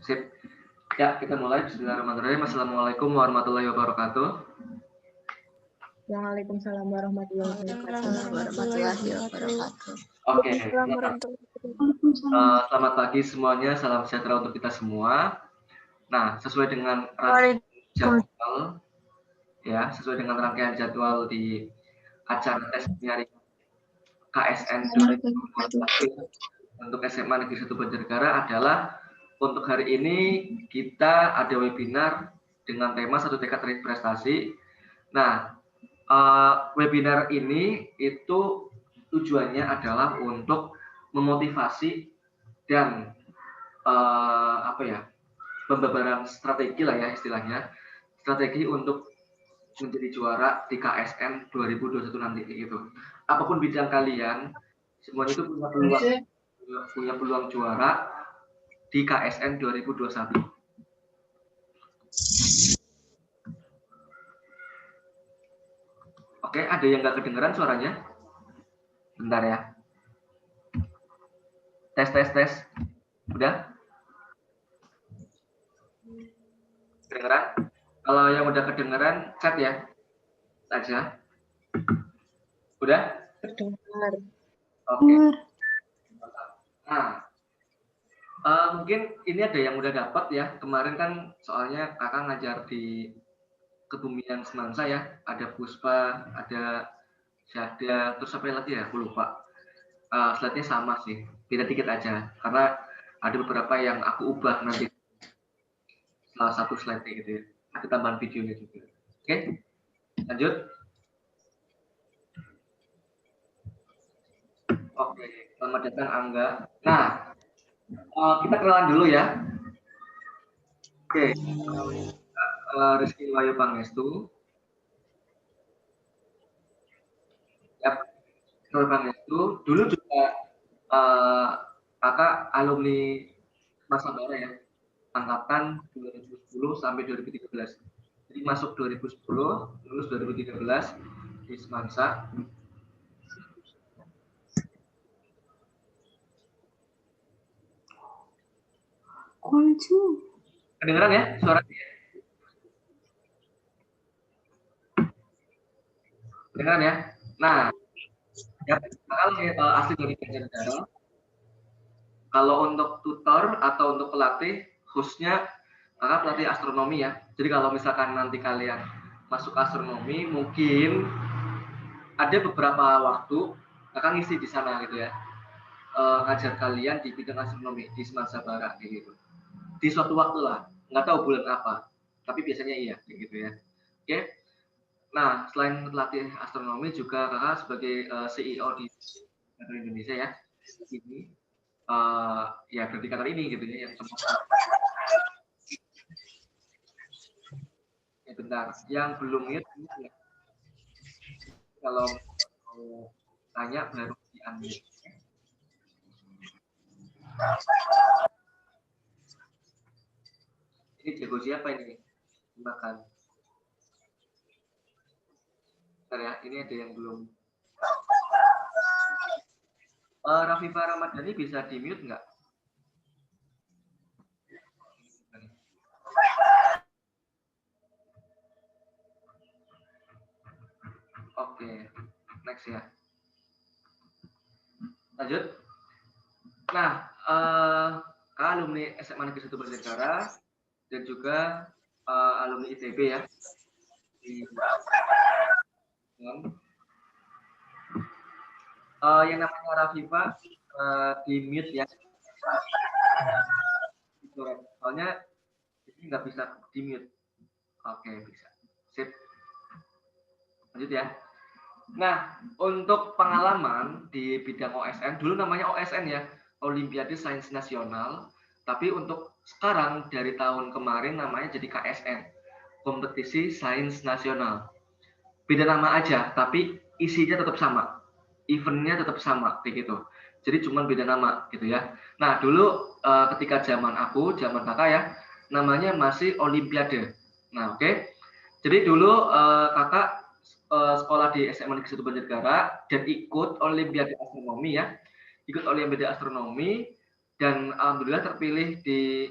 Sip. Ya, kita mulai. Bismillahirrahmanirrahim. Assalamualaikum warahmatullahi wabarakatuh. Waalaikumsalam warahmatullahi wabarakatuh. Oke. Selamat pagi semuanya. Salam sejahtera untuk kita semua. Nah, sesuai dengan jadwal, ya, sesuai dengan rangkaian jadwal di acara tes penyaring KSN 2020 untuk SMA Negeri 1 Banjarnegara adalah untuk hari ini kita ada webinar dengan tema 1 dekade terakhir prestasi. Nah, webinar ini itu tujuannya adalah untuk memotivasi dan pembabaran strategi lah ya istilahnya, strategi untuk menjadi juara di KSN 2021 nanti gitu. Apapun bidang kalian, semuanya itu punya peluang juara di KSN 2021. Oke, ada yang nggak kedengeran suaranya? Bentar ya. Tes. Udah? Kedengeran? Kalau yang udah kedengeran, chat ya. Saja. Udah? Terdengar. Oke. Nah, mungkin ini ada yang udah dapat ya. Kemarin kan soalnya kakak ngajar di Kebumian Semansa ya. Ada Puspa, ada Syahda, terus apa lagi ya? Aku lupa. Slide-nya sama sih, beda dikit aja. Karena ada beberapa yang aku ubah nanti. Salah satu slide-nya gitu ya. Ada tambahan videonya juga. Oke, lanjut. Oke, selamat datang Angga. Nah, kita kenalan dulu ya. Oke, Rizky Wayu Pangestu. Ya, Wayu Pangestu. Dulu juga kakak alumni masa bara ya, angkatan 2010 sampai 2013. Jadi masuk 2010, lulus 2013 di Semansa. Kedengeran ya suaranya? Kedengeran ya? Nah, ya, kalau asli dari Banjarnegara. Kalau untuk tutor atau untuk pelatih, khususnya kakak pelatih astronomi ya. Jadi kalau misalkan nanti kalian masuk astronomi, mungkin ada beberapa waktu kakak ngisi di sana gitu ya. Ngajar kalian di bidang astronomi di Semansa Barat gitu. Di suatu waktu lah, nggak tahu bulan apa, tapi biasanya iya gitu ya. Oke. Nah, selain pelatih astronomi juga kakak sebagai CEO di Indonesia ya. Ini ya berdikatan ini gitu ya yang bentar, yang belum lihat ya. Kalau mau tanya baru di unmute. Ini jago siapa ini? Makan. Bentar ya, ini ada yang belum. Rafifa Ramadhani bisa di mute nggak? Oke, next ya. Lanjut. Nah, alumni SMA Negeri 1 Banjarnegara dan juga alumni ITB ya. Yang namanya Rafifa di mute ya. Soalnya ini nggak bisa di mute. Oke, bisa. Sip. Lanjut ya. Nah, untuk pengalaman di bidang OSN, dulu namanya OSN ya, Olimpiade Sains Nasional. Tapi untuk sekarang dari tahun kemarin namanya jadi KSN, Kompetisi Sains Nasional. Beda nama aja, tapi isinya tetap sama, eventnya tetap sama, kayak gitu. Jadi cuma beda nama gitu ya. Nah dulu ketika zaman kakak ya, namanya masih Olimpiade. Nah oke. Jadi dulu kakak sekolah di SMA Negeri 1 Banjarnegara dan ikut Olimpiade Astronomi ya. Ikut Olimpiade Astronomi dan alhamdulillah terpilih di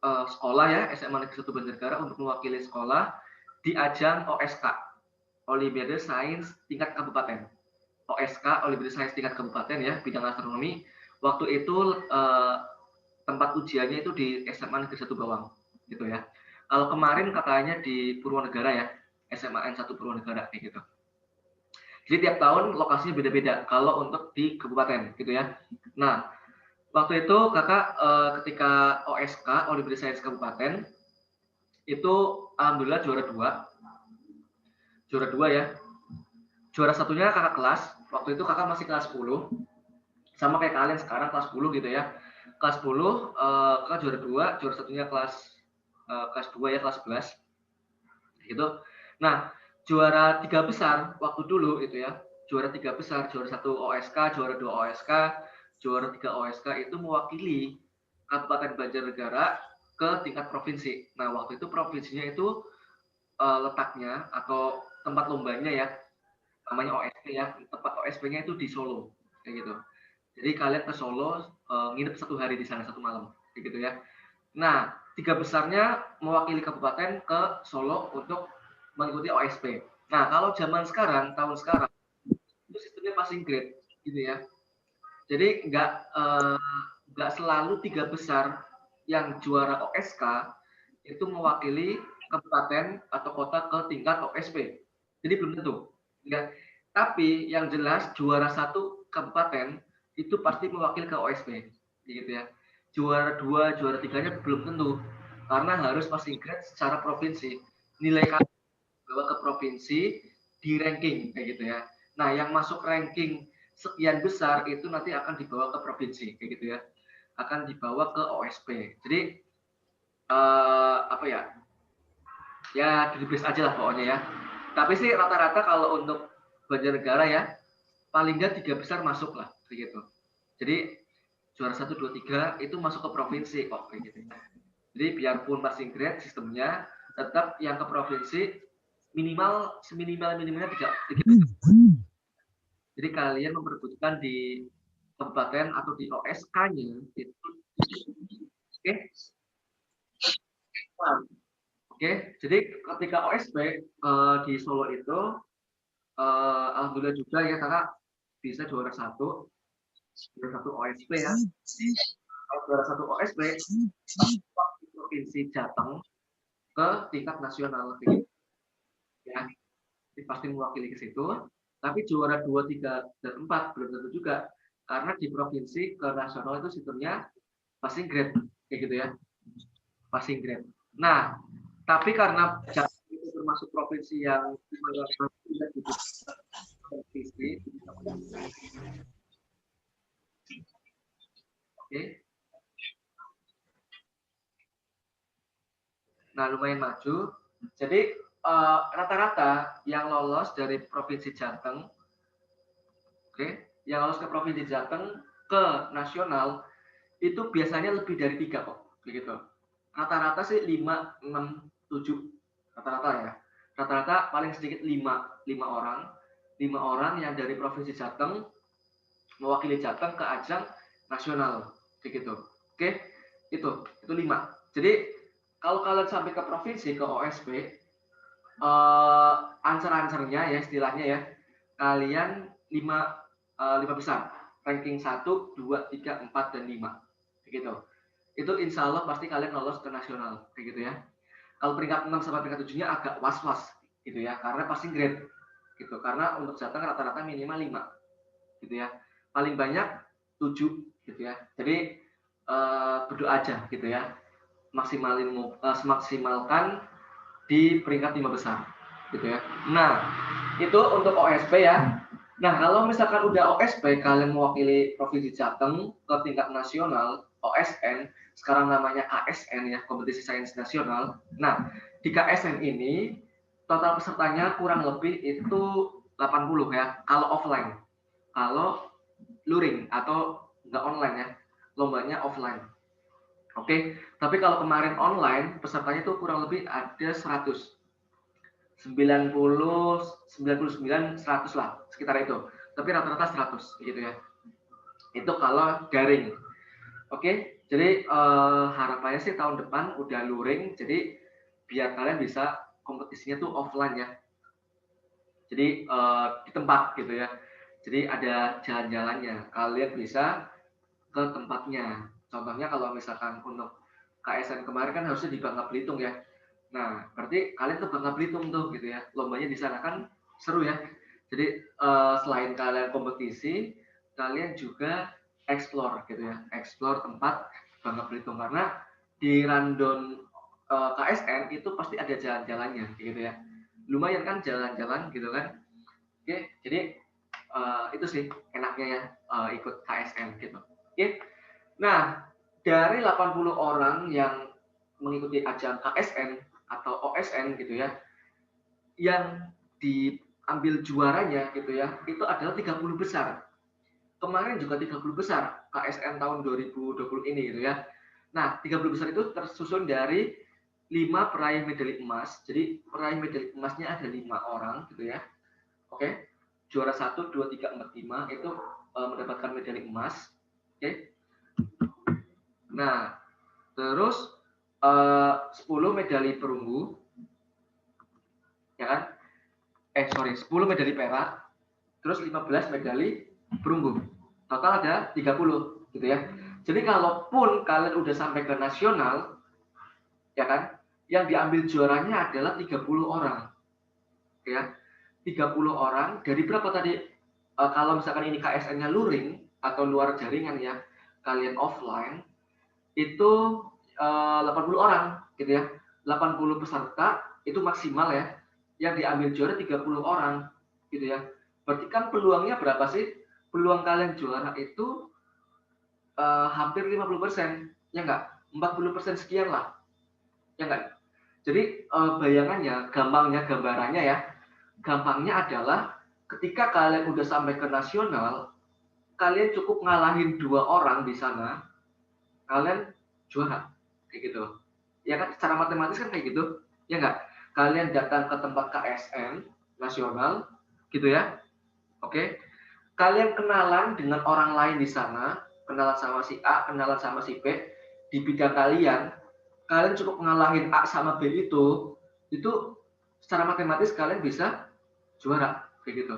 sekolah ya, SMA Negeri 1 Banjarnegara untuk mewakili sekolah di ajang OSK, Olimpiade Sains Tingkat Kabupaten. OSK, Olimpiade Sains Tingkat Kabupaten ya, bidang astronomi. Waktu itu tempat ujiannya itu di SMA Negeri 1 Bawang, gitu ya. Kalau kemarin katanya di Purwonegara ya, SMA N1 Purwonegara kayak gitu. Jadi tiap tahun lokasinya beda-beda kalau untuk di kabupaten gitu ya. Nah, waktu itu kakak ketika OSK, Olimpiade Sains Kabupaten, itu alhamdulillah juara dua ya. Juara satunya kakak kelas, waktu itu kakak masih kelas 10, sama kayak kalian sekarang kelas 10 gitu ya. Kelas 10 kakak juara 2, juara satunya kelas 2 ya, kelas 11 gitu. Nah, juara 3 besar waktu dulu itu ya, juara 3 besar, juara 1 OSK, juara 2 OSK, juara 3 OSK itu mewakili Kabupaten Banjarnegara ke tingkat provinsi. Nah, waktu itu provinsinya itu letaknya atau tempat lombanya ya, namanya OSP ya, tempat OSP-nya itu di Solo kayak gitu. Jadi kalian ke Solo nginep 1 hari di sana, 1 malam kayak gitu ya. Nah, 3 besarnya mewakili kabupaten ke Solo untuk mengikuti OSP. Nah, kalau zaman sekarang, tahun sekarang itu sistemnya passing grade gitu ya. Jadi nggak selalu 3 besar yang juara OSK itu mewakili kabupaten atau kota ke tingkat OSP. Jadi belum tentu. Ya. Tapi yang jelas juara 1 kabupaten itu pasti mewakili ke OSP, gitu ya. Juara 2, juara 3-nya belum tentu, karena harus passing grade secara provinsi. Nilai kalian bawa ke provinsi di ranking kayak gitu ya. Nah, yang masuk ranking sekian besar itu nanti akan dibawa ke provinsi kayak gitu ya. Akan dibawa ke OSP. Jadi apa ya? Ya di base aja lah pokoknya ya. Tapi sih rata-rata kalau untuk Banjarnegara ya, paling nggak 3 besar masuk lah begitu. Jadi juara 1, 2, 3 itu masuk ke provinsi kok kayak gitu. Jadi biarpun passing grade sistemnya, tetap yang ke provinsi minimalnya 3 besar. Jadi kalian memperebutkan di kabupaten atau di OSK-nya itu. Oke. Oke, jadi ketika OSP di Solo itu alhamdulillah juga ya kakak bisa juara 1 OSP ya. Kalau juara 1 OSP di provinsi Jateng ke tingkat nasional ya. Jadi pasti mewakili ke situ. Tapi juara 2, 3, dan 4 belum tentu juga. Karena di provinsi ke nasional itu sistemnya passing grade kayak gitu ya. Passing grade. Nah, tapi karena Jateng itu termasuk provinsi yang tidak provinsi. Oke. Nah, lumayan maju. Jadi rata-rata yang lolos dari provinsi Jateng, oke, yang lolos ke provinsi Jateng ke nasional itu biasanya lebih dari 3 kok, begitu. Rata-rata sih 5, 6, 7, rata-rata ya. Rata-rata paling sedikit 5 orang, 5 orang yang dari provinsi Jateng mewakili Jateng ke ajang nasional, begitu. Oke, itu 5. Jadi kalau kalian sampai ke provinsi, ke OSP, answer-answernya ya istilahnya ya, kalian 5 besar, ranking 1, 2, 3, 4, dan 5. Begitu. Itu insya Allah pasti kalian lolos ke nasional, kayak gitu ya. Kalau peringkat 6 sampai peringkat 7-nya agak was-was, gitu ya, karena passing grade, gitu. Karena untuk Jateng rata-rata minimal 5, gitu ya. Paling banyak 7, gitu ya. Jadi berdoa aja, gitu ya. Maksimalkan di peringkat 5 besar gitu ya. Nah, itu untuk OSP ya. Nah, kalau misalkan udah OSP, kalian mewakili Provinsi Jateng ke tingkat nasional, OSN, sekarang namanya KSN ya, Kompetisi Sains Nasional. Nah, di KSN ini total pesertanya kurang lebih itu 80 ya, kalau offline. Kalau luring atau nggak online ya, lombanya offline. Oke, tapi kalau kemarin online, pesertanya itu kurang lebih ada 100. 99, 100 lah, sekitar itu. Tapi rata-rata 100 gitu ya. Itu kalau daring. Oke, Jadi harapannya sih tahun depan udah luring, jadi biar kalian bisa kompetisinya tuh offline ya. Jadi di tempat gitu ya. Jadi ada jalan-jalannya. Kalian bisa ke tempatnya. Contohnya kalau misalkan untuk KSN kemarin kan harusnya di Bangka Belitung ya. Nah, berarti kalian ke Bangka Belitung tuh gitu ya. Lombanya di sana kan seru ya. Jadi selain kalian kompetisi, kalian juga explore gitu ya. Explore tempat Bangka Belitung karena di random KSN itu pasti ada jalan-jalannya gitu ya. Lumayan kan jalan-jalan gitu kan. Oke, jadi itu sih enaknya ya ikut KSN gitu. Oke. Nah, dari 80 orang yang mengikuti ajang KSN atau OSN gitu ya, yang diambil juaranya gitu ya, itu adalah 30 besar. Kemarin juga 30 besar KSN tahun 2020 ini gitu ya. Nah, 30 besar itu tersusun dari 5 peraih medali emas. Jadi peraih medali emasnya ada 5 orang gitu ya. Oke. Juara 1, 2, 3, 4, 5 itu mendapatkan medali emas. Oke. Nah, terus 10 medali perunggu, ya kan? 10 medali perak, terus 15 medali perunggu. Total ada 30, gitu ya. Jadi kalaupun kalian udah sampai ke nasional, ya kan? Yang diambil juaranya adalah 30 orang. Ya. 30 orang dari berapa tadi? Kalau misalkan ini KSN-nya luring atau luar jaringan ya, kalian offline, itu 80 orang gitu ya. 80 peserta itu maksimal ya. Yang diambil juara 30 orang gitu ya. Berarti kan peluangnya berapa sih? Peluang kalian juara itu hampir 50%, ya enggak? 40% sekian lah. Ya enggak? Jadi bayangannya, gambarannya ya. Gampangnya adalah ketika kalian udah sampai ke nasional, kalian cukup ngalahin 2 orang di sana, kalian juara kayak gitu. Ya kan secara matematis kan kayak gitu. Ya enggak? Kalian datang ke tempat KSN nasional gitu ya. Oke. Kalian kenalan dengan orang lain di sana, kenalan sama si A, kenalan sama si B di bidang kalian. Kalian cukup ngalahin A sama B itu secara matematis kalian bisa juara kayak gitu.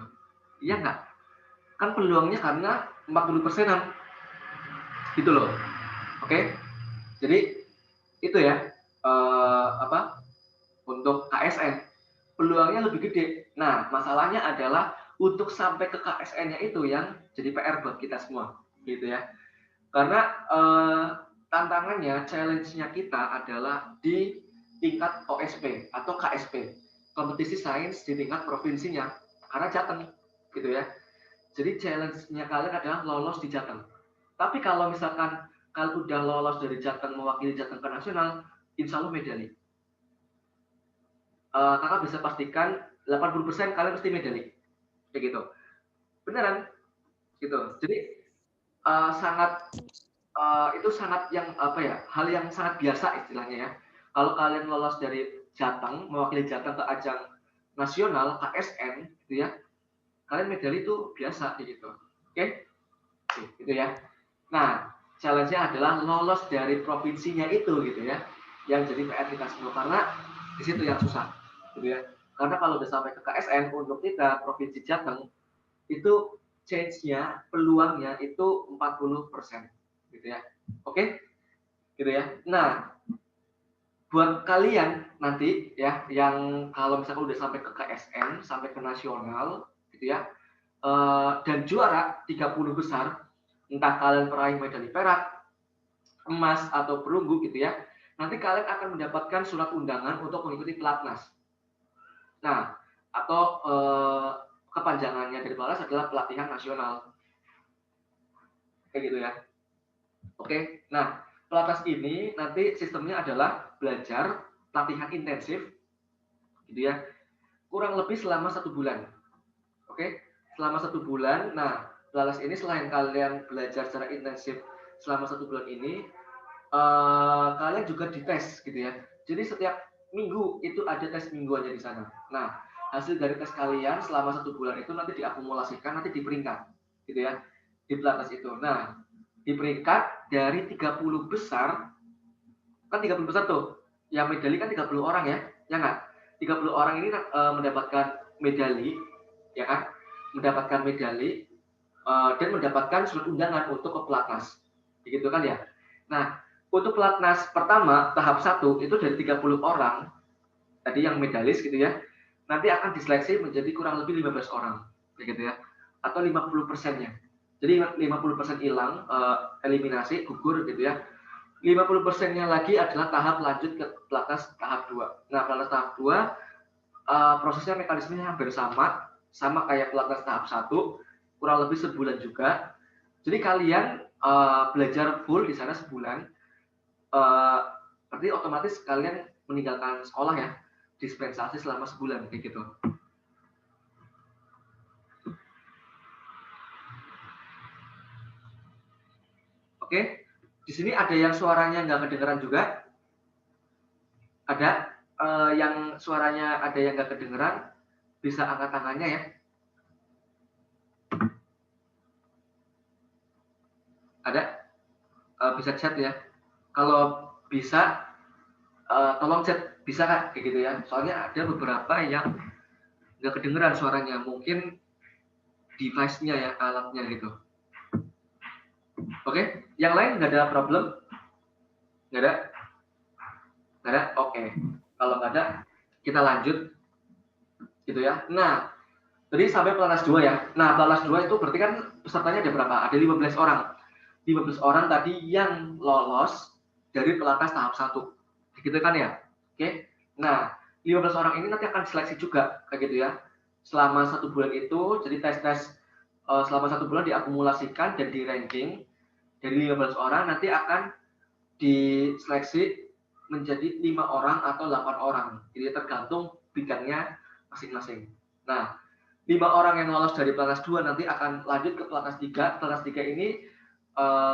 Iya enggak? Kan peluangnya karena 40%-an. Gitu loh. Oke. Jadi itu ya untuk KSN peluangnya lebih gede. Nah, masalahnya adalah untuk sampai ke KSN-nya itu yang jadi PR buat kita semua, gitu ya. Karena tantangannya, challenge-nya kita adalah di tingkat OSP atau KSP, kompetisi sains di tingkat provinsinya, karena Jateng, gitu ya. Jadi challenge-nya kalian adalah lolos di Jateng. Tapi kalau misalkan kalian udah lolos dari Jateng mewakili Jateng ke nasional, insya Allah medali. Kakak bisa pastikan 80% kalian mesti medali. Kayak gitu. Beneran. Gitu. Jadi itu sangat yang hal yang sangat biasa istilahnya ya. Kalau kalian lolos dari Jateng, mewakili Jateng ke ajang nasional KSN gitu ya. Kalian medali itu biasa kayak gitu. Oke? Gitu ya. Nah, challenge-nya adalah lolos dari provinsinya itu gitu ya. Yang jadi PR kita semua karena di situ yang susah. Gitu ya. Karena kalau udah sampai ke KSN untuk kita provinsi Jateng itu change-nya, peluangnya itu 40% gitu ya. Oke? Gitu ya. Nah, buat kalian nanti ya yang kalau misalkan udah sampai ke KSN, sampai ke nasional gitu ya. Dan juara 30 besar, entah kalian peraih medali perak, emas atau perunggu gitu ya. Nanti kalian akan mendapatkan surat undangan untuk mengikuti pelatnas. Nah, atau kepanjangannya dari pelatnas adalah pelatihan nasional. Kayak gitu ya. Oke. Nah, pelatnas ini nanti sistemnya adalah belajar latihan intensif gitu ya. Kurang lebih selama 1 bulan. Oke. Selama 1 bulan. Nah, pelatnas ini selain kalian belajar secara intensif selama 1 bulan ini, kalian juga dites gitu ya. Jadi setiap minggu itu ada tes mingguannya di sana. Nah, hasil dari tes kalian selama 1 bulan itu nanti diakumulasikan, nanti di peringkat gitu ya, di pelatnas itu. Nah, di peringkat dari 30 besar, kan 30 besar tuh, yang medali kan 30 orang ya nggak? 30 orang ini mendapatkan medali, ya kan? Mendapatkan medali dan mendapatkan surat undangan untuk ke pelatnas. Begitu kan ya? Nah, untuk pelatnas pertama tahap 1 itu dari 30 orang tadi yang medalis gitu ya. Nanti akan diseleksi menjadi kurang lebih 15 orang, begitu ya. Atau 50%-nya. Jadi 50% hilang, eliminasi, gugur gitu ya. 50%-nya lagi adalah tahap lanjut ke pelatnas tahap 2. Nah, pelatnas tahap 2 prosesnya mekanismenya hampir sama kayak pelatnas tahap 1, kurang lebih sebulan juga. Jadi kalian belajar full di sana sebulan, berarti otomatis kalian meninggalkan sekolah ya, dispensasi selama sebulan kayak gitu. Oke, di sini ada yang suaranya nggak kedengeran juga? Ada yang suaranya ada yang nggak kedengeran? Bisa angkat tangannya ya. Ada? Bisa chat ya. Kalau bisa, tolong chat, bisa Kak, kayak gitu ya. Soalnya ada beberapa yang nggak kedengeran suaranya, mungkin device-nya ya, alatnya gitu. Oke, yang lain nggak ada problem? Nggak ada? Nggak ada? Oke. Kalau nggak ada, kita lanjut. Gitu ya. Nah, tadi sampai pelatnas 2 ya. Nah, pelatnas 2 itu berarti kan pesertanya ada berapa? Ada 15 orang. 15 orang tadi yang lolos dari pelatnas tahap 1. Gitu kan ya? Oke. Nah, 15 orang ini nanti akan seleksi juga kayak gitu ya. Selama 1 bulan itu, jadi tes-tes selama 1 bulan diakumulasikan dan di ranking dari 15 orang nanti akan diseleksi menjadi 5 orang atau 8 orang. Jadi tergantung bidangnya masing-masing. Nah, 5 orang yang lolos dari pelatnas 2 nanti akan lanjut ke pelatnas 3. Pelatnas 3 ini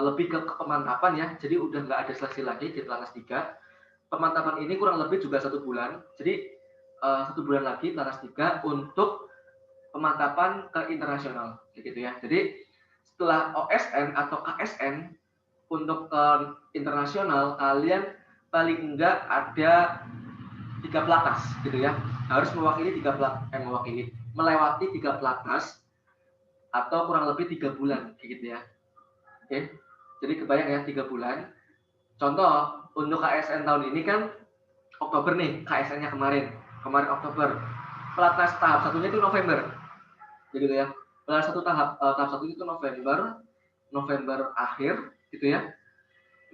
lebih ke pemantapan ya. Jadi udah nggak ada seleksi lagi di pelatnas 3. Pemantapan ini kurang lebih juga 1 bulan. Jadi 1 bulan lagi pelatnas 3 untuk pemantapan ke internasional gitu ya. Jadi setelah OSN atau KSN untuk internasional kalian paling enggak ada 3 pelatnas gitu ya. Harus mewakili 3 melewati 3 pelatnas atau kurang lebih 3 bulan gitu ya. Oke. Jadi kebayang ya 3 bulan. Contoh untuk KSN tahun ini kan Oktober nih, KSN-nya kemarin Oktober. Pelatnas tahap satunya itu November. Gitu ya. Pelatnas satu tahap 1 itu November akhir gitu ya.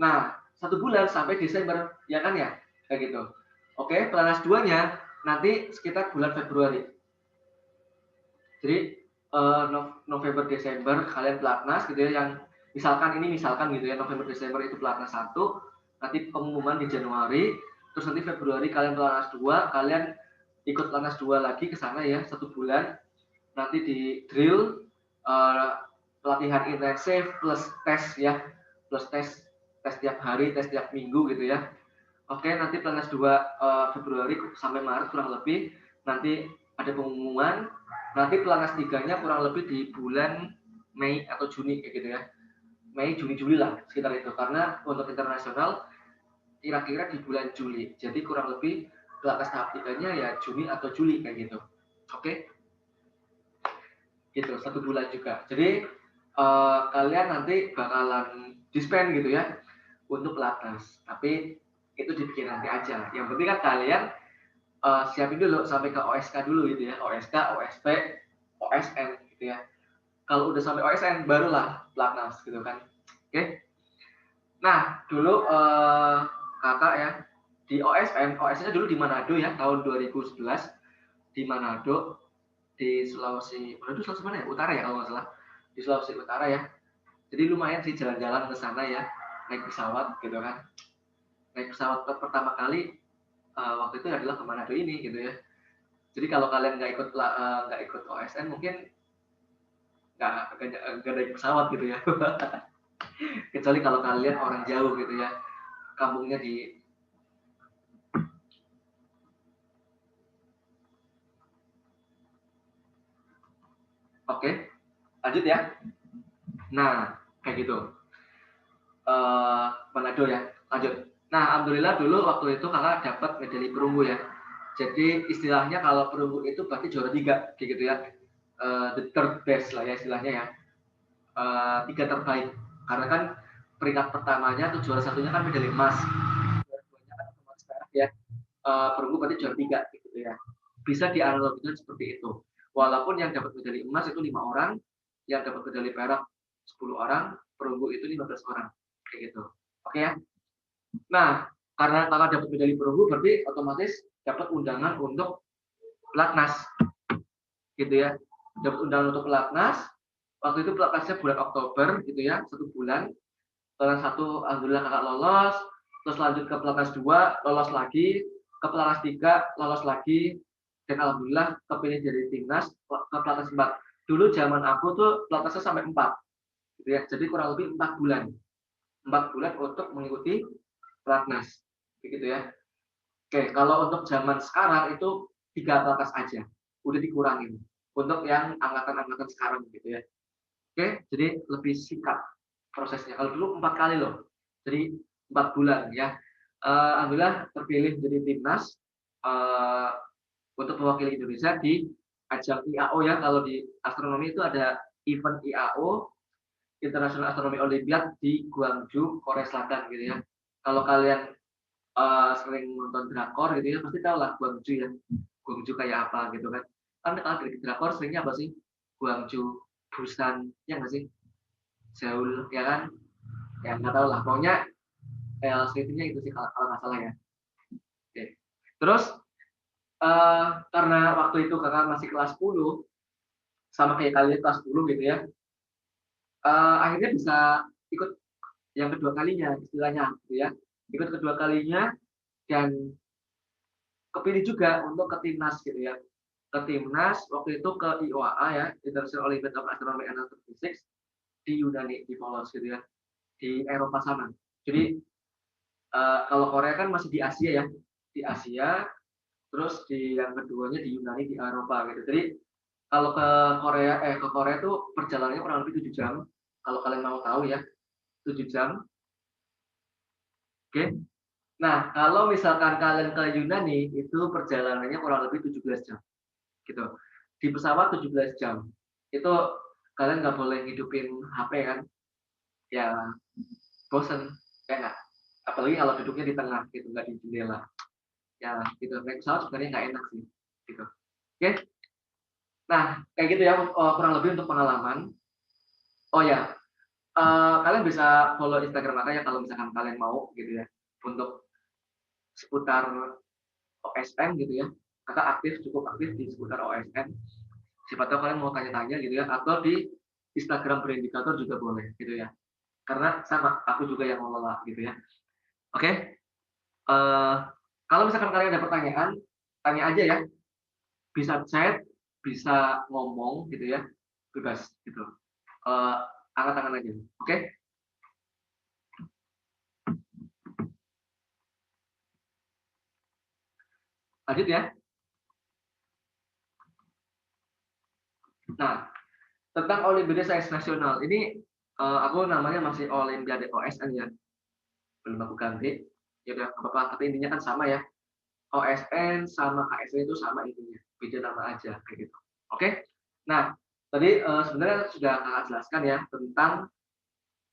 Nah, 1 bulan sampai Desember, ya kan ya? Kayak gitu. Oke, pelatnas 2-nya nanti sekitar bulan Februari. Jadi November Desember kalian pelatnas gitu ya, yang misalkan gitu ya, November Desember itu pelatnas 1, nanti pengumuman di Januari, terus nanti Februari kalian pelatnas 2, kalian ikut pelatnas 2 lagi ke sana ya, 1 bulan, nanti di drill pelatihan intensif plus tes ya, plus tes tiap hari, tes tiap minggu gitu ya. Oke, nanti pelatnas 2 Februari sampai Maret kurang lebih, nanti ada pengumuman, nanti pelatnas 3-nya kurang lebih di bulan Mei atau Juni kayak gitu ya. Mei, Juni, Juli lah sekitar itu. Karena untuk internasional kira-kira di bulan Juli. Jadi kurang lebih pelatnas tahap 3-nya ya Juni atau Juli kayak gitu. Oke. Gitu, 1 bulan juga. Jadi kalian nanti bakalan dispen gitu ya untuk pelatnas. Tapi itu dibikin nanti aja. Yang penting kan kalian siapin dulu sampai ke OSK dulu gitu ya. OSK, OSP, OSN gitu ya. Kalau udah sampai OSN barulah pelatnas gitu kan. Oke. Nah, dulu kakak ya di OSN-nya dulu di Manado ya tahun 2011 di Manado di Sulawesi mana ya? Utara ya kalau nggak salah. Di Sulawesi Utara ya. Jadi lumayan sih jalan-jalan ke sana ya, naik pesawat gitu kan. Naik pesawat pertama kali waktu itu adalah ke Manado ini gitu ya. Jadi kalau kalian nggak ikut OSN mungkin nggak naik pesawat gitu ya. Kecuali kalau kalian orang jauh gitu ya, kampungnya di Oke, lanjut ya. Nah, kayak gitu. Manado ya. Lanjut. Nah, alhamdulillah dulu waktu itu kakak dapat medali perunggu ya. Jadi istilahnya kalau perunggu itu berarti juara 3, kayak gitu ya. The third best lah ya istilahnya ya. 3 terbaik. Karena kan peringkat pertamanya atau juara satunya kan medali emas. Juara duanya kan otomatis perak ya. Perunggu berarti juara 3, gitu ya. Bisa dianalogikan seperti itu. Walaupun yang dapat medali emas itu 5 orang, yang dapat medali perak 10 orang, perunggu itu 15 orang. Kayak gitu. Oke ya. Nah, karena kakak dapat medali perunggu berarti otomatis dapat undangan untuk pelatnas. Gitu ya. Dapat undangan untuk pelatnas. Waktu itu pelatnasnya bulan Oktober gitu ya, 1 bulan. Pelatnas 1 alhamdulillah kakak lolos, terus lanjut ke pelatnas 2, lolos lagi, ke pelatnas 3, lolos lagi, dan alhamdulillah kepilih dari timnas ke pelatnas 4. Dulu zaman aku tuh pelatnasnya sampai 4. Gitu ya. Jadi kurang lebih 4 bulan. 4 bulan untuk mengikuti pelatnas. Begitu ya. Oke, kalau untuk zaman sekarang itu 3 pelatnas aja. Udah dikurangin. Untuk yang angkatan-angkatan sekarang gitu ya. Oke, jadi lebih singkat prosesnya. Kalau dulu 4 kali loh. Jadi 4 bulan ya. Alhamdulillah terpilih jadi timnas untuk mewakili Indonesia di ajang IAO ya. Kalau di astronomi itu ada event IAO, International Astronomy Olympiad di Gwangju, Korea Selatan gitu ya. Kalau kalian sering nonton drakor gitu ya, pasti tahu lah Gwangju ya. Gwangju kayak apa gitu kan. Kan kalau dari drakor seringnya apa sih? Gwangju, Busan, ya nggak sih? Seoul, ya kan? Ya nggak tahu lah. Pokoknya skripsinya itu sih kalau nggak salah ya. Oke. Terus karena waktu itu kakak masih kelas 10, sama kayak kalian kelas 10 gitu ya, akhirnya bisa ikut yang kedua kalinya istilahnya gitu ya. Ikut kedua kalinya dan kepilih juga untuk ke timnas gitu ya. Ke timnas waktu itu ke IOAA ya, International Olympiad of Astronomy and Astrophysics di Yunani, di Polos gitu ya, di Eropa sana. Jadi kalau Korea kan masih di Asia ya, di Asia, terus di yang keduanya di Yunani, di Eropa gitu. Jadi kalau ke Korea tuh perjalanannya kurang lebih 7 jam. Kalau kalian mau tahu ya, 7 jam. Oke. Nah, kalau misalkan kalian ke Yunani itu perjalanannya kurang lebih 17 jam. Gitu. Di pesawat 17 jam. Itu kalian nggak boleh hidupin HP kan? Ya bosen, ya nggak? Apalagi kalau duduknya di tengah gitu, nggak di jendela. Ya gitu. Naik pesawat sebenarnya nggak enak sih. Gitu. Oke. Nah, kayak gitu ya kurang lebih untuk pengalaman. Oh ya, kalian bisa follow Instagram aku ya kalau misalkan kalian mau gitu ya. Untuk seputar OSN gitu ya. Kakak cukup aktif di seputar OSN. Siapa tahu kalian mau tanya-tanya gitu ya, atau di Instagram Berindikator juga boleh gitu ya. Karena sama, aku juga yang mengelola gitu ya. Oke. Kalau misalkan kalian ada pertanyaan, tanya aja ya. Bisa chat, bisa ngomong gitu ya. Bebas gitu. Angkat tangan aja. Oke? Lanjut ya. Nah, tentang Olimpiade Sains Nasional ini aku namanya masih Olimpiade OSN ya. Belum aku ganti. Ya udah apa-apa, tapi intinya kan sama ya. OSN sama KSN itu sama intinya. Beda nama aja kayak gitu. Oke? Nah, tadi sebenarnya sudah kakak jelaskan ya tentang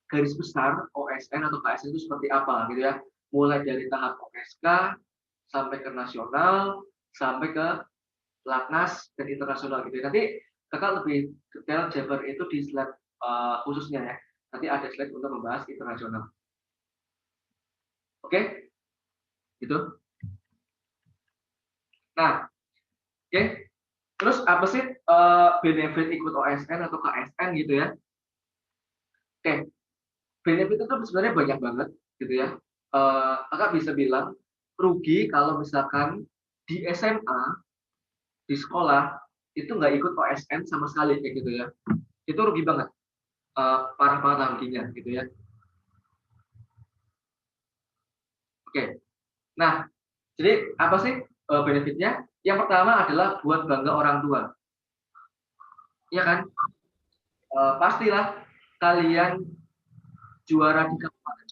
garis besar OSN atau KSN itu seperti apa gitu ya. Mulai dari tahap OSK sampai ke nasional, sampai ke Platnas dan internasional gitu ya. Nanti kakak lebih detail Jabar itu di slide khususnya ya. Nanti ada slide untuk membahas internasional. Oke? Gitu. Nah, oke. Terus apa sih benefit ikut OSN atau KSN gitu ya? Oke, benefit itu sebenarnya banyak banget gitu ya. Kakak bisa bilang rugi kalau misalkan di SMA, di sekolah itu nggak ikut OSN sama sekali kayak gitu ya. Itu rugi banget, parah banget lah ruginya gitu ya. Oke, nah jadi apa sih benefitnya? Yang pertama adalah buat bangga orang tua, ya kan? Pastilah kalian juara di kabupaten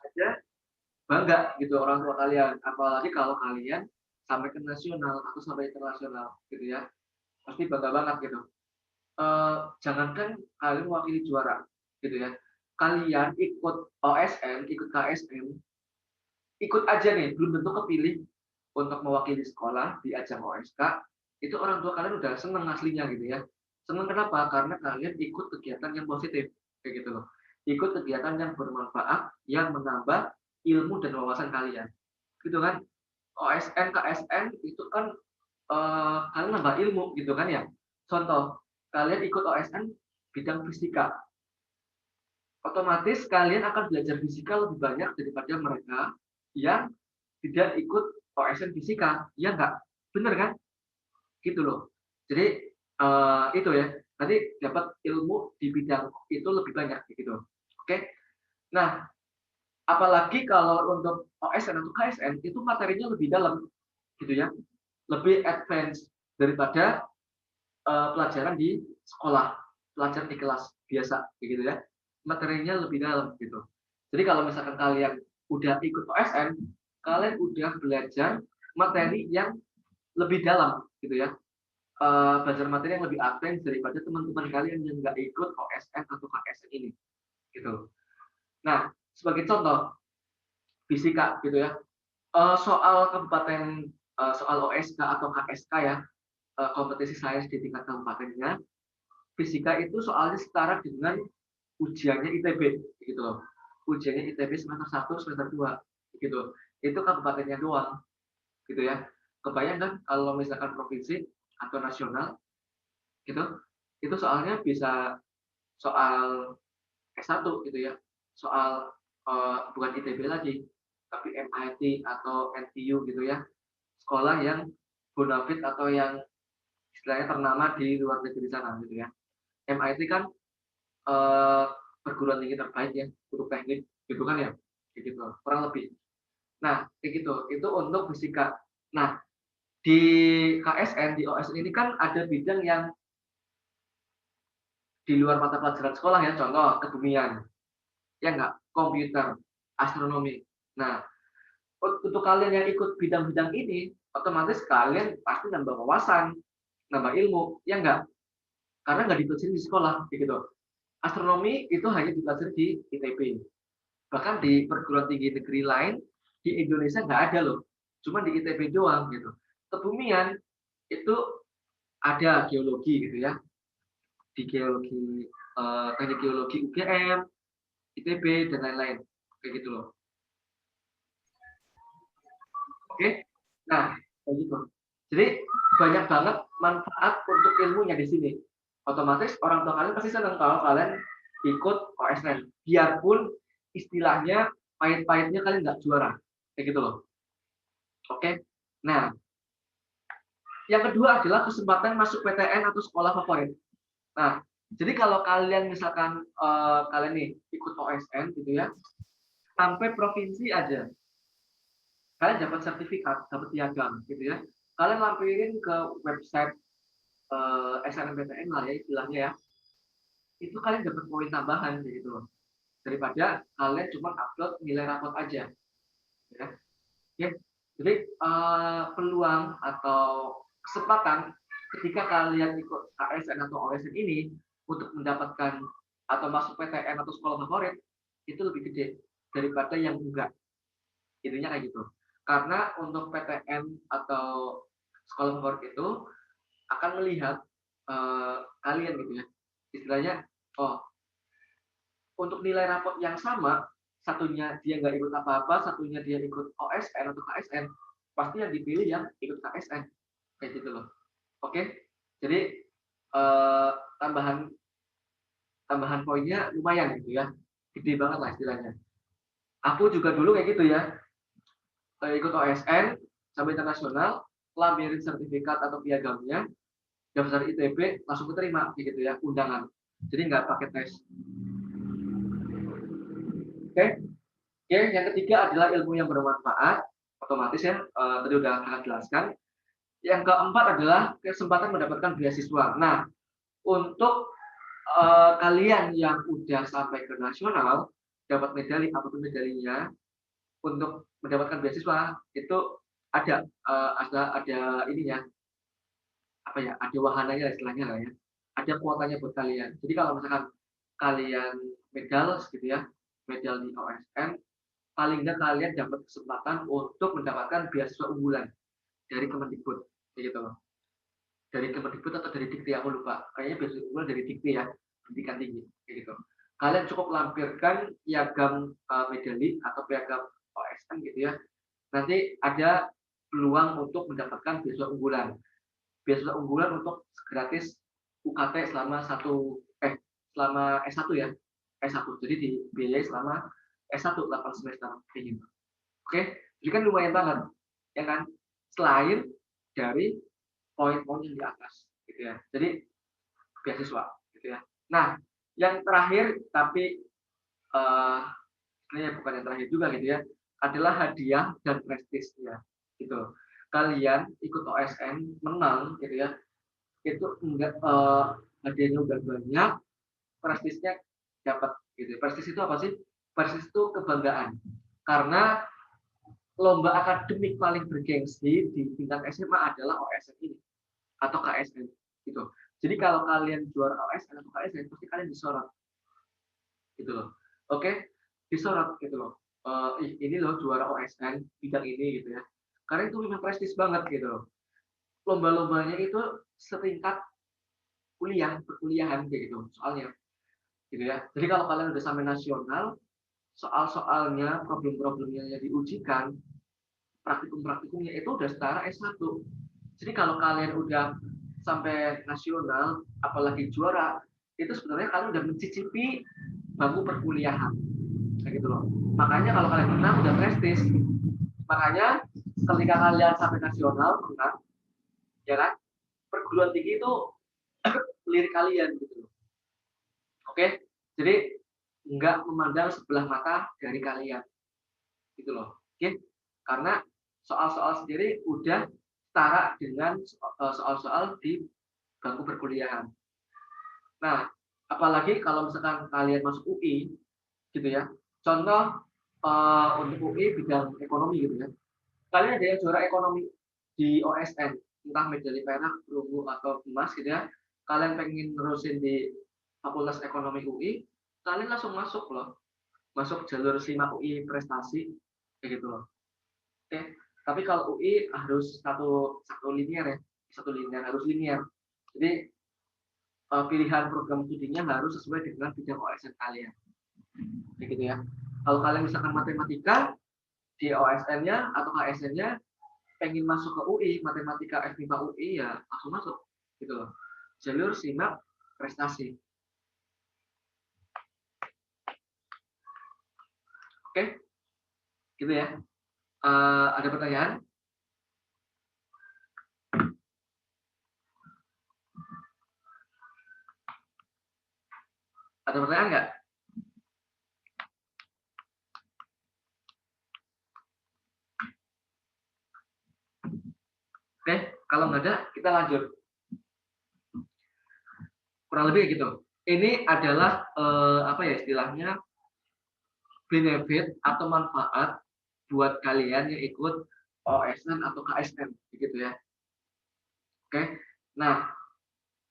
bangga gitu orang tua kalian, apalagi kalau kalian sampai ke nasional atau sampai internasional gitu ya, pasti bangga banget gitu. Jangankan kalian mewakili juara gitu ya, kalian ikut OSN, ikut KSN, ikut aja nih, belum tentu kepilih untuk mewakili sekolah di ajang OSK, itu orang tua kalian udah seneng aslinya gitu ya. Seneng kenapa? Karena kalian ikut kegiatan yang positif, kayak gitu loh. Ikut kegiatan yang bermanfaat, yang menambah ilmu dan wawasan kalian. Gitu kan? OSN, KSN itu kan kalian nambah ilmu gitu kan ya. Contoh, kalian ikut OSN bidang fisika. Otomatis kalian akan belajar fisika lebih banyak daripada mereka yang tidak ikut OSN fisika, ya enggak? Bener kan? Gitu loh. Jadi itu ya, nanti dapat ilmu di bidang itu lebih banyak gitu. Oke. Nah, apalagi kalau untuk OSN atau KSN itu materinya lebih dalam gitu ya. Lebih advance daripada pelajaran di sekolah, pelajaran di kelas biasa gitu ya. Materinya lebih dalam gitu. Jadi kalau misalkan kalian udah ikut OSN, kalian udah belajar materi yang lebih dalam gitu ya. Belajar materi yang lebih advance daripada teman-teman kalian yang nggak ikut OSN atau KSN ini gitu. Nah, sebagai contoh fisika gitu ya, soal kabupaten, soal OSK atau KSK ya, kompetisi sains di tingkat kabupatennya, fisika itu soalnya setara dengan ujiannya ITB gitu loh. Ujiannya ITB semester 1, semester 2 gitu. Itu kabupatennya doang gitu ya. Kebayang kan kalau misalkan provinsi atau nasional gitu, itu soalnya bisa soal S1 gitu ya. Soal bukan ITB lagi, tapi MIT atau NTU gitu ya. Sekolah yang bonafit atau yang istilahnya ternama di luar negeri sana gitu ya. MIT kan eh, perguruan tinggi terbaik ya untuk teknik gitu kan ya, kayak gitu kurang lebih. Nah kayak gitu itu untuk fisika. Nah di KSN di OSN ini kan ada bidang yang di luar mata pelajaran sekolah ya, contoh kebumian ya enggak, komputer, astronomi. Nah untuk kalian yang ikut bidang-bidang ini otomatis kalian pasti nambah wawasan, nambah ilmu ya enggak, karena nggak dipelajari di sekolah gitu. Astronomi itu hanya dipelajari di ITB. Bahkan di perguruan tinggi negeri lain di Indonesia nggak ada loh. Cuma di ITB doang gitu. Kebumian itu ada geologi gitu ya. Di geologi, teknik geologi UGM, ITB dan lain-lain. Kayak gitu loh. Oke. Nah, kayak gitu. Jadi banyak banget manfaat untuk ilmunya di sini. Otomatis orang tua kalian pasti senang kalau kalian ikut OSN. Biarpun istilahnya pahit-pahitnya kalian nggak juara. Kayak gitu loh. Oke. Nah, yang kedua adalah kesempatan masuk PTN atau sekolah favorit. Nah, jadi kalau kalian misalkan kalian nih ikut OSN gitu ya, sampai provinsi aja, kalian dapat sertifikat, dapat piagam gitu ya. Kalian lampirin ke website SNMPTN lah ya istilahnya ya. Itu kalian dapat poin tambahan gitu loh. Daripada kalian cuma upload nilai rapot aja. Ya. Ya. Jadi peluang atau kesempatan ketika kalian ikut KSN atau OSN ini untuk mendapatkan atau masuk PTN atau sekolah favorit itu lebih gede daripada yang enggak. Intinya kayak gitu. Karena untuk PTN atau sekolah favorit itu akan melihat kalian gitu ya. Istilahnya, oh untuk nilai rapot yang sama, satunya dia nggak ikut apa-apa, satunya dia ikut OSN atau KSN, pasti yang dipilih yang ikut KSN. Kayak gitu loh. Oke? Jadi eh, tambahan tambahan poinnya lumayan gitu ya. Gede banget lah istilahnya. Aku juga dulu kayak gitu ya. Ikut OSN sampai internasional, lampirin sertifikat atau piagamnya, daftar ITB, langsung keterima gitu ya, undangan. Jadi nggak pakai tes. Oke? Oke, yang ketiga adalah ilmu yang bermanfaat, otomatis ya, tadi udah kakak jelaskan. Yang keempat adalah kesempatan mendapatkan beasiswa. Nah, untuk kalian yang udah sampai ke nasional, dapat medali apapun medalinya, untuk mendapatkan beasiswa itu ada ininya, apa ya, ada wahananya istilahnya lah ya, ada kuotanya buat kalian. Jadi kalau misalkan kalian medal gitu ya, medal di OSN, paling nggak kalian dapat kesempatan untuk mendapatkan beasiswa unggulan dari Kemendikbud, kayak gitu loh. Dari Kemendikbud atau dari Dikti, aku lupa. Kayaknya beasiswa unggulan dari Dikti ya, pendidikan tinggi, kayak gitu. Kalian cukup lampirkan piagam medali atau piagam OSN gitu ya. Nanti ada peluang untuk mendapatkan beasiswa unggulan. Beasiswa unggulan untuk gratis UKT selama S1 ya. S1. Jadi dibiayai selama S1 8 semester kayak gitu. Oke, jadi kan lumayan banget, ya kan? Selain dari poin-poin yang di atas, gitu ya. Jadi beasiswa, gitu ya. Nah, yang terakhir tapi ini bukan yang terakhir juga gitu ya, adalah hadiah dan prestisnya, gitu. Kalian ikut OSN menang, gitu ya, itu enggak hadiahnya udah banyak, prestisnya dapat, gitu. Prestis itu apa sih? Prestis itu kebanggaan, karena lomba akademik paling bergengsi di tingkat SMA adalah OSN ini atau KSN gitu. Jadi kalau kalian juara OSN atau KSN pasti kalian disorot gitu loh. Oke, disorot gitu loh. Ini loh juara OSN bidang ini gitu ya. Karena itu memang prestis banget gitu loh. Lomba-lombanya itu setingkat kuliah, perkuliahan kayak gitu soalnya. Gitu ya. Jadi kalau kalian udah sampai nasional, soal-soalnya, problem-problemnya yang diujikan, praktikum-praktikumnya itu udah setara S1. Jadi kalau kalian udah sampai nasional, apalagi juara, itu sebenarnya kalian udah mencicipi bangku perkuliahan. Kayak gitu loh. Makanya kalau kalian menang udah prestis. Makanya ketika kalian sampai nasional menang, ya kan? Perguruan tinggi itu lirik kalian gitu loh. Oke? Jadi nggak memandang sebelah mata dari kalian. Gitu loh. Oke? Karena soal-soal sendiri udah setara dengan soal-soal di bangku perkuliahan. Nah, apalagi kalau misalkan kalian masuk UI, gitu ya. Contoh untuk UI bidang ekonomi gitu ya. Kalian ada yang juara ekonomi di OSN, entah medali perak, perunggu atau emas gitu ya. Kalian pengen nerusin di Fakultas Ekonomi UI, kalian langsung masuk loh. Masuk jalur SIMAK UI prestasi kayak gitu loh. Oke. Tapi kalau UI harus satu linear ya, satu linear harus linear. Jadi pilihan program studinya harus sesuai dengan bidang OSN kalian. Begitu ya. Kalau kalian misalkan matematika di OSN-nya atau KSN-nya pengen masuk ke UI, matematika FMIPA UI ya langsung masuk gitu loh. Jalur SIMAK prestasi. Oke. Gitu ya. Ada pertanyaan? Ada pertanyaan nggak? Oke, kalau nggak ada, kita lanjut. Kurang lebih gitu. Ini adalah apa ya istilahnya benefit atau manfaat buat kalian yang ikut OSN atau KSN, gitu ya. Oke. Nah,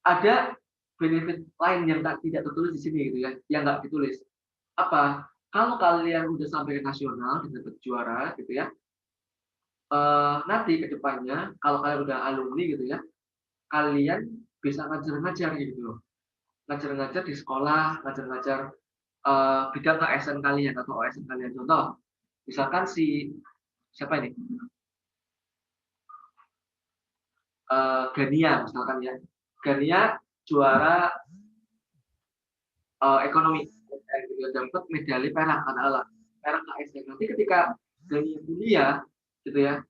ada benefit lain yang tidak tertulis di sini gitu ya, yang nggak ditulis. Apa? Kalau kalian udah sampai ke nasional dan dapat juara gitu ya, nanti ke depannya kalau kalian udah alumni gitu ya, kalian bisa ngajar-ngajar gitu loh. Ngajar-ngajar di sekolah, ngajar-ngajar bidang KSN kalian atau OSN kalian. Contoh, misalkan siapa ini? Gania misalkan ya. Gania juara ekonomi dapat medali perak katakanlah perak KSN. Nanti ketika Gania kuliah gitu ya,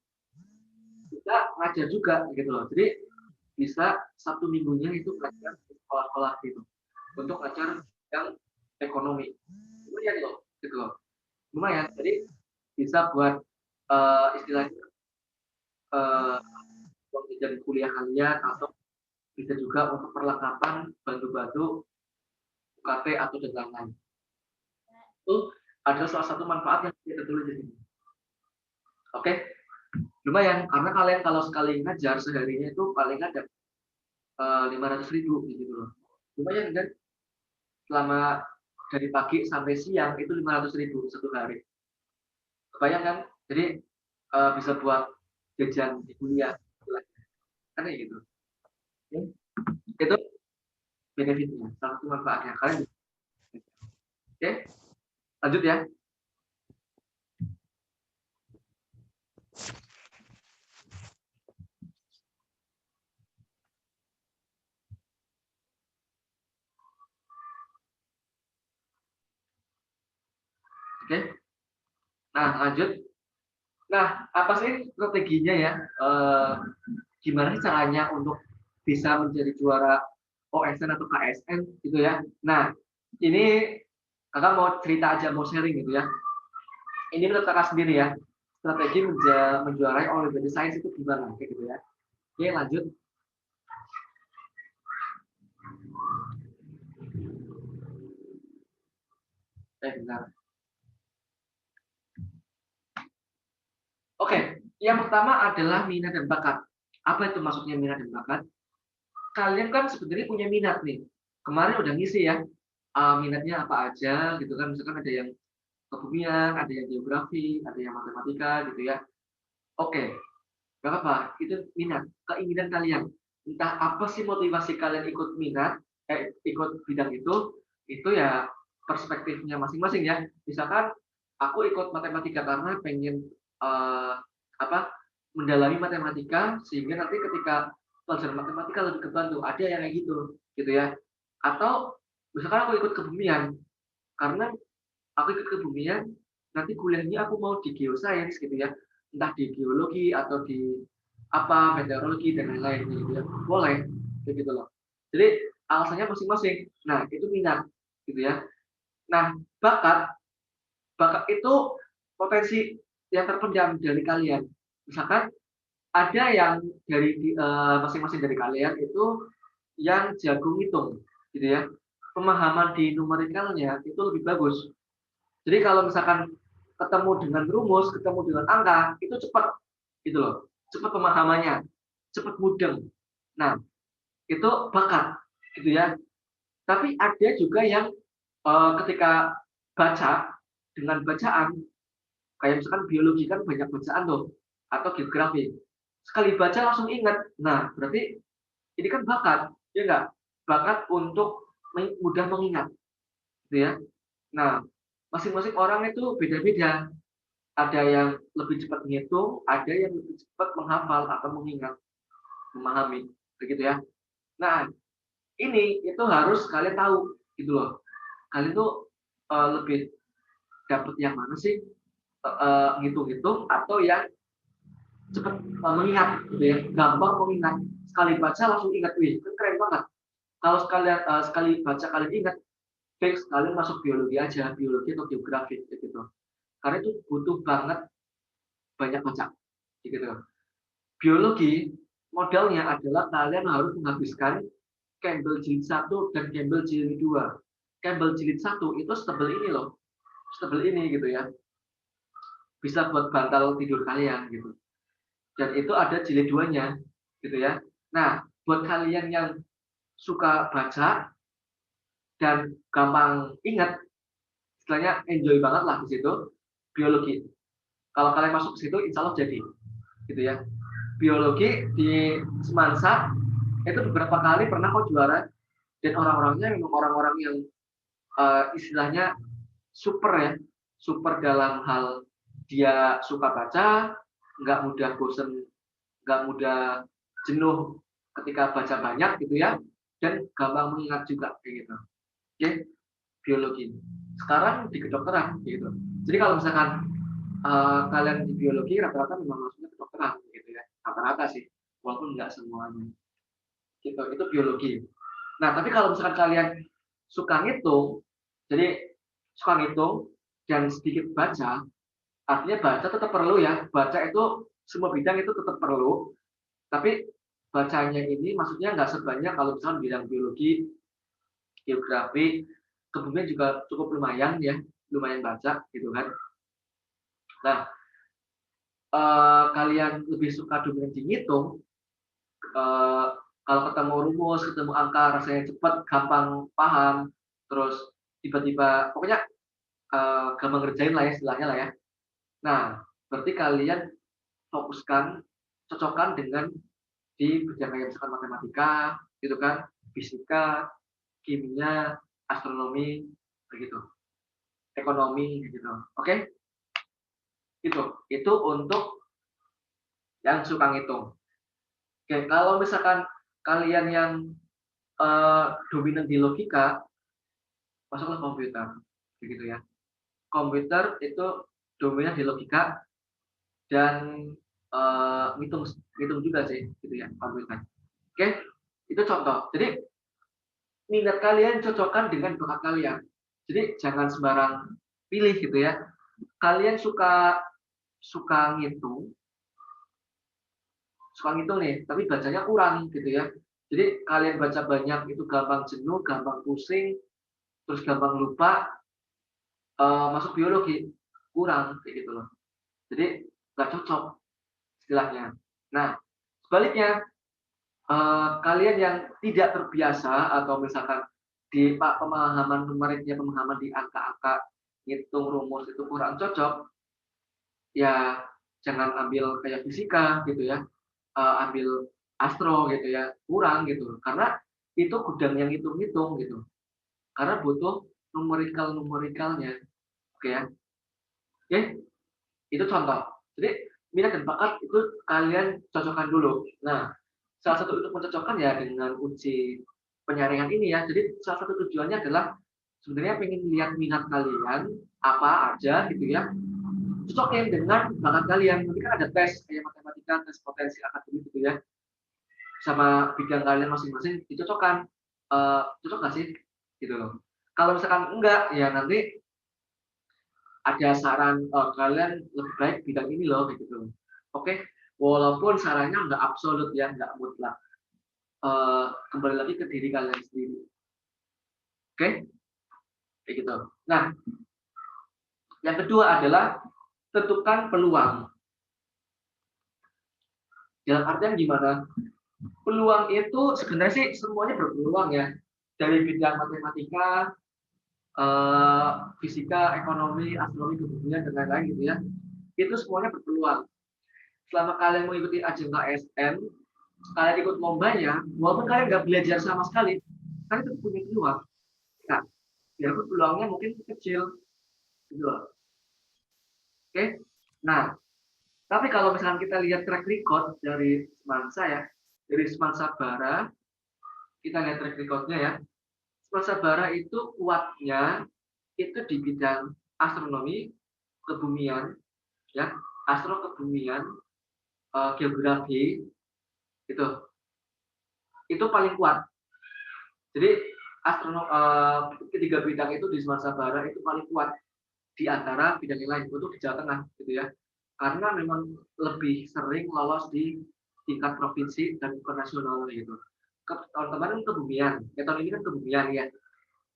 kita ngajar juga gitu loh. Jadi bisa Sabtu minggunya itu belajar di sekolah-sekolah gitu untuk ngajar yang ekonomi. Lumayan loh, gitu loh. Lumayan. Jadi bisa buat istilahnya uang jajan kuliah kalian atau bisa juga untuk perlengkapan bantu-bantu UKT atau dan lain-lain. Itu adalah salah satu manfaat yang tidak tertulis di sini. Oke, lumayan karena kalian kalau sekali ngajar seharinya itu paling ada 500.000 gitu loh. Lumayan kan? Selama dari pagi sampai siang itu 500.000 satu hari. Kebayang kan? Jadi bisa buat jajan di kuliah, kan kayak gitu. Oke. Itu benefitnya, salah satu manfaatnya. Kalian oke, lanjut ya. Oke. Nah, lanjut. Nah, apa sih strateginya ya? Gimana sih caranya untuk bisa menjadi juara OSN atau KSN gitu ya? Nah, ini kakak mau cerita aja, mau sharing gitu ya. Ini menurut kakak sendiri ya, strategi menjuarai Olimpiade Sains itu gimana? Kayak gitu ya. Oke, lanjut. Benar. Oke, yang pertama adalah minat dan bakat. Apa itu maksudnya minat dan bakat? Kalian kan sebenarnya punya minat nih. Kemarin udah ngisi ya, minatnya apa aja gitu kan. Misalkan ada yang kebumian, ada yang geografi, ada yang matematika gitu ya. Oke, gak apa-apa, itu minat, keinginan kalian. Entah apa sih motivasi kalian ikut minat, ikut bidang itu ya perspektifnya masing-masing ya. Misalkan aku ikut matematika karena pengen eh, apa mendalami matematika sehingga nanti ketika pelajaran matematika lebih kebantu. Ada yang kayak gitu ya. Atau misalkan aku ikut kebumian karena aku ikut kebumian nanti kuliahnya aku mau di geoscience gitu ya, entah di geologi atau di apa meteorologi dan lain-lain gitu ya, boleh kayak gitu loh. Jadi alasannya masing-masing. Nah itu minat gitu ya. Nah bakat bakat itu potensi yang terpendam dari kalian. Misalkan ada yang dari masing-masing dari kalian itu yang jago ngitung gitu ya, pemahaman di numerikalnya itu lebih bagus. Jadi kalau misalkan ketemu dengan rumus, ketemu dengan angka, itu cepat gitu loh. Cepat pemahamannya, cepat mudeng. Nah, itu bakat gitu ya. Tapi ada juga yang ketika baca dengan bacaan kayak misalkan biologi kan banyak bacaan tuh atau geografi. Sekali baca langsung ingat. Nah, berarti ini kan bakat, ya enggak? Bakat untuk mudah mengingat gitu ya. Nah, masing-masing orang itu beda-beda. Ada yang lebih cepat menghitung, ada yang lebih cepat menghafal atau mengingat, memahami, begitu ya. Nah, ini itu harus kalian tahu, gitu loh. Kalian tuh lebih dapat yang mana sih, ngitung-ngitung atau yang cepat mengingat, gitu ya. Gampang mengingat, sekali baca langsung ingat, wih, kan keren banget. Kalau sekali baca kalian ingat, fix kalian masuk biologi aja, biologi atau geografi, gitu. Karena itu butuh banget banyak baca, gitu. Biologi modalnya adalah kalian harus menghabiskan Campbell jilid 1 dan Campbell jilid 2. Campbell jilid 1 itu setebal ini loh. Setebal ini gitu ya. Bisa buat bantal tidur kalian gitu. Dan itu ada jilid 2-nya gitu ya. Nah, buat kalian yang suka baca dan gampang ingat, istilahnya enjoy banget lah di situ, biologi. Kalau kalian masuk ke situ, insya Allah jadi gitu ya. Biologi di Semansa itu beberapa kali pernah kok juara dan orang-orangnya memang orang-orang yang istilahnya super ya, super dalam hal dia suka baca, nggak mudah bosen, nggak mudah jenuh ketika baca banyak gitu ya, dan gampang mengingat juga kayak gitu. Oke, biologi. Sekarang di kedokteran gitu. Jadi kalau misalkan kalian di biologi rata-rata memang masuknya kedokteran gitu ya, rata-rata sih, walaupun nggak semuanya. Gitu, itu biologi. Nah, tapi kalau misalkan kalian suka ngitung, jadi suka ngitung dan sedikit baca, artinya baca tetap perlu ya. Baca itu semua bidang itu tetap perlu, tapi bacanya ini maksudnya nggak sebanyak kalau misalkan bidang biologi, geografi, kemudian juga cukup lumayan ya, lumayan baca gitu kan. Nah, kalian lebih suka dominan di ngitung, kalau ketemu rumus, ketemu angka, rasanya cepat, gampang paham, terus tiba-tiba, pokoknya gampang ngerjain lah ya istilahnya lah ya. Nah, berarti kalian fokuskan, cocokkan dengan di bidang kayak misalkan matematika, gitu kan, fisika, kimia, astronomi, begitu, ekonomi, gitu. Oke? Itu untuk yang suka ngitung. Oke, kalau misalkan kalian yang dominan di logika, masuklah komputer, begitu ya. Komputer itu dominan di logika dan ngitung juga sih, gitu ya, komputer. Oke, itu contoh. Jadi minat kalian cocokkan dengan bakat kalian. Jadi jangan sembarang pilih gitu ya. Kalian suka suka ngitung, nih, tapi bacanya kurang gitu ya. Jadi kalian baca banyak itu gampang jenuh, gampang pusing, terus gampang lupa, masuk biologi kurang kayak gitu loh. Jadi nggak cocok istilahnya. Nah, sebaliknya kalian yang tidak terbiasa atau misalkan di pemahaman numeriknya, pemahaman di angka-angka, ngitung rumus itu kurang cocok, ya jangan ambil kayak fisika gitu ya, ambil astro gitu ya, kurang gitu. Karena itu gudang yang hitung-hitung gitu. Karena butuh numerikalnya. Oke ya. Oke, itu contoh. Jadi minat dan bakat itu kalian cocokkan dulu. Nah, salah satu untuk mencocokkan ya dengan uji penyaringan ini ya. Jadi salah satu tujuannya adalah sebenarnya pengen lihat minat kalian apa aja gitu ya. Cocokin dengan bakat kalian. Nanti kan ada tes kayak matematika, tes potensi akademik gitu ya. Sama bidang kalian masing-masing dicocokkan. Cocok nggak sih? Gitu loh. Kalau misalkan enggak, ya nanti ada saran kalian lebih baik bidang ini loh gitu. Oke, walaupun sarannya nggak absolut ya, nggak mutlak. Kembali lagi ke diri kalian sendiri. Oke, kayak gitu. Nah, yang kedua adalah tentukan peluang. Dalam artian gimana? Peluang itu sebenarnya sih semuanya berpeluang ya. Dari bidang matematika, fisika, ekonomi, astronomi, kebumian, dan lain-lain gitu ya. Itu semuanya berpeluang. Selama kalian mengikuti ajang KSN, kalian ikut lombanya, walaupun kalian nggak belajar sama sekali, kalian tetap punya peluang. Nah, biarpun peluangnya mungkin kecil, gitu loh. Oke? Nah, tapi kalau misalnya kita lihat track record dari Semansa ya, dari Semansa Bara, kita lihat track recordnya ya. Semansa Bara itu kuatnya itu di bidang astronomi, kebumian, ya, astro kebumian, geografi, itu paling kuat. Jadi ketiga bidang itu di Sumatera Barat itu paling kuat di antara bidang yang lain untuk di Jawa Tengah gitu ya. Karena memang lebih sering lolos di tingkat provinsi dan ke nasional gitu. Tahun kemarin kebumian, tahun ini kan kebumian ya.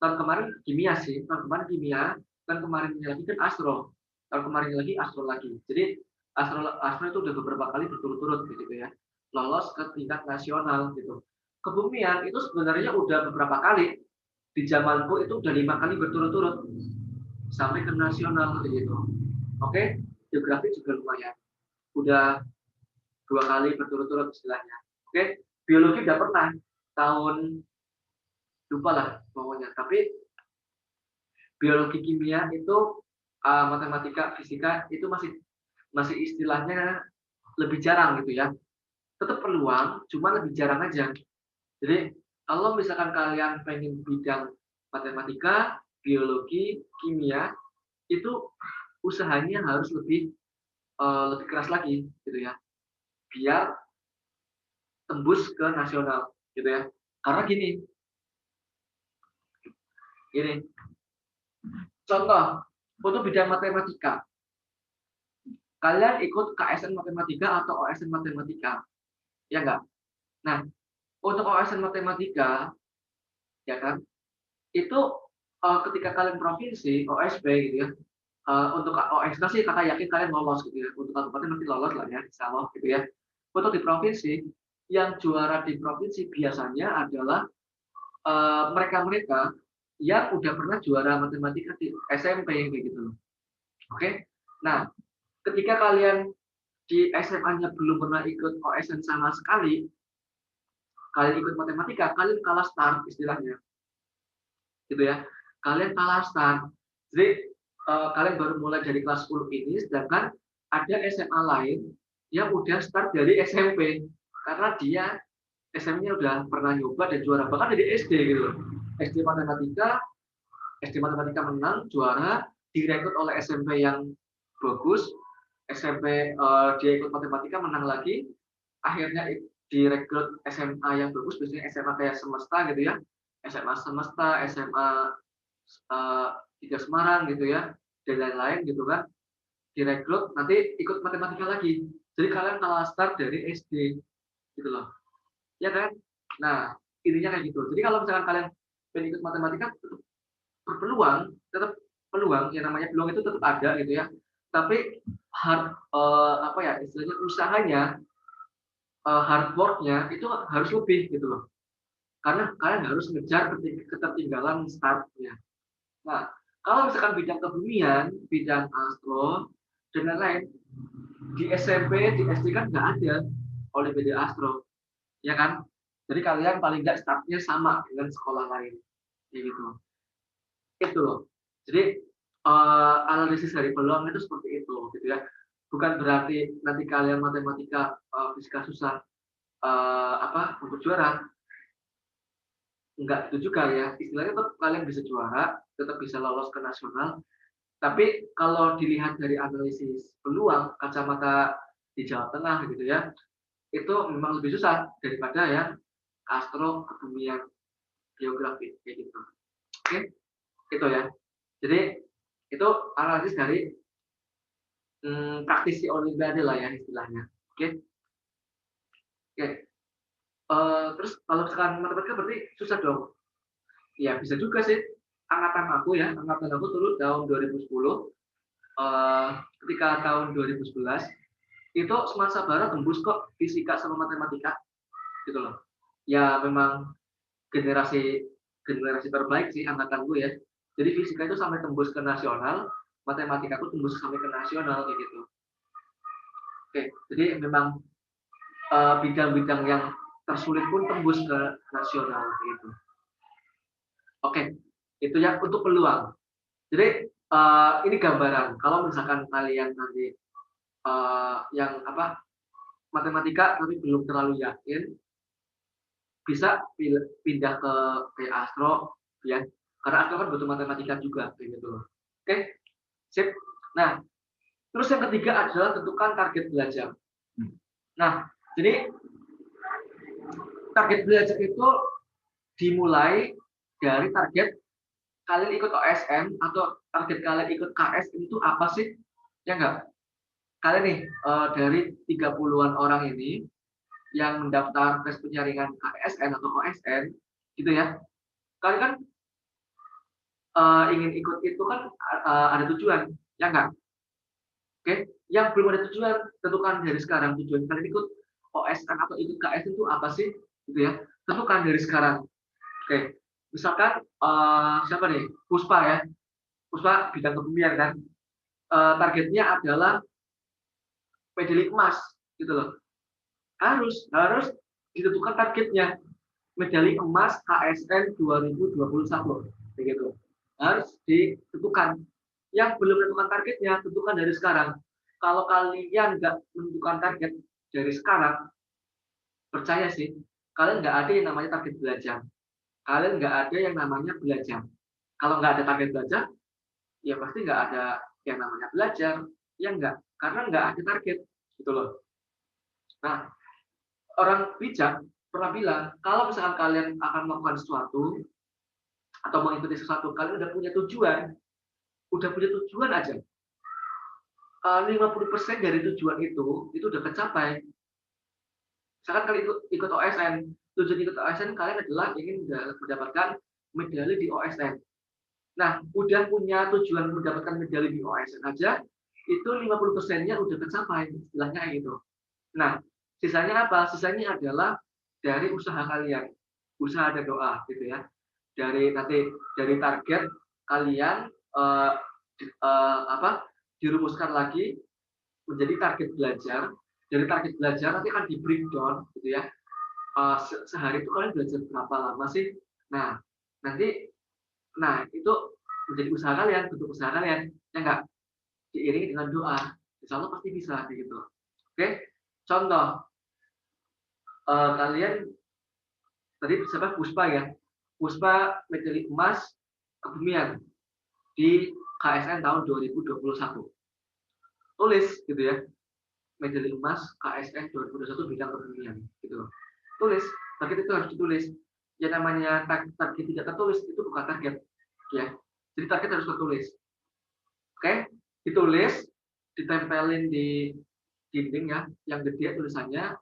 Tahun kemarin kimia sih, tahun kemarin kimia, tahun kemarin lagi kan astro, tahun kemarin lagi astro lagi. Jadi astro itu udah beberapa kali berturut-turut gitu ya, lolos ke tingkat nasional gitu. Kebumian itu sebenarnya udah beberapa kali, di zamanku itu udah 5 kali berturut-turut sampai ke nasional gitu. Oke, geografi juga lumayan, udah 2 kali berturut-turut istilahnya. Oke, biologi udah pernah tahun lupa lah pokoknya, tapi biologi kimia itu matematika fisika itu masih istilahnya lebih jarang gitu ya. Tetap peluang, cuma lebih jarang aja. Jadi kalau misalkan kalian pengen bidang matematika, biologi, kimia, itu usahanya harus lebih keras lagi gitu ya, biar tembus ke nasional gitu ya. Karena gini contoh untuk bidang matematika, kalian ikut KSN matematika atau OSN matematika, ya enggak? Nah, untuk OSN matematika, ya kan, itu ketika kalian provinsi, OSB gitu ya, Untuk OSK sih kakak yakin kalian lolos gitu ya. Untuk kabupaten nanti lolos lah ya, insya Allah gitu ya. Untuk di provinsi, yang juara di provinsi biasanya adalah mereka-mereka yang udah pernah juara matematika di SMP kayak gitu loh. Oke. Nah, ketika kalian di SMA-nya belum pernah ikut OSN sama sekali, kalian ikut matematika, kalian kalah start istilahnya. Gitu ya. Kalian kalah start. Jadi kalian baru mulai dari kelas 10 ini, sedangkan ada SMA lain yang udah start dari SMP karena dia SMP-nya udah pernah nyoba dan juara bahkan dari SD gitu loh. SD matematika menang juara direkrut oleh SMP yang bagus. SMP dia ikut matematika menang lagi, akhirnya direkrut SMA yang bagus, biasanya SMA kayak Semesta gitu ya, SMA Semesta, SMA 3 Semarang gitu ya, dan lain-lain gitu kan, direkrut nanti ikut matematika lagi. Jadi kalian kalah start dari SD gitu loh, ya kan? Nah intinya kayak gitu. Jadi kalau misalkan kalian pengen ikut matematika, tetap berpeluang, tetap peluang, yang namanya peluang itu tetap ada gitu ya. Tapi apa ya istilahnya, usahanya, hard work-nya itu harus lebih gitu loh. Karena kalian harus ngejar ketertinggalan startnya. Nah, kalau misalkan bidang kebumian, bidang astro, dan lain-lain, di SMP, di SD kan nggak ada olimpiade astro, ya kan? Jadi kalian paling nggak startnya sama dengan sekolah lain, kayak gitu. Itu loh. Jadi analisis dari peluang itu seperti itu, gitu ya. Bukan berarti nanti kalian matematika, fisika susah untuk juara, enggak itu juga ya. Istilahnya tetap kalian bisa juara, tetap bisa lolos ke nasional. Tapi kalau dilihat dari analisis peluang kacamata di Jawa Tengah gitu ya, itu memang lebih susah daripada yang astro, kebumian, geografi kayak gitu. Oke, itu ya. Jadi itu analisis dari praktisi olimpiade lah ya istilahnya. Oke. Oke. Terus kalau misalkan matematika berarti susah dong. Ya bisa juga sih. Angkatan aku dulu tahun 2010, ketika tahun 2011 itu semasa barat tembus kok fisika sama matematika gitu loh. Ya memang generasi generasi terbaik sih angkatan gue ya. Jadi fisika itu sampai tembus ke nasional, matematika itu tembus sampai ke nasional kayak gitu. Oke, jadi memang bidang-bidang yang tersulit pun tembus ke nasional gitu. Oke, itu ya untuk peluang. Jadi ini gambaran. Kalau misalkan kalian nanti yang matematika tapi belum terlalu yakin, bisa pindah ke kayak astro, ya. Karena astro kan butuh matematika juga, kayak gitu. Oke, sip. Nah, terus yang ketiga adalah tentukan target belajar. Nah, jadi target belajar itu dimulai dari target kalian ikut OSN atau target kalian ikut KSN itu apa sih? Ya enggak? Kalian nih dari 30-an orang ini yang mendaftar tes penyaringan KSN atau OSN gitu ya. Kalian kan ingin ikut itu kan ada tujuan, ya enggak? Oke, yang belum ada tujuan tentukan dari sekarang tujuan kalian ikut OSN atau ikut KSN itu apa sih? Gitu ya. Tentukan dari sekarang. Oke, misalkan siapa nih? Puspa ya. Puspa bidang kebumian kan. Targetnya adalah medali emas gitu loh. Harus ditentukan targetnya. Medali emas KSN 2021 begitu. Harus ditentukan. Yang belum menentukan targetnya tentukan dari sekarang. Kalau kalian nggak menentukan target dari sekarang, percaya sih, kalian nggak ada yang namanya target belajar. Kalian nggak ada yang namanya belajar. Kalau nggak ada target belajar, ya pasti nggak ada yang namanya belajar. Ya nggak, karena nggak ada target gitu loh. Nah, orang bijak pernah bilang, kalau misalkan kalian akan melakukan sesuatu atau mengikuti sesuatu, kalian udah punya tujuan aja. 50% dari tujuan itu udah kecapai. Misalkan kalian ikut OSN, tujuan ikut OSN kalian adalah ingin mendapatkan medali di OSN. Nah, udah punya tujuan mendapatkan medali di OSN aja, itu 50%-nya udah tercapai, istilahnya kayak gitu. Nah, sisanya apa? Sisanya adalah dari usaha kalian, usaha dan doa, gitu ya. Dari target kalian dirumuskan lagi menjadi target belajar. Dari target belajar nanti akan di breakdown, gitu ya. Sehari itu kalian belajar berapa lama sih? Nah, nanti, itu menjadi usaha kalian, bentuk usaha kalian, ya nggak? Diiringi dengan doa, insya Allah pasti bisa, gitu. Oke, contoh, kalian tadi siapa? Puspa ya, Puspa medali emas kebumian di KSN tahun 2021. Tulis gitu ya, medali emas KSN 2021 bidang kebumian, gitu. Tulis, target itu harus ditulis. Ya namanya target tidak tertulis itu bukan target, ya. Jadi target harus tertulis. Oke, ditulis, ditempelin di dinding ya, yang gede tulisannya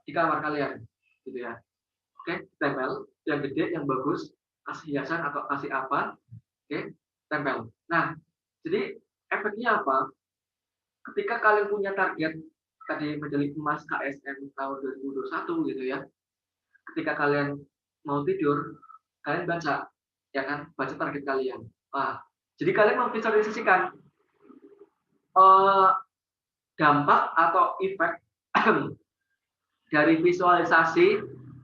di kamar kalian, gitu ya. Oke, tempel yang gede, yang bagus, kasih hiasan atau kasih apa, oke, tempel. Nah, jadi efeknya apa? Ketika kalian punya target tadi medali emas KSN tahun 2021 gitu ya, ketika kalian mau tidur, kalian baca, ya kan, baca target kalian. Jadi kalian memvisualisasikan dampak atau efek dari visualisasi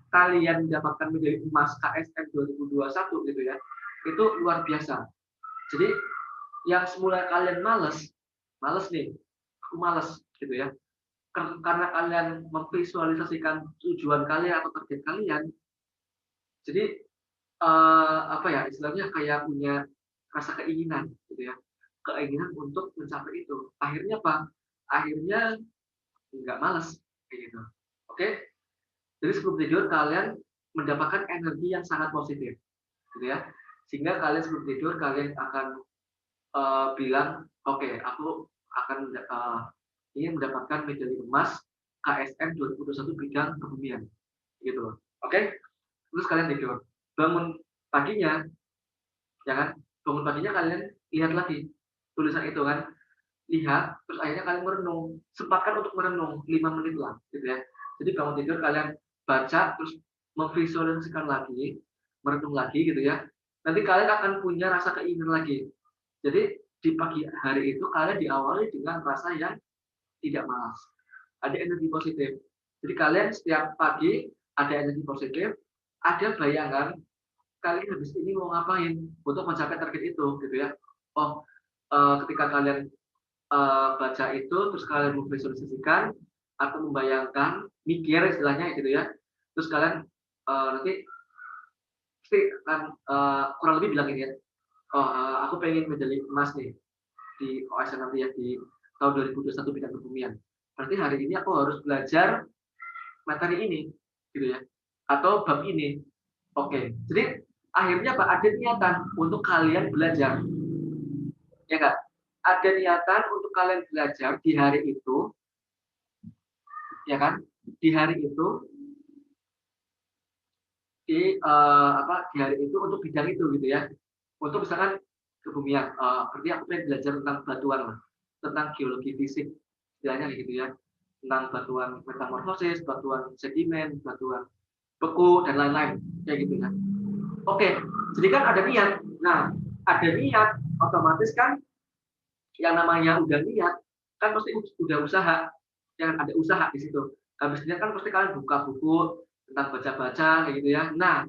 kalian mendapatkan medali emas KSN 2021 gitu ya, itu luar biasa. Jadi yang semula kalian males nih, aku males gitu ya, karena kalian memvisualisasikan tujuan kalian atau target kalian, jadi istilahnya kayak punya rasa keinginan gitu ya, keinginan untuk mencapai itu. Akhirnya apa? Akhirnya nggak malas kayak gitu. Oke? Jadi sebelum tidur kalian mendapatkan energi yang sangat positif, gitu ya. Sehingga kalian sebelum tidur kalian akan bilang, oke, aku akan ingin mendapatkan medali emas KSN 2021 bidang kebumian, gitu loh. Oke? Terus kalian tidur, bangun paginya, ya kan? Bangun paginya kalian lihat lagi tulisan itu kan, lihat, terus akhirnya kalian merenung, sempatkan untuk merenung 5 menit lah, gitu ya. Jadi bangun tidur kalian baca, terus memvisualisasikan lagi, merenung lagi gitu ya. Nanti kalian akan punya rasa keinginan lagi. Jadi di pagi hari itu kalian diawali dengan rasa yang tidak malas. Ada energi positif. Jadi kalian setiap pagi ada energi positif, ada bayangan kalian habis ini mau ngapain untuk mencapai target itu, gitu ya. Ketika kalian baca itu, terus kalian memvisualisasikan atau membayangkan, mikir istilahnya gitu ya. Terus kalian nanti pasti akan kurang lebih bilang ini ya, aku pengen medali emas nih di OSN nanti ya di tahun 2021 bidang kebumian. Berarti hari ini aku harus belajar materi ini, gitu ya, atau bab ini. Oke, jadi akhirnya Pak ada niatan untuk kalian belajar, ya Kak? Ada niatan untuk kalian belajar di hari itu, ya kan? Di hari itu, di hari itu untuk bidang itu gitu ya. Untuk misalkan kebumian, berarti aku pengen belajar tentang batuan lah, tentang geologi fisik, istilahnya gitu ya, tentang batuan metamorfosis, batuan sedimen, batuan beku dan lain-lain, kayak gitu ya. Oke, jadi kan ada niat. Nah, ada niat, otomatis kan yang namanya udah niat, kan pasti udah usaha, yang ada usaha di situ. Habis niat kan pasti kalian buka buku tentang baca-baca kayak gitu ya. Nah,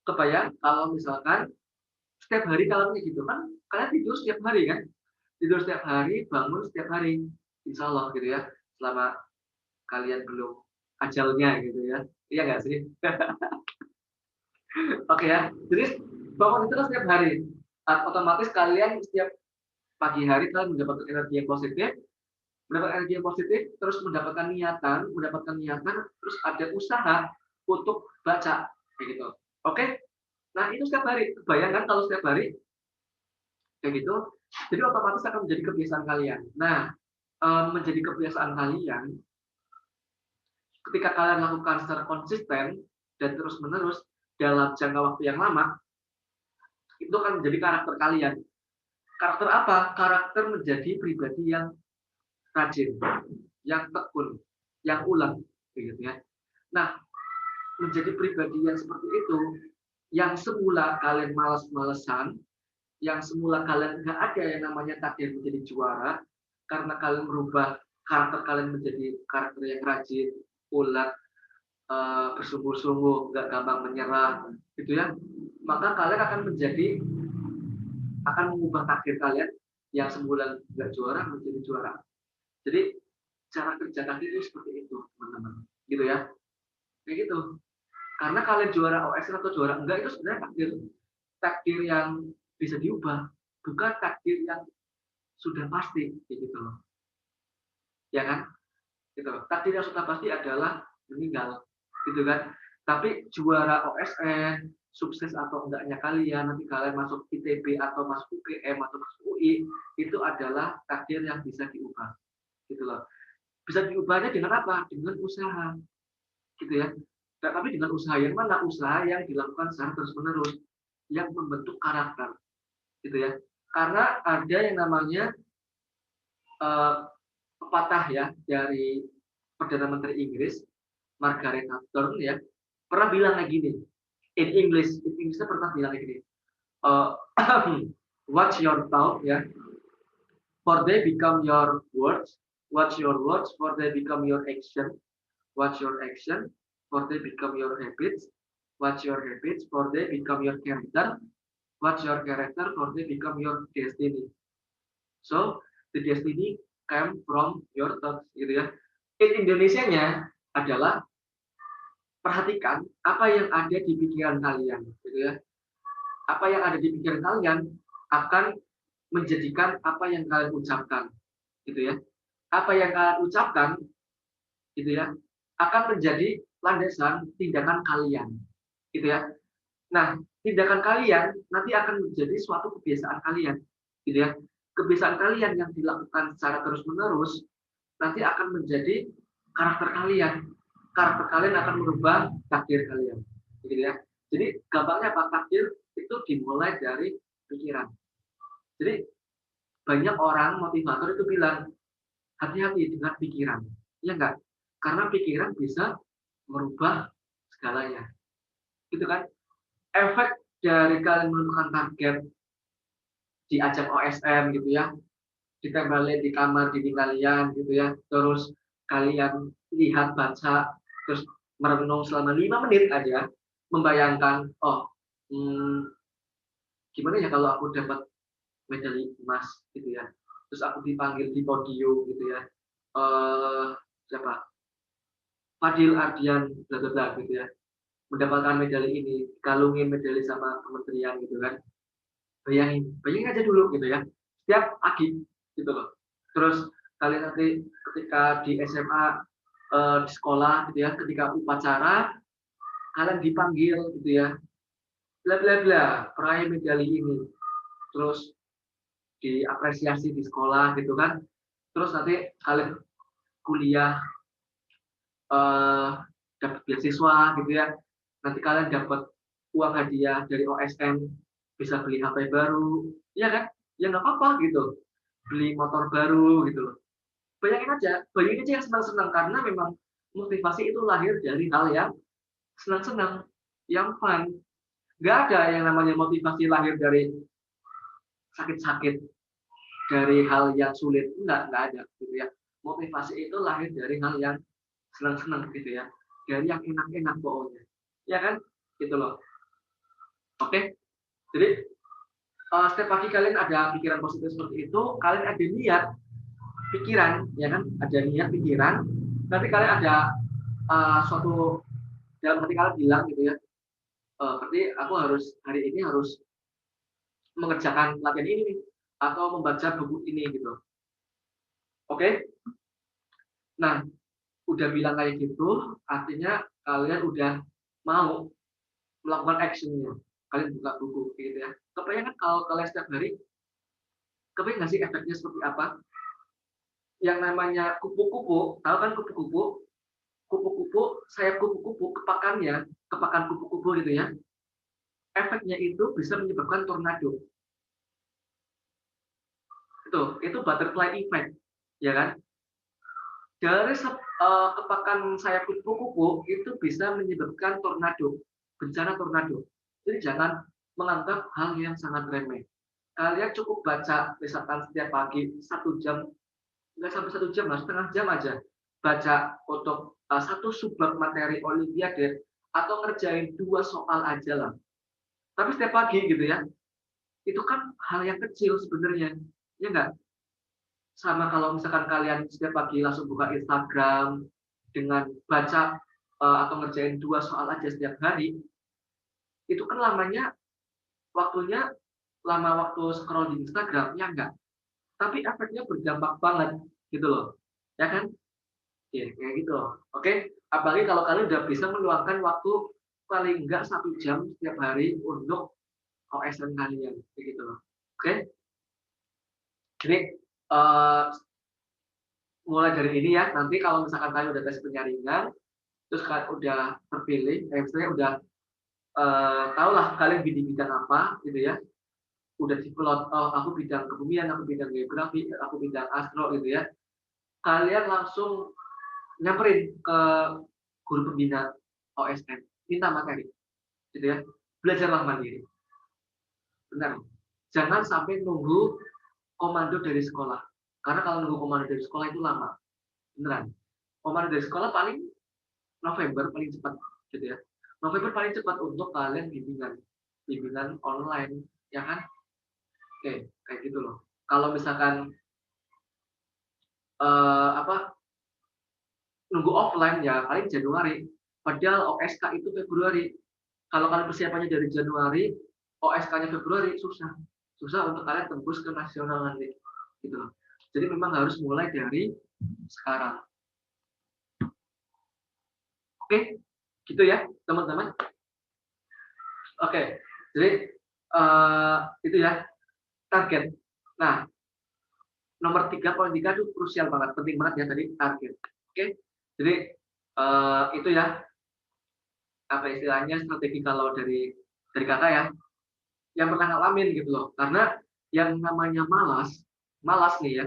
kebayang kalau misalkan setiap hari kalau kayak gitu kan, kalian tidur setiap hari kan? Tidur setiap hari, bangun setiap hari, insya Allah gitu ya. Selama kalian belum ajalnya gitu ya. Iya nggak sih? Oke ya. Jadi bangun itu kan setiap hari. Otomatis kalian setiap pagi hari kalian mendapatkan energi yang positif, terus mendapatkan niatan, terus ada usaha untuk baca, kayak gitu. Oke? Nah itu setiap hari. Bayangkan kalau setiap hari kayak gitu, jadi otomatis akan menjadi kebiasaan kalian. Nah, menjadi kebiasaan kalian, ketika kalian lakukan secara konsisten dan terus-menerus dalam jangka waktu yang lama, Itu akan menjadi karakter kalian. Karakter apa? Karakter menjadi pribadi yang rajin, yang tekun, yang ulang, begitu ya. Nah, menjadi pribadi yang seperti itu, yang semula kalian malas-malesan, yang semula kalian nggak ada yang namanya takdir menjadi juara, karena kalian merubah karakter kalian menjadi karakter yang rajin, ulat, bersungguh-sungguh, nggak gampang menyerah, gitu ya. Maka kalian akan mengubah takdir kalian yang semula nggak juara menjadi juara. Jadi cara kerja kaki itu seperti itu, teman-teman. Gitu ya. Kayak gitu. Karena kalian juara OSN atau juara enggak itu sebenarnya takdir yang bisa diubah, bukan takdir yang sudah pasti, gitu loh. Ya kan? Gitu. Takdir yang sudah pasti adalah meninggal, gitu kan? Tapi juara OSN, sukses atau enggaknya kalian, nanti kalian masuk ITB atau masuk UGM atau masuk UI, itu adalah takdir yang bisa diubah, gitu loh. Bisa diubahnya dengan apa? Dengan usaha, gitu ya. Tapi dengan usaha yang mana? Usaha yang dilakukan secara terus-menerus, yang membentuk karakter, gitu ya. Karena ada yang namanya pepatah ya dari Perdana Menteri Inggris, Margaret Thatcher ya, pernah bilang kayak gini. In Inggrisnya pernah bilang kayak gini. Uh, watch your thought ya, for they become your words. Watch your words, for they become your action. Watch your action, for they become your habits. Watch your habits, for they become your character. Watch your character, for they become your destiny. So, the destiny come from your thoughts, gitu ya. In Indonesianya adalah perhatikan apa yang ada di pikiran kalian, gitu ya. Apa yang ada di pikiran kalian akan menjadikan apa yang kalian ucapkan, gitu ya. Apa yang kalian ucapkan, gitu ya, akan menjadi landasan tindakan kalian, gitu ya. Nah, tindakan kalian nanti akan menjadi suatu kebiasaan kalian, gitu ya. Kebiasaan kalian yang dilakukan secara terus-menerus nanti akan menjadi karakter kalian. Karakter kalian akan merubah takdir kalian, gitu ya. Jadi gampangnya apa? Takdir itu dimulai dari pikiran. Jadi banyak orang motivator itu bilang hati-hati dengan pikiran, ya enggak? Karena pikiran bisa merubah segalanya, gitu kan? Efek dari kalian menentukan target di ajang OSM gitu ya, ditempelin di kamar dinding kalian gitu ya, terus kalian lihat baca, terus merenung selama 5 menit aja, membayangkan, oh, gimana ya kalau aku dapat medali emas gitu ya, terus aku dipanggil di podium gitu ya, siapa, Fadil Ardian bla bla bla gitu ya, mendapatkan medali ini, kalungin medali sama kementerian gitu kan. Bayangin aja dulu gitu ya. Setiap pagi gitu loh. Terus kalian nanti ketika di SMA di sekolah gitu ya, ketika upacara kalian dipanggil gitu ya. Bla bla bla, peraih medali ini. Terus diapresiasi di sekolah gitu kan. Terus nanti kalian kuliah dapat beasiswa gitu ya. Nanti kalian dapat uang hadiah dari OSN, bisa beli HP baru, ya kan? Ya nggak apa-apa gitu. Beli motor baru gitu loh. Bayangin aja yang senang-senang karena memang motivasi itu lahir dari hal yang senang-senang, yang fun. Nggak ada yang namanya motivasi lahir dari sakit-sakit, dari hal yang sulit. Nggak ada gitu ya. Motivasi itu lahir dari hal yang senang-senang gitu ya. Dari yang enak-enak pokoknya. Ya kan? Gitu loh. Oke? Jadi setiap pagi kalian ada pikiran positif seperti itu, kalian ada niat pikiran, ya kan? Ada niat pikiran, tapi kalian ada suatu dalam hati kalian bilang gitu ya, berarti aku harus hari ini harus mengerjakan latihan ini nih, atau membaca buku ini gitu. Oke? Nah, udah bilang kayak gitu, artinya kalian udah mau melakukan actionnya. Kalian buka buku gitu ya. Kebayang kan kalau kalian setiap hari, kebayang nggak sih efeknya seperti apa? Yang namanya kupu-kupu, tahu kan kupu-kupu? Kupu-kupu, sayap kupu-kupu, kepakan kupu-kupu gitu ya. efeknya itu bisa menyebabkan tornado. Itu butterfly effect, ya kan? Dari kepakan sayap kupu-kupu itu bisa menyebabkan tornado, bencana tornado. Jadi jangan menganggap hal yang sangat remeh. Kalian cukup baca misalkan setiap pagi 1 jam, nggak sampai 1 jam lah, setengah jam aja baca untuk satu subbab materi olimpiade atau ngerjain 2 soal aja lah. Tapi setiap pagi gitu ya, itu kan hal yang kecil sebenarnya, ya nggak? Sama kalau misalkan kalian setiap pagi langsung buka Instagram dengan baca atau ngerjain 2 soal aja setiap hari, itu kan waktunya lama waktu scroll di Instagram, ya enggak? Tapi efeknya berdampak banget gitu loh, ya kan? Ya, kayak gitu loh. Oke, apalagi kalau kalian udah bisa meluangkan waktu paling enggak 1 jam setiap hari untuk OSN kalian, kayak gitu loh. Oke, jadi mulai dari ini ya, nanti kalau misalkan kalian udah tes penyaringan, terus kalian udah terpilih, misalnya udah tahu lah kalian di bidang apa gitu ya, udah diplot, oh aku bidang kebumian, aku bidang geografi, aku bidang astro gitu ya, kalian langsung nyamperin ke guru pembina OSN, minta materi gitu ya, belajarlah mandiri, benar, jangan sampai nunggu komando dari sekolah, karena kalau nunggu komando dari sekolah itu lama, beneran, komando dari sekolah paling November paling cepat gitu ya, November paling cepat untuk kalian bimbingan online, ya kan? Oke, kayak gitu loh. Kalau misalkan apa nunggu offline ya paling Januari. Padahal OSK itu Februari. Kalau kalian persiapannya dari Januari, OSK-nya Februari susah. Susah untuk kalian tembus ke nasional nanti. Gitu loh. Jadi memang harus mulai dari sekarang. Oke, gitu ya teman-teman. Oke, jadi itu ya target. Nah, nomor 3.3 itu krusial banget, penting banget ya tadi target. Oke, jadi itu ya apa istilahnya strategi kalau dari kakak ya, yang pernah ngalamin gitu loh. Karena yang namanya malas nih ya,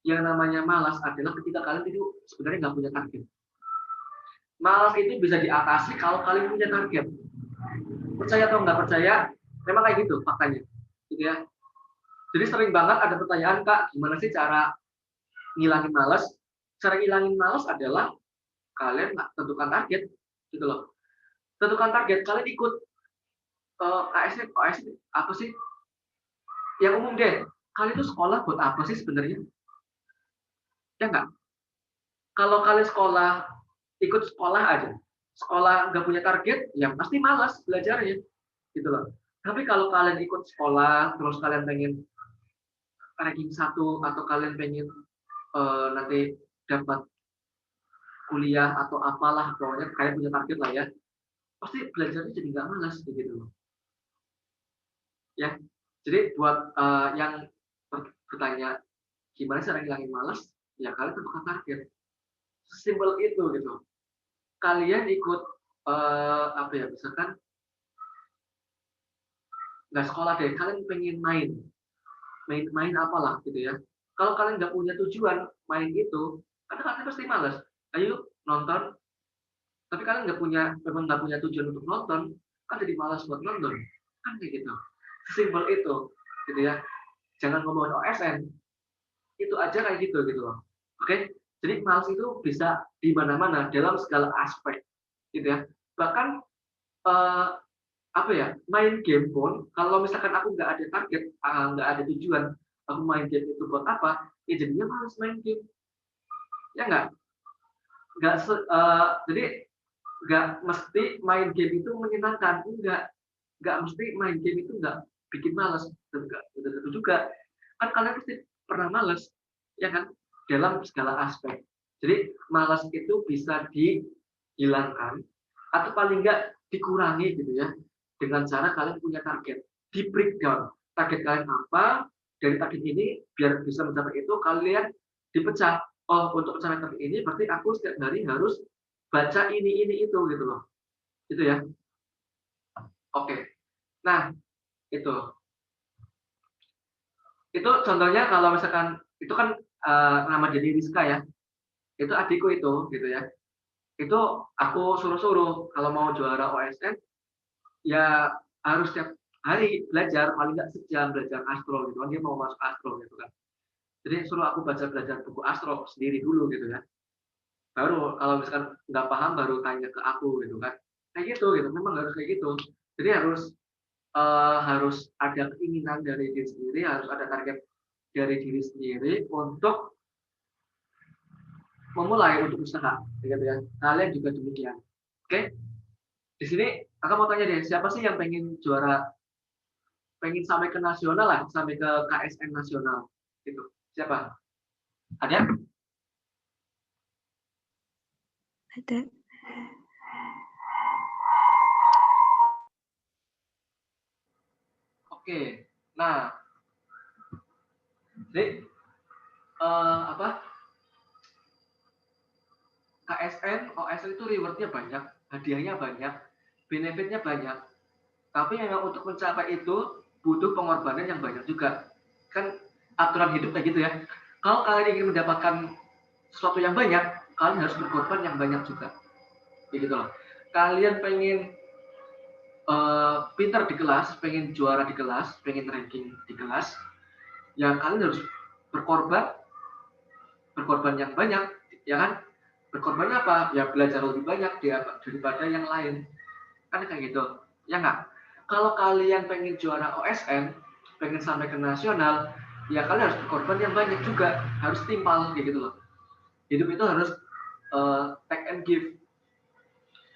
yang namanya malas adalah ketika kalian itu sebenarnya nggak punya target. Malas itu bisa diatasi kalau kalian punya target. Percaya atau nggak percaya, memang kayak gitu faktanya, gitu ya. Jadi sering banget ada pertanyaan, Kak, gimana sih cara ngilangin malas? Cara ngilangin malas adalah kalian nggak tentukan target, gitu loh. Tentukan target, kalian ikut ASN apa sih? Yang umum deh, kalian itu sekolah buat apa sih sebenarnya? Ya nggak? Kalau kalian ikut sekolah aja, sekolah nggak punya target, ya pasti malas belajarnya, gitu loh. Tapi kalau kalian ikut sekolah, terus kalian pengen ranking 1 atau kalian pengen nanti dapat kuliah atau apalah, pokoknya kalian punya target lah ya, pasti belajarnya jadi nggak malas gitu loh. Ya, jadi buat yang bertanya gimana cara ngilangin malas, ya kalian tentukan target. Simpel itu gitu. Kalian ikut apa ya, misalkan nggak sekolah deh, kalian pengen main apalah gitu ya. Kalau kalian nggak punya tujuan main itu, karena kalian pasti malas. Ayo nonton, tapi kalian memang nggak punya tujuan untuk nonton, kan jadi malas buat nonton, kan kayak gitu. Simpel itu, gitu ya. Jangan ngomongin OSN, itu aja kayak gitu gitu loh. Oke, jadi malas itu bisa di mana-mana dalam segala aspek, gitu ya. Bahkan eh, apa ya, main game pun kalau misalkan aku nggak ada target, nggak ada tujuan, aku main game itu buat apa, ya jadinya malas main game, ya jadi nggak mesti main game itu menyenangkan, nggak mesti main game itu nggak bikin malas, dan nggak tentu juga kan kalian pasti pernah malas, ya kan, dalam segala aspek. Jadi malas itu bisa dihilangkan atau paling nggak dikurangi gitu ya, dengan cara kalian punya target, di breakdown target kalian apa, dari target ini biar bisa mencapai itu kalian dipecah, oh untuk mencapai target ini berarti aku setiap hari harus baca ini itu gitu loh, gitu ya. Oke, Nah, itu contohnya kalau misalkan itu kan nama jadi Rizka ya. Itu adikku itu gitu ya. Itu aku suruh-suruh kalau mau juara OSN ya harus setiap hari belajar paling nggak sejam belajar astro gitu kan, dia mau masuk astro gitu kan. Jadi suruh aku belajar buku astro sendiri dulu gitu ya. Baru kalau misalkan nggak paham baru tanya ke aku gitu kan. Kayak gitu memang harus kayak gitu. Jadi harus ada keinginan dari diri sendiri, harus ada target dari diri sendiri untuk memulai untuk usaha gitu ya. Kalian juga demikian. Oke, di sini aku mau tanya deh, siapa sih yang pengen juara, pengen sampai ke nasional lah, sampai ke KSN nasional gitu? Siapa? Ada? Ada. Oke. Nah, jadi apa? KSN, OSN itu rewardnya banyak, hadiahnya banyak, benefitnya banyak. Tapi memang untuk mencapai itu butuh pengorbanan yang banyak juga. Kan aturan hidup kayak gitu ya. Kalau kalian ingin mendapatkan sesuatu yang banyak, kalian harus berkorban yang banyak juga. Kayak gitu loh. Kalian pengen pintar di kelas, pengen juara di kelas, pengen ranking di kelas, ya kalian harus berkorban, berkorban yang banyak, ya kan? Berkorbannya apa? Ya belajar lebih banyak daripada yang lain. Kan kayak gitu. Ya nggak? Kalau kalian pengen juara OSN, pengen sampai ke nasional, ya kalian harus berkorban yang banyak juga. Harus timpal, kayak gitu loh. Hidup itu harus take and give.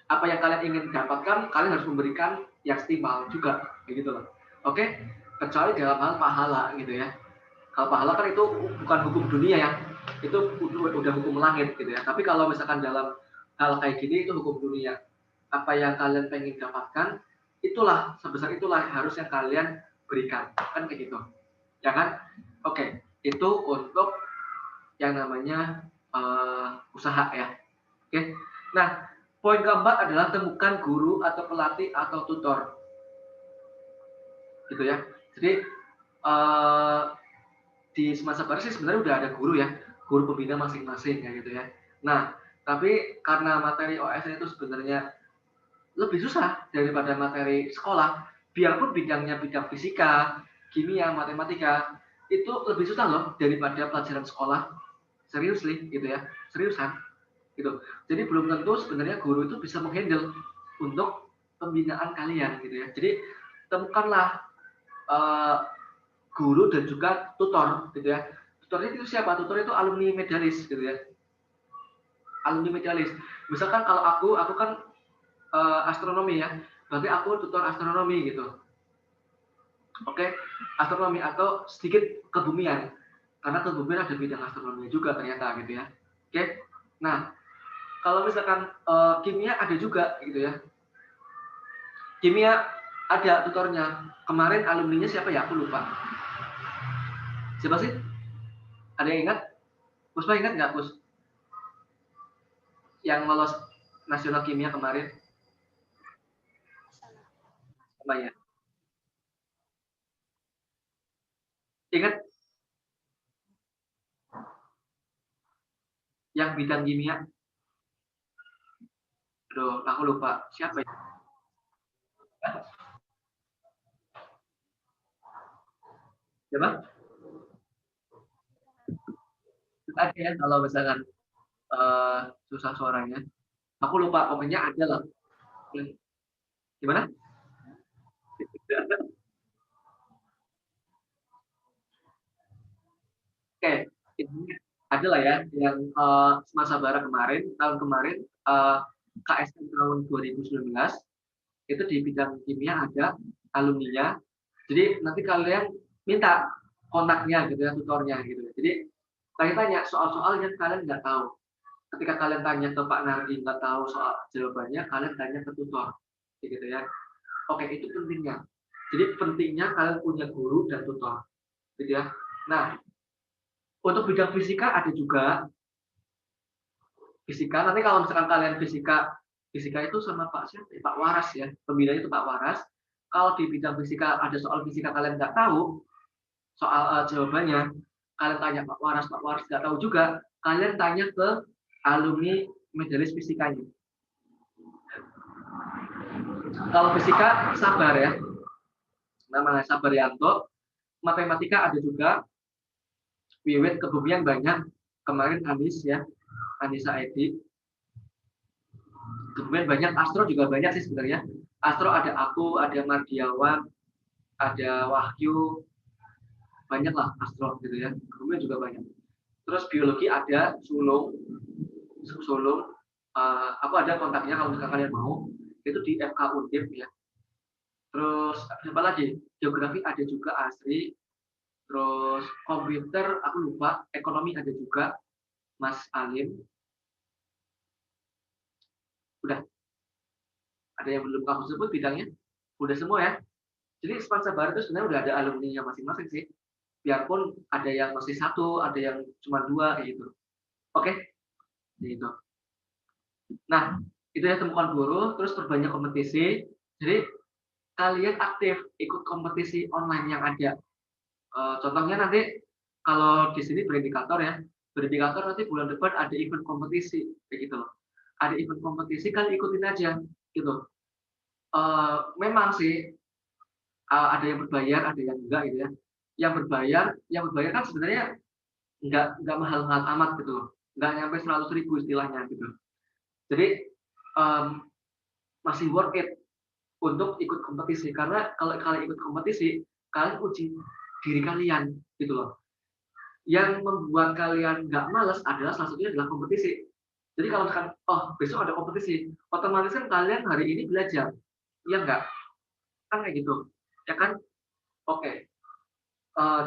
Apa yang kalian ingin dapatkan, kalian harus memberikan yang setimpal juga, kayak gitu loh. Oke? Kecuali dalam hal pahala gitu ya. Kalau pahala kan itu bukan hukum dunia ya, itu udah hukum langit gitu ya. Tapi kalau misalkan dalam hal kayak gini itu hukum dunia. Apa yang kalian pengen dapatkan, itulah sebesar itulah harus yang kalian berikan, kan kayak gitu, ya kan? Oke, itu untuk yang namanya usaha ya. Oke, nah poin keempat adalah temukan guru atau pelatih atau tutor, gitu ya. Jadi di semasa baru sih sebenarnya udah ada guru ya, guru pembina masing-masing kayak gitu ya. Nah, tapi karena materi OSN itu sebenarnya lebih susah daripada materi sekolah, biarpun bidangnya bidang fisika, kimia, matematika, itu lebih susah loh daripada pelajaran sekolah. Serius nih, gitu ya, seriusan. Gitu. Jadi belum tentu sebenarnya guru itu bisa menghandle untuk pembinaan kalian gitu ya. Jadi temukanlah uh, guru dan juga tutor gitu ya. Tutor itu siapa? Tutor itu alumni medalis gitu ya. Alumni medalis. Misalkan kalau aku kan astronomi ya. Berarti aku tutor astronomi gitu. Oke, astronomi atau sedikit kebumian. Karena kebumian ada bidang astronomi juga ternyata gitu ya. Oke. Nah, kalau misalkan kimia ada juga gitu ya. Kimia ada tutornya. Kemarin alumninya siapa ya? Aku lupa. Siapa sih? Ada yang ingat? Puspa ingat nggak, Pus? Yang lolos nasional kimia kemarin? Apa ya? Ingat yang bidang kimia? Aduh, aku lupa. Siapa ya? Siapa? Ada ya kalau misalkan susah suaranya. Aku lupa, pokoknya ada lah. Gimana? Oke, ini ada lah ya yang semasa bara kemarin, tahun kemarin KSN tahun 2019 itu di bidang kimia ada alumninya. Jadi nanti kalian minta kontaknya gitu ya, tutornya gitu. Jadi kalian tanya soal-soal yang kalian nggak tahu. Ketika kalian tanya ke Pak Nardi nggak tahu soal jawabannya, kalian tanya ke tutor, gitu ya. Oke, itu pentingnya. Jadi pentingnya kalian punya guru dan tutor, gitu ya. Nah, untuk bidang fisika ada juga fisika. Nanti kalau misalkan kalian fisika itu sama Pak siapa? Pak Waras ya. Pembinanya itu Pak Waras. Kalau di bidang fisika ada soal fisika kalian nggak tahu, soal jawabannya, kalian tanya Pak Waras nggak tahu juga, kalian tanya ke alumni Medalis Fisikanya. Kalau fisika sabar ya, namanya Sabarianto. Matematika ada juga, Wiwit Kebumian banyak, kemarin Anis ya, Anissa Edi. Kemudian banyak, Astro juga banyak sih sebenarnya. Astro ada aku, ada Mardiawan, ada Wahyu, banyak lah Astro gitu ya. Kemudian juga banyak. Terus biologi ada Sulung, aku ada kontaknya kalau misalkan kalian mau, itu di FK Undip ya. Terus apa lagi? Geografi ada juga Asri. Terus komputer aku lupa, ekonomi ada juga Mas Alim. Udah. Ada yang belum kamu sebut bidangnya? Udah semua ya. Jadi Semansa Barat itu sebenarnya udah ada alumni-nya masing-masing sih. Biarpun ada yang masih satu, ada yang cuma dua kayak gitu. Oke? Gitu. Nah, itu ya temukan guru, terus perbanyak kompetisi. Jadi kalian aktif ikut kompetisi online yang ada. Contohnya nanti kalau di sini berindikator ya, berindikator nanti bulan depan ada event kompetisi kayak gitu loh. Ada event kompetisi, kalian ikutin aja gitu. Memang sih ada yang berbayar, ada yang enggak gitu ya. Yang berbayar kan sebenarnya enggak mahal-mahal amat gitu loh. Enggak nyampe 100.000 istilahnya gitu. Jadi masih worth it untuk ikut kompetisi, karena kalau kalian ikut kompetisi, kalian uji diri kalian gitu loh. Yang membuat kalian nggak malas adalah salah satunya adalah kompetisi. Jadi kalau misalkan, oh besok ada kompetisi, otomatis kan kalian hari ini belajar, iya nggak? Kan kayak gitu, ya kan? Oke.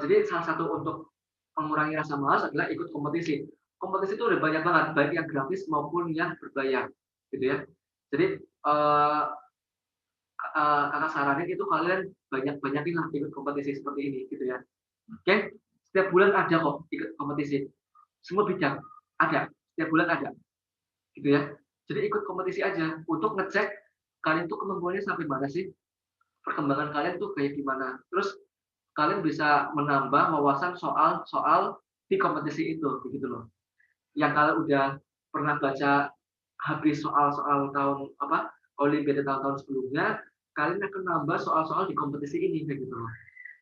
Jadi salah satu untuk mengurangi rasa malas adalah ikut kompetisi. Kompetisi itu udah banyak banget, baik yang gratis maupun yang berbayar, gitu ya. Jadi kakak saranin itu kalian banyak-banyakin lah ikut kompetisi seperti ini, gitu ya. Oke, setiap bulan ada kok ikut kompetisi. Semua bidang ada, setiap bulan ada, gitu ya. Jadi ikut kompetisi aja untuk ngecek kalian tuh kemampuannya sampai mana sih, perkembangan kalian tuh kayak gimana. Terus kalian bisa menambah wawasan soal-soal di kompetisi itu, begitu loh. Yang kalian udah pernah baca habis soal-soal tahun Olimpiade tahun-tahun sebelumnya, kalian akan nambah soal-soal di kompetisi ini kayak gitu loh.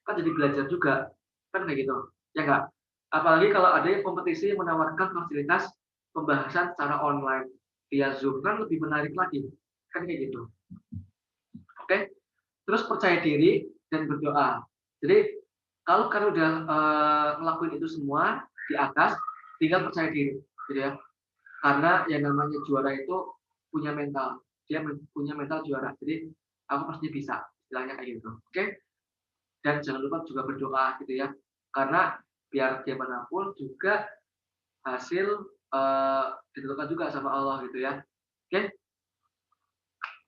Kan jadi belajar juga, kan kayak gitu. Ya enggak? Apalagi kalau ada yang kompetisi yang menawarkan fasilitas pembahasan secara online via Zoom, kan lebih menarik lagi. Kan kayak gitu. Oke? Terus percaya diri dan berdoa. Jadi kalau kalian udah ngelakuin itu semua di atas, tinggal percaya diri, gitu ya. Karena yang namanya juara itu punya mental, dia punya mental juara. Jadi aku pasti bisa, istilahnya kayak gitu. Oke? Dan jangan lupa juga berdoa, gitu ya. Karena biar bagaimanapun juga hasil ditentukan juga sama Allah, gitu ya. Oke?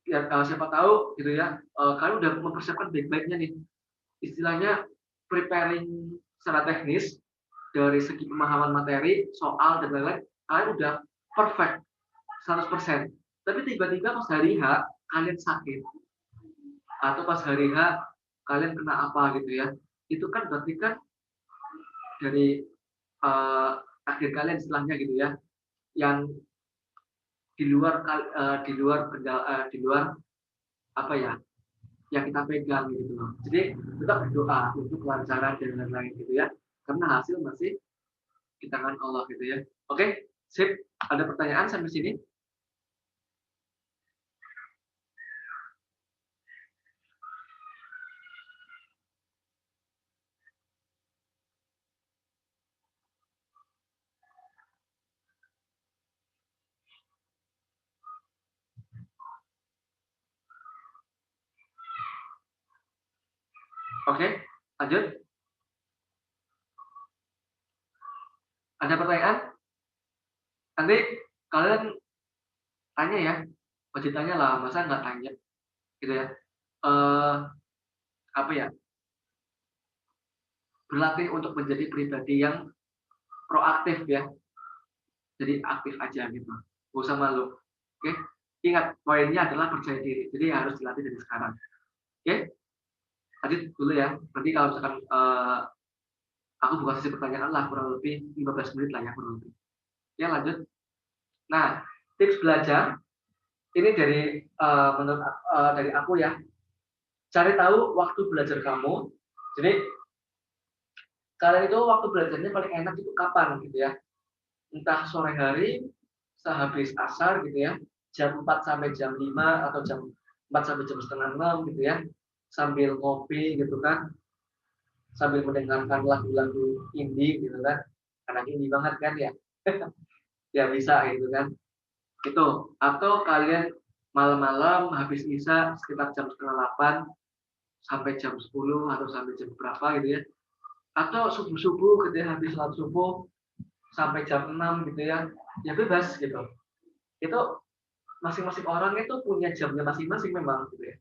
Ya, siapa tahu, gitu ya. Kalian udah mempersiapkan baik-baiknya nih. Istilahnya preparing secara teknis dari segi pemahaman materi, soal dan lain-lain, kalian udah perfect 100%. Tapi tiba-tiba pas hari H kalian sakit atau pas hari H kalian kena apa gitu ya. Itu kan berarti kan dari akhir kalian istilahnya gitu ya. Yang di luar apa ya? Yang kita pegang gitu loh. Jadi kita berdoa untuk kelancaran dan lain-lain gitu ya. Karena hasil masih di tangan Allah gitu ya. Oke, sip. Ada pertanyaan sampai sini? Oke, lanjut. Ada pertanyaan? Nanti kalian tanya ya, wajib tanya lah, masa nggak tanya, gitu ya. Apa ya? Berlatih untuk menjadi pribadi yang proaktif ya. Jadi aktif aja gitu. Gak usah malu. Oke? Ingat, poinnya adalah percaya diri. Jadi harus dilatih dari sekarang. Oke? Lanjut dulu ya. Nanti kalau misalkan aku buka sesi pertanyaan lah kurang lebih 15 menit lah ya kurang lebih. Ya lanjut. Nah, tips belajar ini dari menurut dari aku ya. Cari tahu waktu belajar kamu. Jadi kalian itu waktu belajarnya paling enak itu kapan gitu ya. Entah sore hari, sehabis asar gitu ya, jam 4 sampai jam 5 atau jam 4 sampai jam setengah 6 gitu ya, sambil ngopi gitu kan, sambil mendengarkan lagu-lagu indie gitu kan, anak indie banget kan ya, ya bisa gitu kan, itu. Atau kalian malam-malam habis isya sekitar jam setengah 8 sampai jam 10 atau sampai jam berapa gitu ya, atau subuh-subuh gitu ya, habis sholat subuh sampai jam 6 gitu ya bebas gitu. Itu masing-masing orang itu punya jamnya masing-masing memang gitu ya.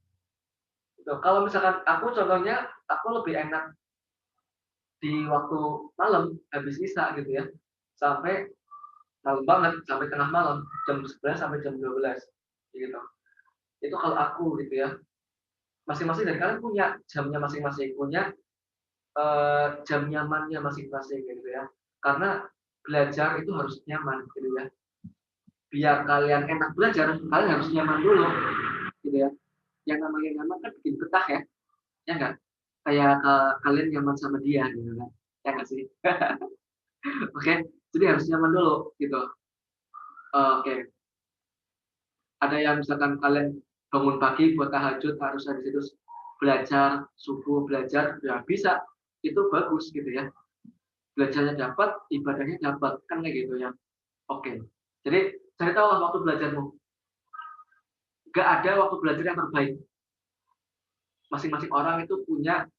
Gitu. Kalau misalkan aku contohnya, aku lebih enak di waktu malam habis isya gitu ya, sampai malam banget, sampai tengah malam, jam 11 sampai jam 12 gitu. Itu kalau aku gitu ya. Masing-masing dari kalian punya jamnya masing-masing, punya jam nyamannya masing-masing gitu ya. Karena belajar itu harus nyaman gitu ya. Biar kalian enak belajar, kalian harus nyaman dulu gitu ya. Yang namanya nyaman kan bikin betah ya. Ya enggak? Kayak kalian nyaman sama dia gitu kan. Ya enggak sih? Oke, jadi harus nyaman dulu gitu. Oke, ada yang misalkan kalian bangun pagi buat tahajud harus habis itu belajar, subuh belajar, ya bisa. Itu bagus gitu ya. Belajarnya dapat, ibadahnya dapat, kan kayak gitu ya. Oke. Jadi cari tahu waktu belajarmu. Gak ada waktu belajar yang terbaik. Masing-masing orang itu punya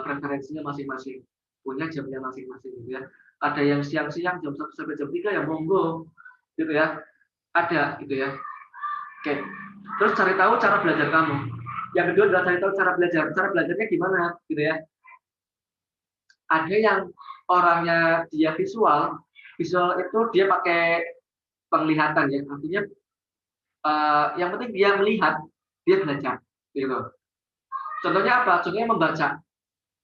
preferensinya masing-masing, punya jamnya masing-masing gitu ya. Ada yang siang-siang jam 1 sampai jam 3 ya monggo gitu ya. Ada gitu ya. Oke. Terus cari tahu cara belajar kamu. Yang kedua adalah cari tahu cara belajar. Cara belajarnya gimana gitu ya. Ada yang orangnya dia visual, visual itu dia pakai penglihatan ya. Artinya yang penting dia melihat, dia belajar gitu. Contohnya apa? Contohnya membaca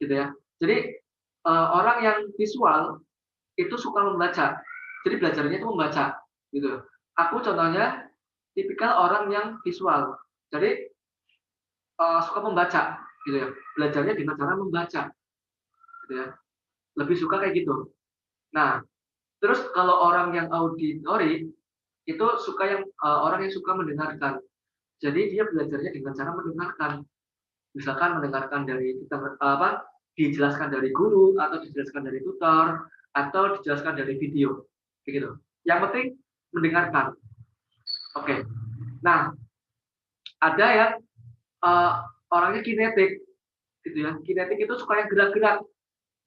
gitu ya. Jadi orang yang visual itu suka membaca. Jadi belajarnya itu membaca gitu. Aku contohnya tipikal orang yang visual. Jadi suka membaca gitu ya. Belajarnya dengan cara membaca gitu ya. Lebih suka kayak gitu. Nah, terus kalau orang yang auditori itu suka yang orang yang suka mendengarkan. Jadi dia belajarnya dengan cara mendengarkan. Misalkan mendengarkan dari dijelaskan dari guru atau dijelaskan dari tutor atau dijelaskan dari video begitu. Yang penting mendengarkan. Oke. Nah, ada yang orangnya kinetik gitu ya. Kinetik itu suka yang gerak-gerak.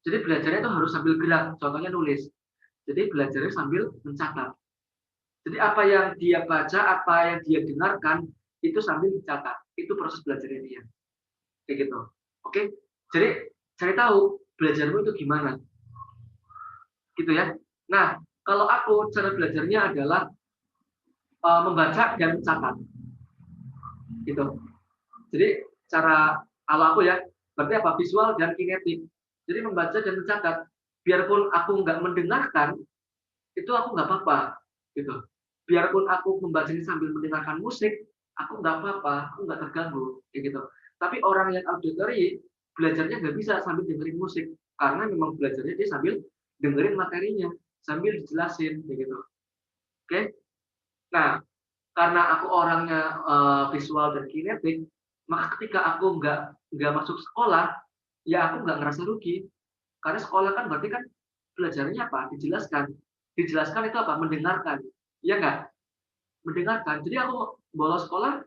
Jadi belajarnya itu harus sambil gerak. Contohnya nulis. Jadi belajarnya sambil mencatat. Jadi apa yang dia baca, apa yang dia dengarkan itu sambil dicatat. Itu proses belajarnya dia. Kayak gitu. Oke. Jadi cari tahu belajarmu itu gimana. Gitu ya. Nah, kalau aku cara belajarnya adalah membaca dan mencatat. Gitu. Jadi cara kalau aku ya, berarti apa? Visual dan kinetik. Jadi membaca dan mencatat. Biarpun aku nggak mendengarkan, itu aku nggak apa-apa. Gitu. Biarpun aku membacanya sambil mendengarkan musik, aku nggak apa-apa, aku nggak terganggu. Kayak gitu. Tapi orang yang auditory, belajarnya nggak bisa sambil dengerin musik. Karena memang belajarnya dia sambil dengerin materinya, sambil dijelasin. Kayak gitu. Oke? Nah, karena aku orangnya visual dan kinetik, maka ketika aku nggak masuk sekolah, ya aku nggak ngerasa rugi. Karena sekolah kan berarti kan belajarnya apa? Dijelaskan. Dijelaskan itu apa? Mendengarkan. Iya nggak? Mendengarkan. Jadi aku bolos sekolah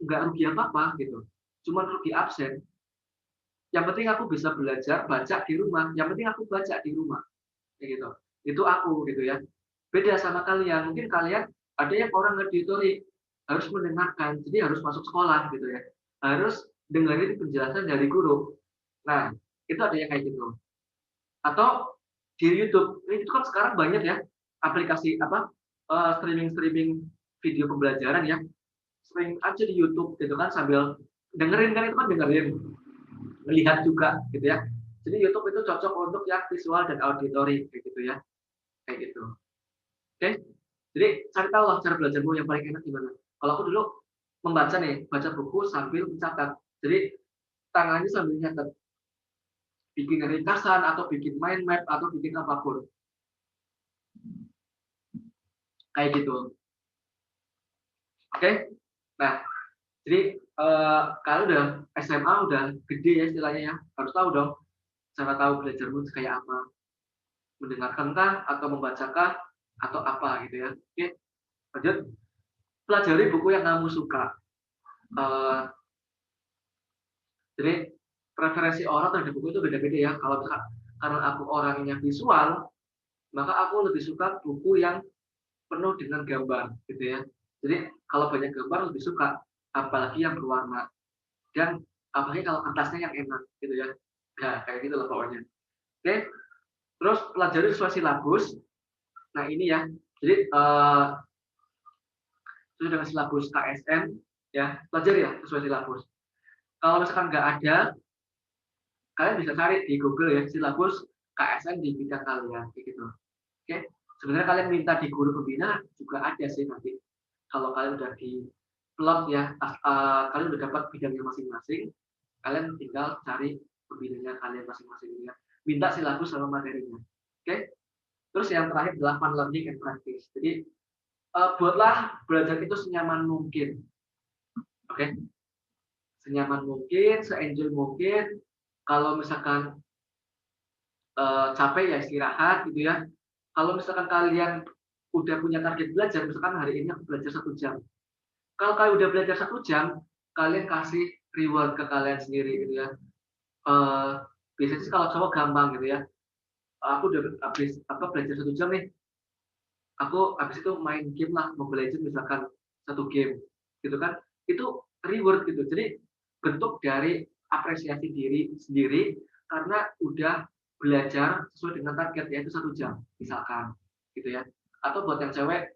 nggak rugi apa-apa gitu. Cuma rugi absen. Yang penting aku bisa belajar baca di rumah. Yang penting aku baca di rumah. Kayak gitu. Itu aku gitu ya. Beda sama kalian. Mungkin kalian ada yang orang auditori harus mendengarkan, jadi harus masuk sekolah gitu ya. Harus dengerin penjelasan dari guru. Nah, itu ada yang kayak gitu. Atau di YouTube, itu kan sekarang banyak ya aplikasi streaming video pembelajaran ya. Streaming aja di YouTube gitu kan sambil dengerin kan itu kan dengerin, melihat juga gitu ya. Jadi YouTube itu cocok untuk yang visual dan auditory kayak gitu ya, kayak gitu. Oke, jadi cari tahu lah cara belajarmu yang paling enak gimana. Kalau aku dulu membaca nih, baca buku sambil mencatat. Jadi tangannya sambil nyatet, bikin ringkasan atau bikin mind map atau bikin apapun kayak gitu. Oke, nah jadi kalau udah SMA udah gede ya istilahnya ya, harus tahu dong cara tahu belajarmu kayak apa, mendengarkankah atau membacakah atau apa gitu ya. Oke, lanjut. Pelajari buku yang kamu suka. Eh, jadi preferensi orang terhadap buku itu beda-beda ya. Kalau misalkan karena aku orangnya visual, maka aku lebih suka buku yang penuh dengan gambar gitu ya. Jadi kalau banyak gambar lebih suka, apalagi yang berwarna dan apalagi kalau kertasnya yang enak gitu ya. Nah, kayak gitu lah pokoknya. Oke, terus pelajari sesuai silabus. Nah ini ya, jadi sesuai dengan silabus KSN ya, pelajari ya sesuai silabus. Kalau misalkan nggak ada, kalian bisa cari di Google ya silabus KSN di bidang kalian gitu. Oke, sebenarnya kalian minta di guru pembina juga ada sih nanti. Kalau kalian udah di plot ya, kalian udah dapat bidangnya masing-masing, kalian tinggal cari pembinanya kalian masing-masing ya. Minta silabus sama materinya. Oke. Terus yang terakhir adalah fun learning and practice. Jadi buatlah belajar itu senyaman mungkin. Oke. Senyaman mungkin, se-enjoy mungkin. Kalau misalkan capek ya istirahat gitu ya. Kalau misalkan kalian udah punya target belajar, misalkan hari ini aku belajar 1 jam. Kalau kalian udah belajar 1 jam, kalian kasih reward ke kalian sendiri gitu ya. Biasanya sih kalau cowok gampang gitu ya. Aku udah habis belajar 1 jam nih. Aku habis itu main game lah, Mobile Legends misalkan 1 game, gitu kan? Itu reward gitu. Jadi bentuk dari apresiasi diri sendiri karena udah belajar sesuai dengan target yaitu 1 jam misalkan gitu ya, atau buat yang cewek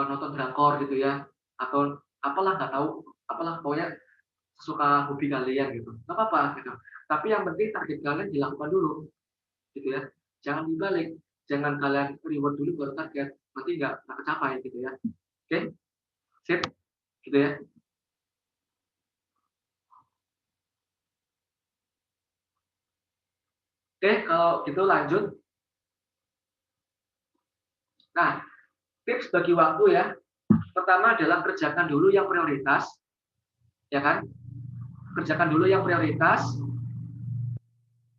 nonton drakor gitu ya, atau apalah nggak tahu apalah pokoknya suka hobi kalian gitu nggak apa-apa gitu, tapi yang penting target kalian dilakukan dulu gitu ya, jangan dibalik, jangan kalian reward dulu baru target, nanti nggak kecapai gitu ya. Oke, sip gitu ya. Oke, kalau gitu lanjut. Nah, tips bagi waktu ya. Pertama adalah kerjakan dulu yang prioritas, ya kan? Kerjakan dulu yang prioritas.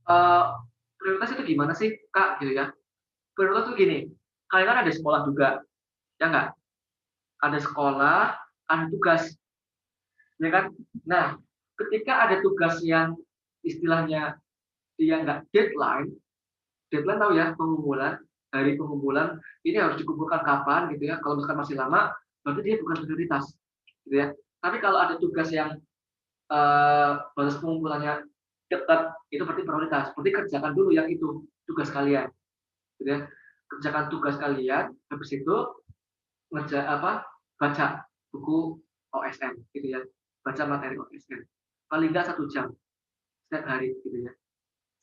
Eh, prioritas itu gimana sih, Kak? Gitu ya. Prioritas itu gini, kalian kan ada sekolah juga, ya nggak? Ada sekolah, ada tugas, ya kan? Nah, ketika ada tugas yang istilahnya dia nggak deadline, deadline tahu ya, pengumpulan, hari pengumpulan, ini harus dikumpulkan kapan gitu ya, kalau misalkan masih lama, berarti dia bukan prioritas, gitu ya. Tapi kalau ada tugas yang batas pengumpulannya dekat, itu berarti prioritas, berarti kerjakan dulu yang itu, tugas kalian, gitu ya. Kerjakan tugas kalian, habis itu baca buku OSN, gitu ya, baca materi OSN, paling nggak 1 jam setiap hari, gitu ya.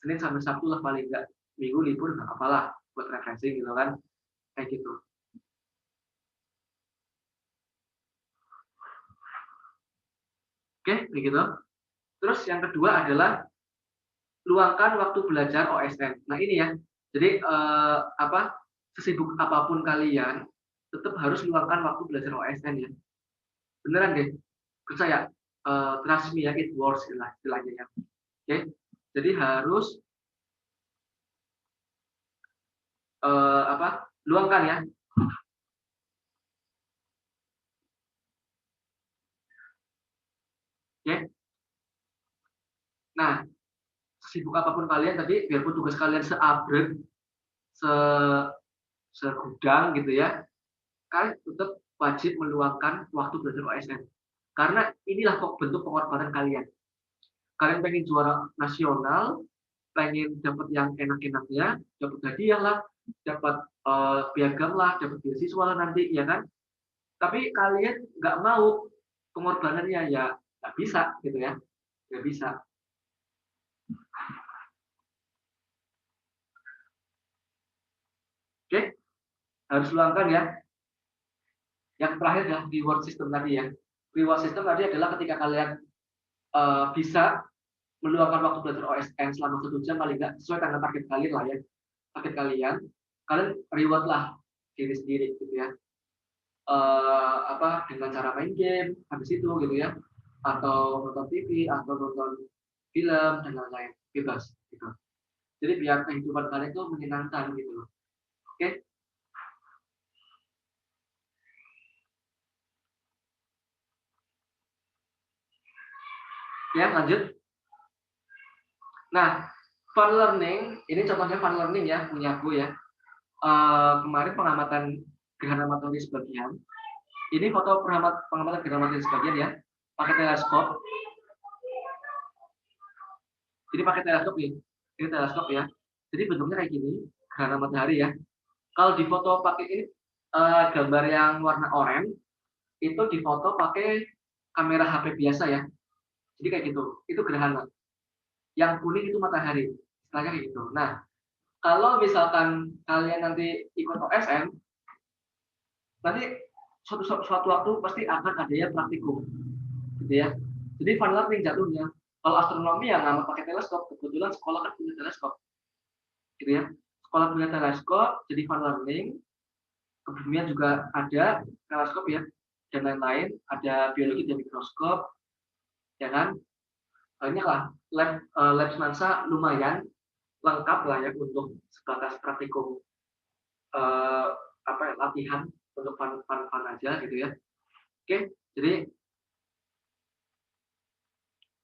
Senin sampai Sabtu lah paling nggak, minggu libur nggak apalah buat refreshing gitu kan, kayak gitu. Oke, begitu. Terus yang kedua adalah luangkan waktu belajar OSN. Nah ini ya, jadi sesibuk apapun kalian, tetap harus luangkan waktu belajar OSN ya. Beneran deh, percaya. Trust me ya, it works istilahnya ya. Oke, jadi harus luangkan ya. Oke. Nah, sibuk apapun kalian tadi, biarpun tugas kalian seabrek, se segudang gitu ya, kalian tetap wajib meluangkan waktu belajar OSN. Karena inilah kok bentuk pengorbanan kalian. Kalian pengen juara nasional, pengen dapat yang enak-enaknya, dapat hadiah lah, dapat piagam lah, dapat beasiswa lah nanti, ya kan? Tapi kalian nggak mau pengorbanannya ya Nggak bisa gitu ya, nggak bisa. Oke, harus luangkan ya. Yang terakhir adalah reward system tadi ya. Reward system tadi adalah ketika kalian bisa meluangkan waktu belajar OSN selama 1 jam paling nggak sesuai dengan target kalian lah ya. Target kalian reward lah diri sendiri gitu ya. Dengan cara main game habis itu gitu ya, atau nonton TV atau nonton film dan lain-lain, bebas gitu. Jadi biar kehidupan kalian itu menyenangkan gitu loh. Oke. Ya, lanjut. Nah, fun learning, ini contohnya fun learning ya, punya aku ya. Kemarin pengamatan gerhana matahari sebagian. Ini foto pengamatan gerhana matahari sebagian ya, pakai teleskop. Jadi pakai teleskop nih, ini teleskop ya. Jadi bentuknya kayak gini, gerhana matahari ya. Kalau di foto pakai ini gambar yang warna oranye, itu difoto pakai kamera HP biasa ya. Jadi kayak gitu, itu gerhana. Yang kuning itu matahari, istilahnya kayak gitu. Nah, kalau misalkan kalian nanti ikut OSM, nanti suatu waktu pasti akan ada ya praktikum, gitu ya. Jadi fun learning jatuhnya. Kalau astronomi ya nggak pakai teleskop, kebetulan sekolah kan punya teleskop, gitu ya. Sekolah punya teleskop, jadi fun learning. Kebumian juga ada teleskop ya, dan lain-lain. Ada biologi dan mikroskop, ya kan. Banyak lah lab NASA lumayan lengkap lah ya untuk sebatas praktikum latihan untuk fun aja gitu ya. Oke, jadi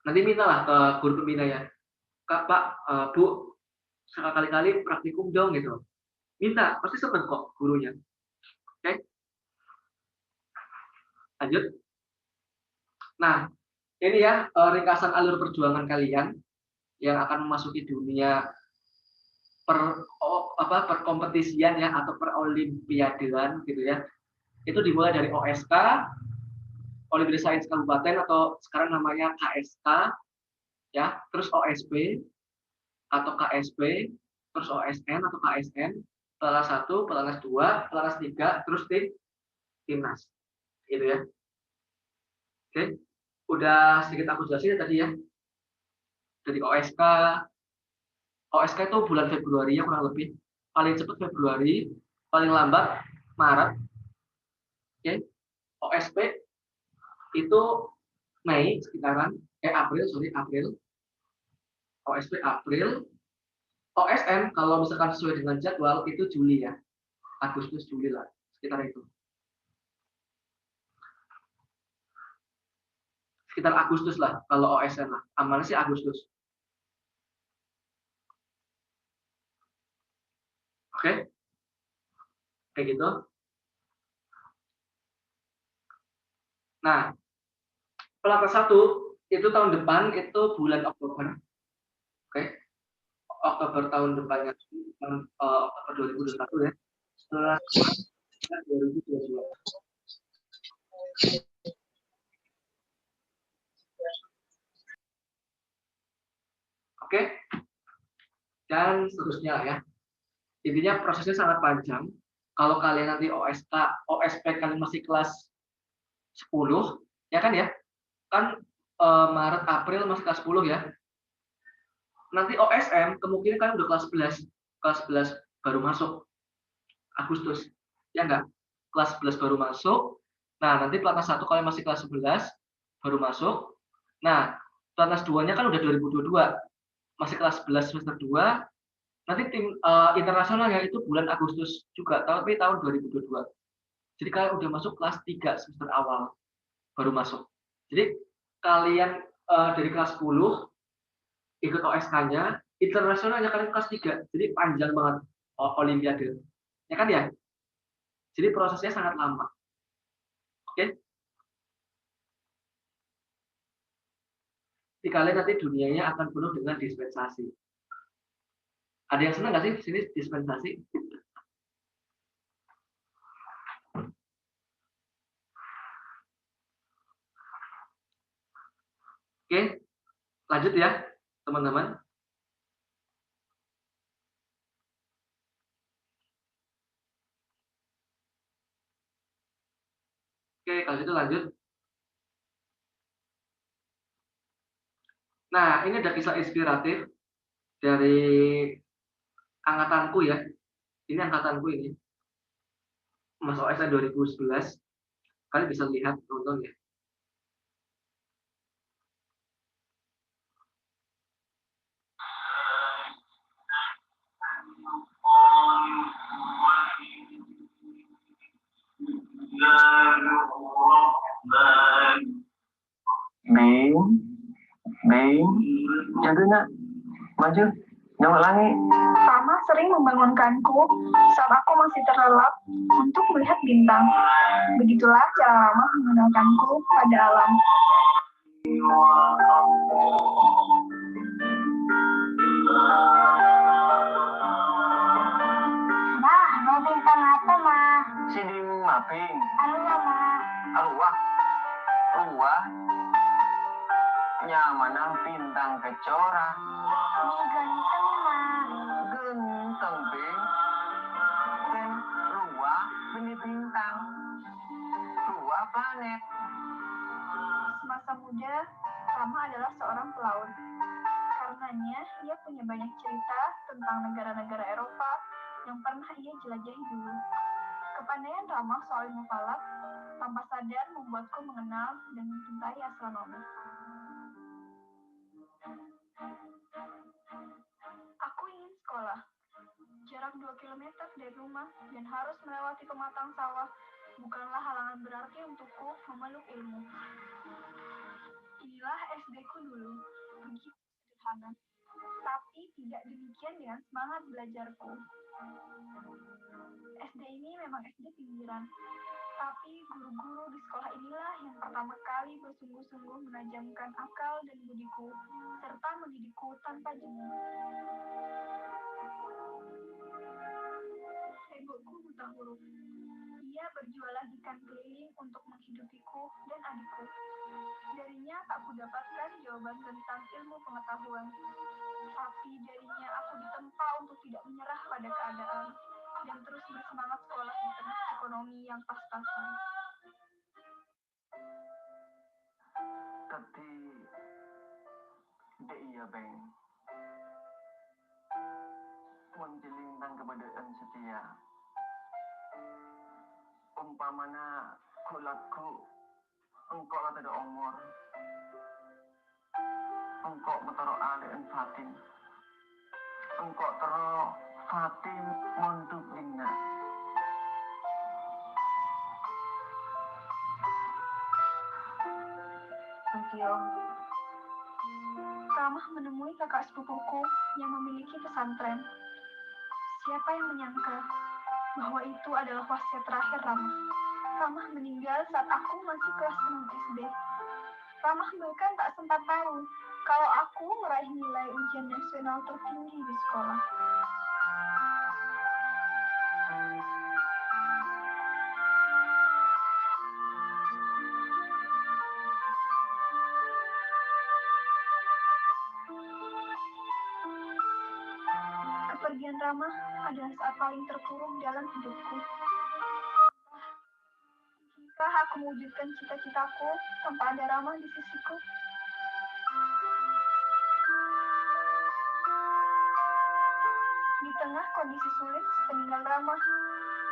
nanti minta lah ke guru pembina ya, Kak, Pak, Bu, sekali-kali praktikum dong gitu. Minta, pasti seneng kok gurunya. Oke, lanjut. Nah, ini ya ringkasan alur perjuangan kalian yang akan memasuki dunia perkompetisian ya atau perolimpiadean gitu ya. Itu dimulai dari OSK, Olimpiade Sains Kabupaten atau sekarang namanya KSK ya, terus OSP atau KSP, terus OSN atau KSN, pelatnas 1, pelatnas 2, pelatnas 3, terus timnas. Gitu ya. Oke. Udah sedikit aku jelasin tadi ya. Dari OSK itu bulan Februari ya kurang lebih. Paling cepat Februari, paling lambat Maret. Oke. OSP itu Mei sekitaran April. OSP April. OSN kalau misalkan sesuai dengan jadwal itu Juli ya. Agustus Juli lah, sekitar itu. Sekitar Agustus lah kalau OSN lah. Amalnya sih Agustus. Oke. Kayak gitu. Nah, pelatnas 1 itu tahun depan itu bulan Oktober. Oke. Oktober tahun depannya Oktober 2021 ya. Setelah 2022. Oke. Dan seterusnya ya. Intinya prosesnya sangat panjang. Kalau kalian nanti OSP kalian masih kelas 10, ya kan ya? Kan Maret, April masih kelas 10 ya. Nanti OSM kemungkinan kalian udah kelas 11. Kelas 11 baru masuk Agustus. Ya enggak? Kelas 11 baru masuk. Nah, nanti pelatnas 1 kalian masih kelas 11 baru masuk. Nah, pelatnas 2-nya kan udah 2022. Masih kelas 11 semester 2. Nanti tim internasionalnya itu bulan Agustus juga, tapi tahun 2022. Jadi kalian udah masuk kelas 3 semester awal baru masuk. Jadi kalian dari kelas 10 ikut OSK-nya, internasionalnya kalian kelas 3. Jadi panjang banget olimpiade. Ya kan ya? Jadi prosesnya sangat lama. Oke? Jadi kalian nanti dunianya akan penuh dengan dispensasi. Ada yang senang nggak sih di sini dispensasi? Oke, lanjut ya, teman-teman. Oke, kalau gitu lanjut. Nah, ini ada kisah inspiratif dari angkatanku ya. Ini angkatanku ini. Mas OSN 2011. Kalian bisa lihat, tonton ya. Bing, jaga nak, maju, jangan lagi. Rama sering membangunkanku saat aku masih terlelap untuk melihat bintang. Begitulah cara Rama mengenalkanku pada alam. Mau bintang apa, Ma? Sini maping, Anu Ma. aluah, ruah, nyamana bintang kecora, Ini ganteng, Ma. genteng bing, dan ruah benih bintang, ruah planet. Semasa muda, Rama adalah seorang pelaut. Karenanya, ia punya banyak cerita tentang negara-negara Eropa yang pernah ia jelajahi dulu. Kepandaian Rama soal ilmu falak tanpa sadar membuatku mengenal dan mencintai astronomi. Aku ingin sekolah. Jarak 2 kilometer dari rumah dan harus melewati pematang sawah bukanlah halangan berarti untukku memeluk ilmu. Inilah SD-ku dulu, begitu sederhana. Tapi tidak demikian dengan semangat belajarku. SD ini memang SD pinggiran. Tapi guru-guru di sekolah inilah yang pertama kali bersungguh-sungguh menajamkan akal dan budiku, serta mendidikku tanpa jemu. Ibuku buta huruf. Ia berjualan ikan keliling untuk menghidupiku dan adikku. Darinya tak kudapatkan jawaban tentang ilmu pengetahuan. Tapi darinya aku ditempa untuk tidak menyerah pada keadaan dan terus bersemangat sekolah di tengah ekonomi yang pas-pasan. Tapi, dek iya beng, menjelintang kepadaan setia. Umpamana kulatku, engkau lah tidak umur, engkau metaro alian fatin, engkau tero fatin monduk dingna. Tokyo. Ramah menemui kakak sepupuku yang memiliki pesantren. Siapa yang menyangka bahwa itu adalah wasiat terakhir Ramah. Ramah meninggal saat aku masih kelas 6 SD. Ramah bahkan tak sempat tahu kalau aku meraih nilai ujian nasional tertinggi di sekolah. Kepergian Ramah adalah saat paling terpuruk dalam hidupku. Jika aku mewujudkan cita-citaku tanpa ada Ramah di sisiku? Di tengah kondisi sulit sepeninggal Ramah,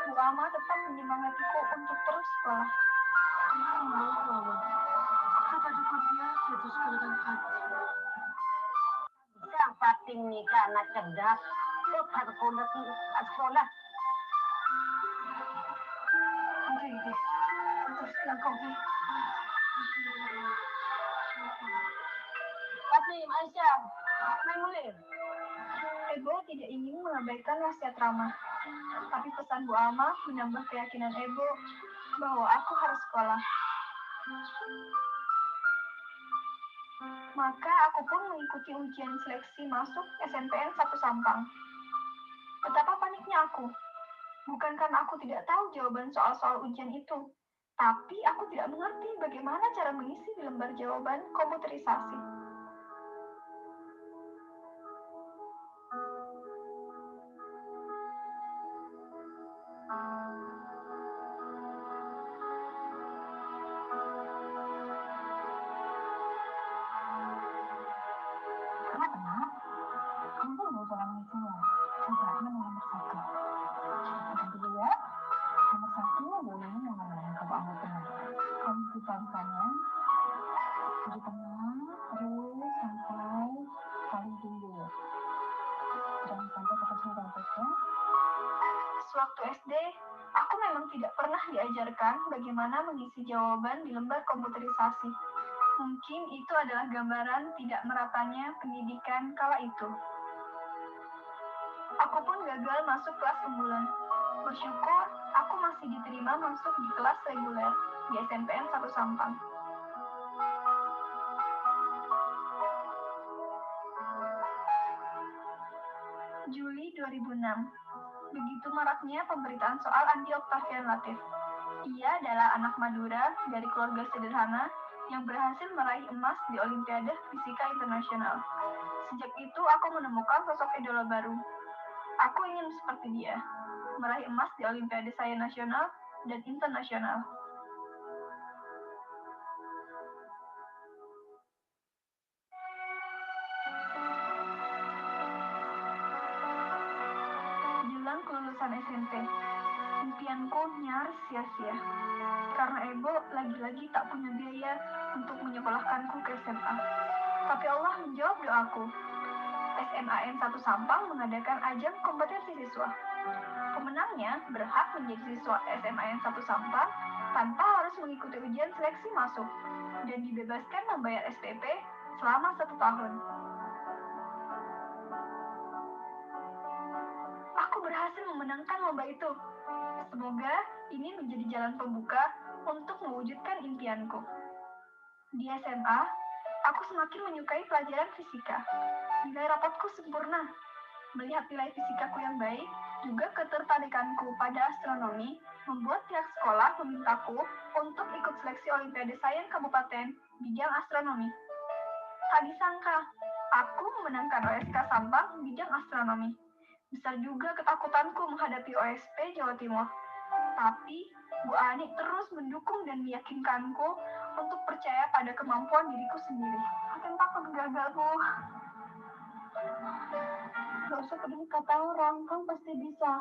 Bu Ama tetap menyemangatiku untuk terus sekolah. Sang pating ni ka anak cerdas. Kau harus sekolah. Oke. Terus langkau. Tapi Aisyah, main mulai. Ebo tidak ingin mengabaikan wasiat Ramah, tapi pesan Bu Ama menambah keyakinan Ebo bahwa aku harus sekolah. Maka aku pun mengikuti ujian seleksi masuk SNPN 1 Sampang. Betapa paniknya aku. Bukan karena aku tidak tahu jawaban soal-soal ujian itu, Tapi aku tidak mengerti bagaimana cara mengisi di lembar jawaban komputerisasi. Tenang, kamu mau cara mengisinya. Coba nomor 1. Yang kedua, nomor 1 bolehnya yang mana? Coba kamu tenang. Kamu bukannya di tengah terus sampai paling tinggi. Jangan sampai ke atas ya. Sewaktu SD, aku memang tidak pernah diajarkan bagaimana mengisi jawaban di lembar komputerisasi. Mungkin itu adalah gambaran tidak meratanya pendidikan kala itu. Aku pun gagal masuk kelas unggulan. Bersyukur, aku masih diterima masuk di kelas reguler di SNPN 1 Sampang. Juli 2006. Begitu maraknya pemberitaan soal Andi Octavian Latif. Ia adalah anak Madura dari keluarga sederhana yang berhasil meraih emas di Olimpiade Fisika Internasional. Sejak itu aku menemukan sosok idola baru. Aku ingin seperti dia, meraih emas di Olimpiade Sains Nasional dan Internasional. Jelang kelulusan SMP, impianku nyaris sia-sia. Karena Ebo lagi-lagi tak punya biaya untuk menyekolahkanku ke SMA. Tapi Allah menjawab doaku. SMAN 1 Sampang mengadakan ajang kompetensi siswa. Pemenangnya berhak menjadi siswa SMAN 1 Sampang tanpa harus mengikuti ujian seleksi masuk dan dibebaskan membayar SPP selama 1 tahun. Aku berhasil memenangkan lomba itu. Semoga ini menjadi jalan pembuka untuk mewujudkan impianku. Di SMA, aku semakin menyukai pelajaran fisika. Nilai rapotku sempurna. Melihat nilai fisikaku yang baik, juga ketertarikanku pada astronomi membuat pihak sekolah memintaku untuk ikut seleksi Olimpiade Sains Kabupaten bidang astronomi. Tak disangka, aku memenangkan OSK Sampang bidang astronomi. Besar juga ketakutanku menghadapi OSP Jawa Timur. Tapi, Bu Ani terus mendukung dan meyakinkanku untuk percaya pada kemampuan diriku sendiri. Aku takut gagal, Bu. Gak usah peduli kata orang, kamu pasti bisa.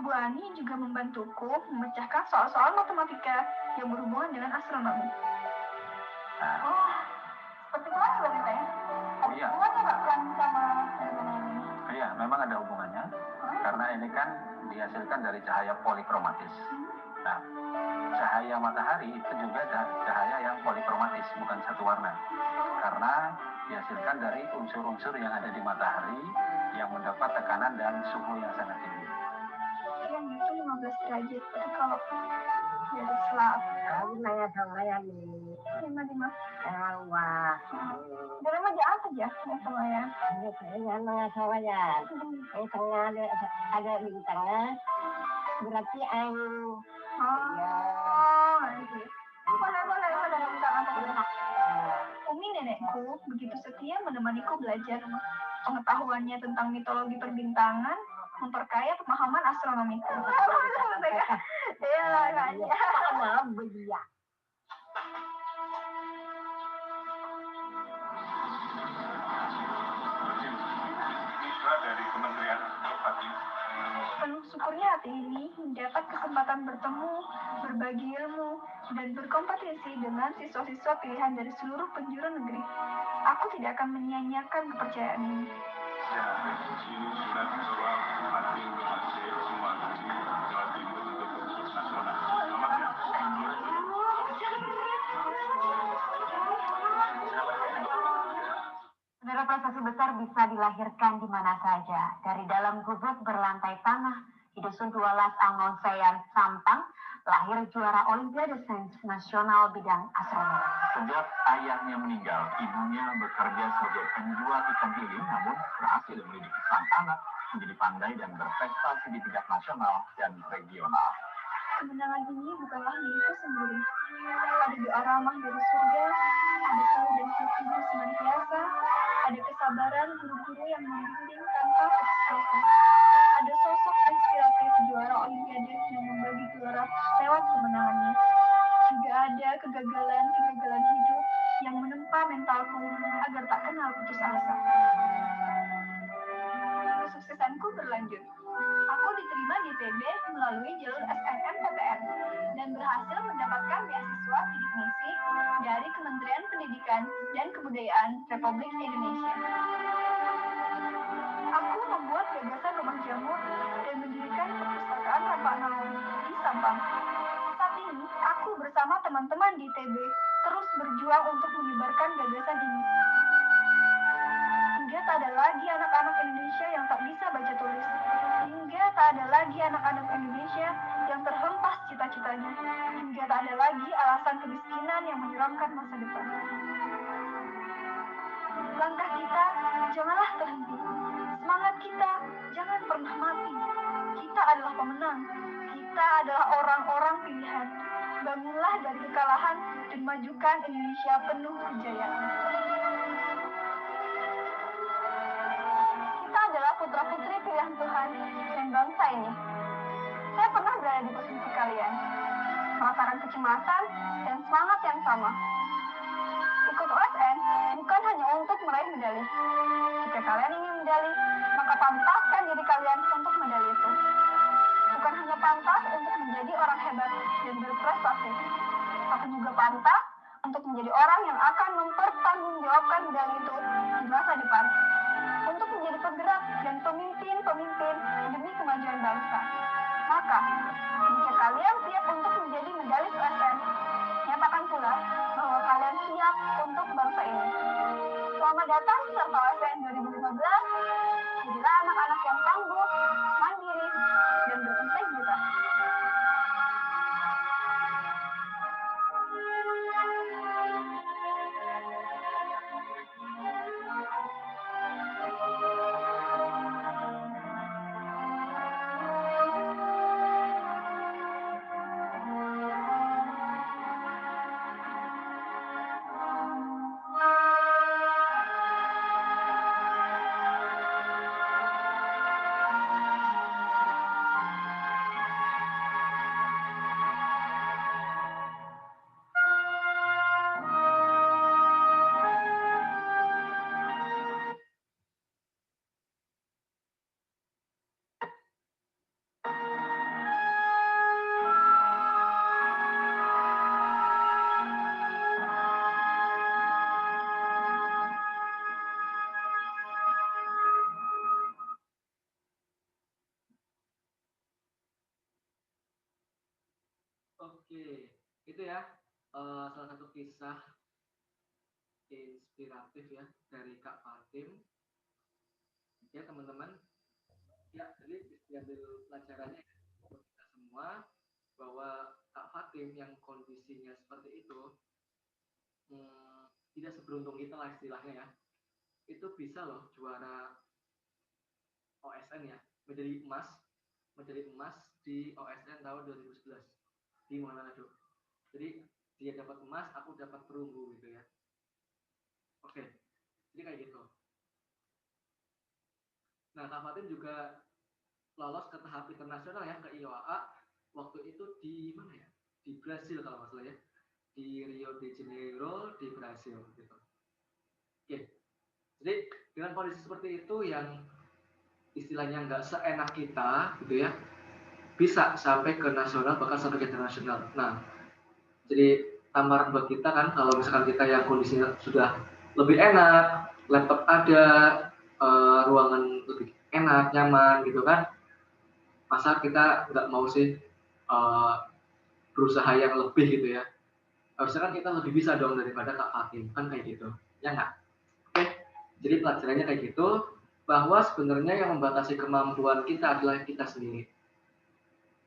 Bu Ani juga membantuku memecahkan soal-soal matematika yang berhubungan dengan astronomi. Oh, seperti kelas berarti ya? Iya. Hubungannya nggak kan sama fenomena ini? Iya, memang ada hubungannya. Karena ini kan dihasilkan dari cahaya polikromatis. Nah, cahaya matahari itu juga cahaya yang polikromatis, bukan satu warna. Karena dihasilkan dari unsur-unsur yang ada di matahari yang mendapat tekanan dan suhu yang sangat tinggi. Yang itu 15 derajat, tapi kalau dari selatan Kamu nanya sama yang ini. 5. Wah. Dari mana aja ya, sama ya. Ini kayaknya nanya sama ya. Yang tengah ada bintangnya. Berarti angin. Oh, gitu. Boleh minta apa? Umi nenekku begitu setia menemaniku belajar. Pengetahuannya tentang mitologi perbintangan memperkaya pemahaman astronomiku. Iya, kayaknya. Sama belia. Dari Kementerian Bupati. Penuh syukurnya hati ini mendapat kesempatan bertemu, berbagi ilmu, dan berkompetisi dengan siswa-siswa pilihan dari seluruh penjuru negeri. Aku tidak akan menyia-nyiakan kepercayaan ini. Ya, ini surat soal Bupati berhasil mewakili Jawa Timur untuk khusus nasional. Selamat ya. Saudara, prestasi besar bisa dilahirkan di mana saja. Dari dalam gubuk berlantai tanah, di Dusun 12 Angonseyan, Sampang, lahir juara Olimpiade Sains Nasional bidang astronomi. Sejak ayahnya meninggal, ibunya bekerja sebagai penjual ikan hiling, namun berhasil mendidik sang anak menjadi pandai dan berprestasi di tingkat nasional dan regional. Kemenangan ini bukanlah milikku sendiri. Ada doa ramah dari surga, ada peluh dan peluk ibu senantiasa, ada kesabaran guru-guru yang membimbing tanpa putus asa. Ada sosok inspiratif juara Olimpiade yang membagi gelora lewat kemenangannya. Juga ada kegagalan-kegagalan hidup yang menempa mentalku agar tak kenal putus asa. Kesuksesanku berlanjut. Aku diterima di TB melalui jalur SNMPTN dan berhasil mendapatkan beasiswa bidik misi dari Kementerian Pendidikan dan Kebudayaan Republik Indonesia. Aku membuat gagasan rumah jamur dan mendirikan perpustakaan Rapanaun di Sampang. Saat ini, aku bersama teman-teman di TB terus berjuang untuk menyebarkan gagasan ini. Hingga tak ada lagi anak-anak Indonesia yang tak bisa baca tulis. Hingga tak ada lagi anak-anak Indonesia yang terhempas cita-citanya. Hingga tak ada lagi alasan kemiskinan yang menyeramkan masa depan. Langkah kita janganlah terhenti. Semangat kita jangan pernah mati. Kita adalah pemenang. Kita adalah orang-orang pilihan. Bangunlah dari kekalahan dan majukan Indonesia penuh kejayaan. Kita adalah putra-putri pilihan Tuhan dan bangsa ini. Saya pernah berada di posisi kalian, merasakan kecemasan dan semangat yang sama. Ikut OSN bukan hanya untuk meraih medali. Jika kalian ingin medali, maka pantaskan diri kalian untuk medali itu. Bukan hanya pantas untuk menjadi orang hebat dan berprestasi, tapi juga pantas untuk menjadi orang yang akan mempertanggungjawabkan medali itu di masa depan. Untuk menjadi penggerak dan pemimpin-pemimpin demi kemajuan bangsa. Maka, jika kalian siap untuk menjadi medalis OSN, nyatakan pula bahwa kalian siap untuk bangsa ini. Selamat datang peserta OSN 2015. Jadilah anak-anak yang tangguh, mandiri, dan berintegritas. Oke, itu ya salah satu kisah inspiratif ya dari Kak Fatim. Ya teman-teman, ya jadi diambil pelajarannya untuk kita semua bahwa Kak Fatim yang kondisinya seperti itu tidak seberuntung kita lah istilahnya ya. Itu bisa loh juara OSN ya, medali emas di OSN tahun 2011 di Manado. Jadi dia dapat emas, aku dapat perunggu gitu ya. Oke, jadi kayak gitu. Nah, Kak Fatim juga lolos ke tahap internasional ya, ke IOA. Waktu itu di mana ya? Di Brasil kalau nggak salah ya. Di Rio de Janeiro, di Brasil gitu. Oke, jadi dengan kondisi seperti itu yang istilahnya nggak seenak kita gitu ya, bisa sampai ke nasional, bahkan sampai ke internasional. Nah, jadi tambahan buat kita kan, kalau misalkan kita yang kondisinya sudah lebih enak, laptop ada, ruangan lebih enak, nyaman gitu kan, masa kita nggak mau sih berusaha yang lebih gitu ya. Harusnya kan kita lebih bisa dong daripada Kak Fatim, kan kayak gitu, ya nggak? Oke, jadi pelajarannya kayak gitu, bahwa sebenarnya yang membatasi kemampuan kita adalah kita sendiri.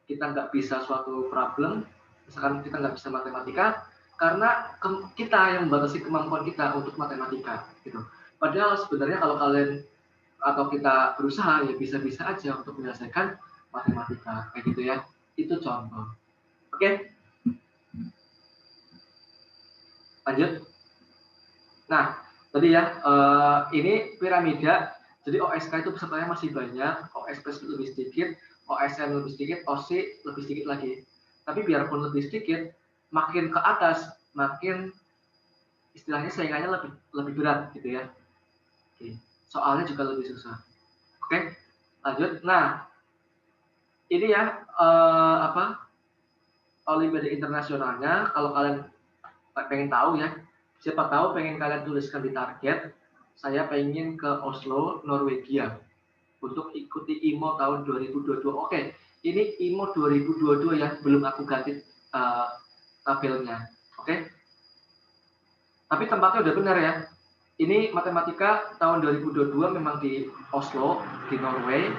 kita nggak bisa suatu problem, misalkan kita nggak bisa matematika, karena kita yang membatasi kemampuan kita untuk matematika, gitu. Padahal sebenarnya kalau kalian atau kita berusaha, ya bisa-bisa aja untuk menyelesaikan matematika, kayak gitu ya. Itu contoh. Oke? Lanjut. Nah, tadi ya, ini piramida. Jadi OSK itu pesertanya masih banyak, OSP lebih sedikit, OSN lebih sedikit, OSI lebih sedikit lagi. Tapi biarpun lebih sedikit, makin ke atas, makin istilahnya saingannya lebih berat gitu ya. Oke. Soalnya juga lebih susah. Oke, lanjut. Nah, ini ya Olimpiade internasionalnya. Kalau kalian pengen tahu ya, siapa tahu pengen kalian tuliskan di target, saya pengen ke Oslo, Norwegia untuk ikuti IMO tahun 2022. Oke, ini IMO 2022 ya, belum aku ganti tabelnya. Oke. Tapi tempatnya udah benar ya. Ini matematika tahun 2022 memang di Oslo, di Norway.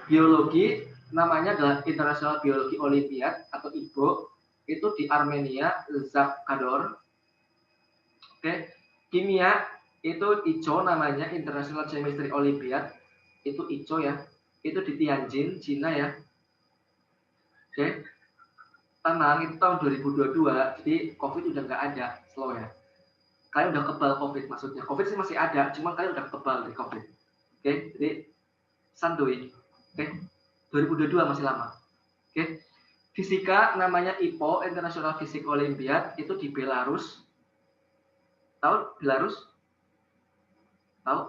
Biologi namanya adalah International Biology Olympiad atau IBO. Itu di Armenia, Zakador. Oke. Kimia itu ICO namanya International Chemistry Olympiad. Itu ICO ya. Itu di Tianjin, Cina ya. Oke. Tenang, itu tahun 2022. Jadi COVID udah nggak ada, slow ya. Kalian udah kebal COVID maksudnya. COVID sih masih ada, cuma kalian udah kebal dari COVID. Oke, jadi santuy. Oke, 2022 masih lama. Oke, fisika namanya IPO, International Physics Olympiad, itu di Belarus. Tahu Belarus? Tahu?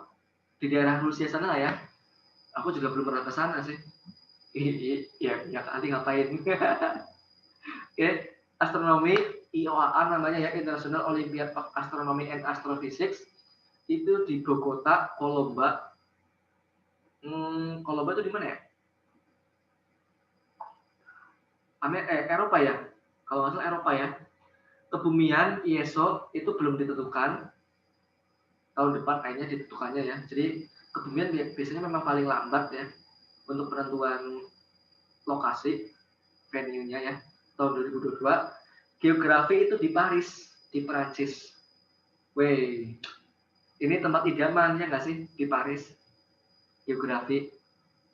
Di daerah Rusia sana lah ya. Aku juga belum pernah ke sana sih. Ya kali ngapain. Oke, astronomi IOAA namanya ya, International Olympiad of Astronomy and Astrophysics, itu di Bogota, Kolomba. Kolomba itu di mana ya? Eropa ya, kalau nggak salah Eropa ya. Kebumian ISO itu belum ditentukan, tahun depan kayaknya ditentukannya ya. Jadi kebumian biasanya memang paling lambat ya untuk penentuan lokasi venue-nya ya, tahun 2022. Geografi itu di Paris, di Perancis. Wey, ini tempat idaman ya nggak sih di Paris? Geografi,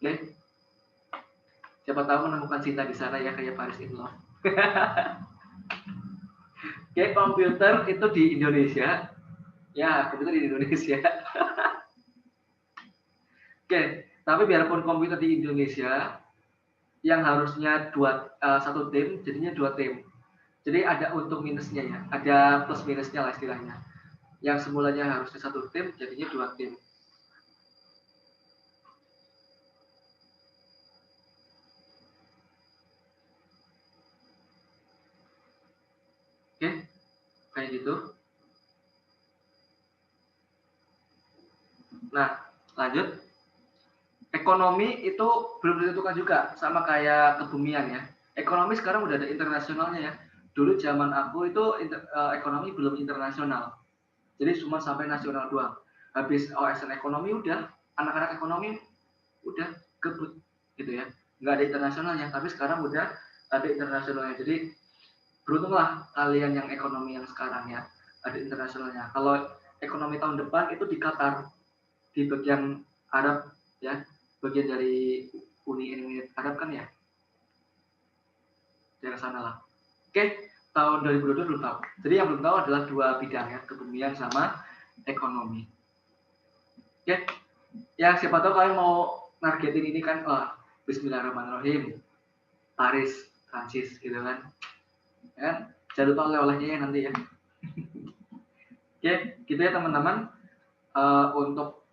oke? Siapa tahu menemukan cinta di sana ya, kayak Paris in Love. Oke, komputer itu di Indonesia. Ya, komputer di Indonesia. Oke, tapi biarpun komputer di Indonesia, yang harusnya satu tim, jadinya 2 tim. Jadi ada untung minusnya ya, ada plus minusnya lah istilahnya. Yang semulanya harusnya 1 tim, jadinya 2 tim. Oke, kayak gitu. Nah, lanjut. Ekonomi itu belum ditentukan juga, sama kayak kebumian ya. Ekonomi sekarang udah ada internasionalnya ya. Dulu zaman aku itu ekonomi belum internasional. Jadi cuma sampai nasional doang. Habis OSN ekonomi udah, anak-anak ekonomi udah kebut gitu ya. Nggak ada internasionalnya, tapi sekarang udah ada internasionalnya. Jadi beruntunglah kalian yang ekonomi yang sekarang ya, ada internasionalnya. Kalau ekonomi tahun depan itu di Qatar, di bagian Arab ya, bagian dari Uni Emirat Arab kan ya, daerah sana lah. Oke, tahun 2022 belum tahu. Jadi yang belum tahu adalah 2 bidang ya, kebumian sama ekonomi. Oke, ya siapa tahu kalian mau nargetin ini kan, Bismillahirrahmanirrahim, Paris, Prancis gitu kan. Ya, jangan lupa oleh-olehnya ya nanti ya. Oke, gitu ya teman-teman. Untuk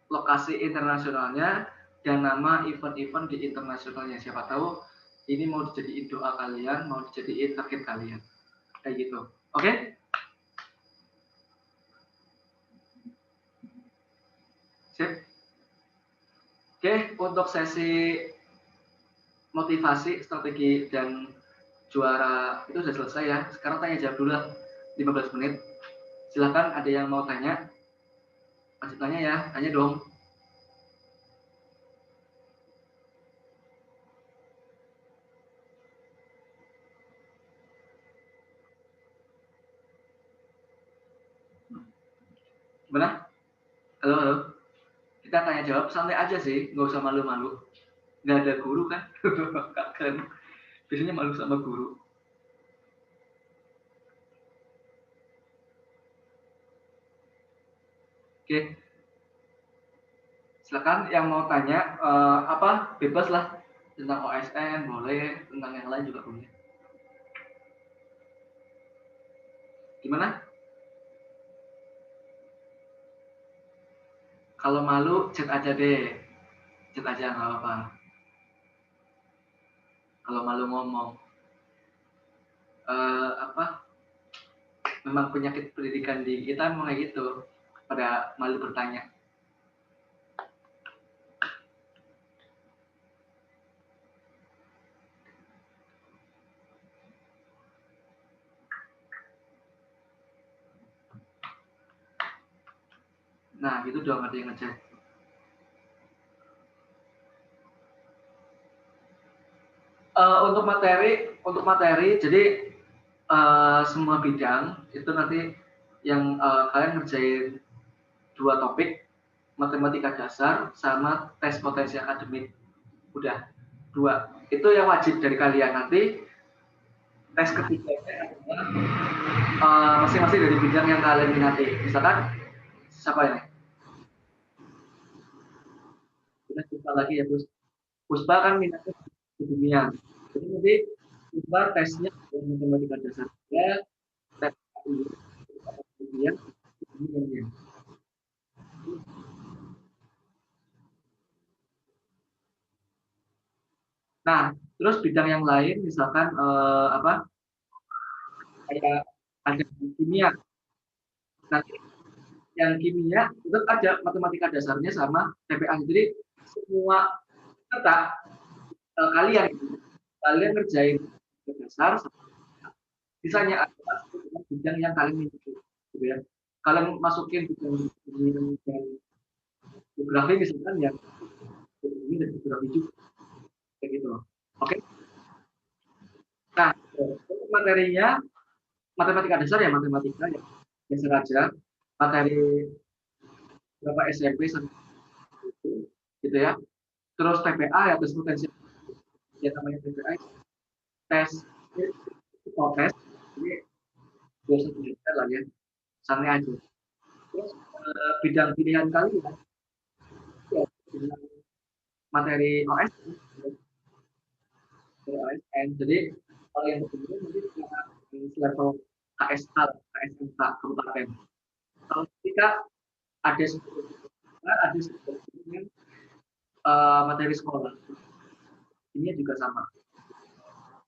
lokasi internasionalnya dan nama event-event di internasionalnya, siapa tahu ini mau dijadiin doa kalian, mau dijadiin target kalian, kayak gitu. Oke? Sip. Oke, untuk sesi motivasi, strategi dan juara itu sudah selesai ya. Sekarang tanya jawab dulu 15 menit. Silakan, ada yang mau tanya? Masih tanya ya, tanya dong. Gimana? Halo, halo. Kita tanya jawab santai aja sih, nggak usah malu-malu. Nggak ada guru kan? Kan biasanya malu sama guru. Oke, silakan yang mau tanya apa bebas lah tentang OSN boleh, tentang yang lain juga boleh. Gimana? Kalau malu chat aja deh, chat aja nggak apa-apa. Kalau malu ngomong, apa? Memang penyakit pendidikan di kita memang kayak gitu, pada malu bertanya. Nah, gitu dong ada yang ngechat. Untuk materi, jadi semua bidang itu nanti yang kalian ngerjain 2 topik, matematika dasar sama tes potensi akademik. Udah 2. Itu yang wajib dari kalian. Nanti tes ketiganya adalah masing-masing dari bidang yang kalian minati. Misalkan siapa ini? Kita coba lagi ya, Puspa kan minatnya di dunia. Jadi nanti Puspa tesnya matematika dasar. Ya, tes dunia. Nah, terus bidang yang lain misalkan apa? Kayak ada kimia. Nanti yang kimia itu ada matematika dasarnya sama TPA. Jadi semua peserta kalian ngerjain dasar, sisanya adalah bidang yang kalian miliki, gitu ya. Kalian masukin bidang dan geografi misalkan yang ini dan geografi juga, kayak gitu. Oke. Nah, untuk materinya matematika dasar ya matematika ya dasar aja. Materi berapa SMP gitu ya. Terus TPA ya tes potensi ya namanya TPA tes tes ini 21 juta lah ya santai aja. Terus bidang pilihan kalian ya bidang materi OSN. Jadi kalau yang kedua nanti level KSK KSMK kabupaten. Kalau ketika ada dengan materi sekolah ini juga sama.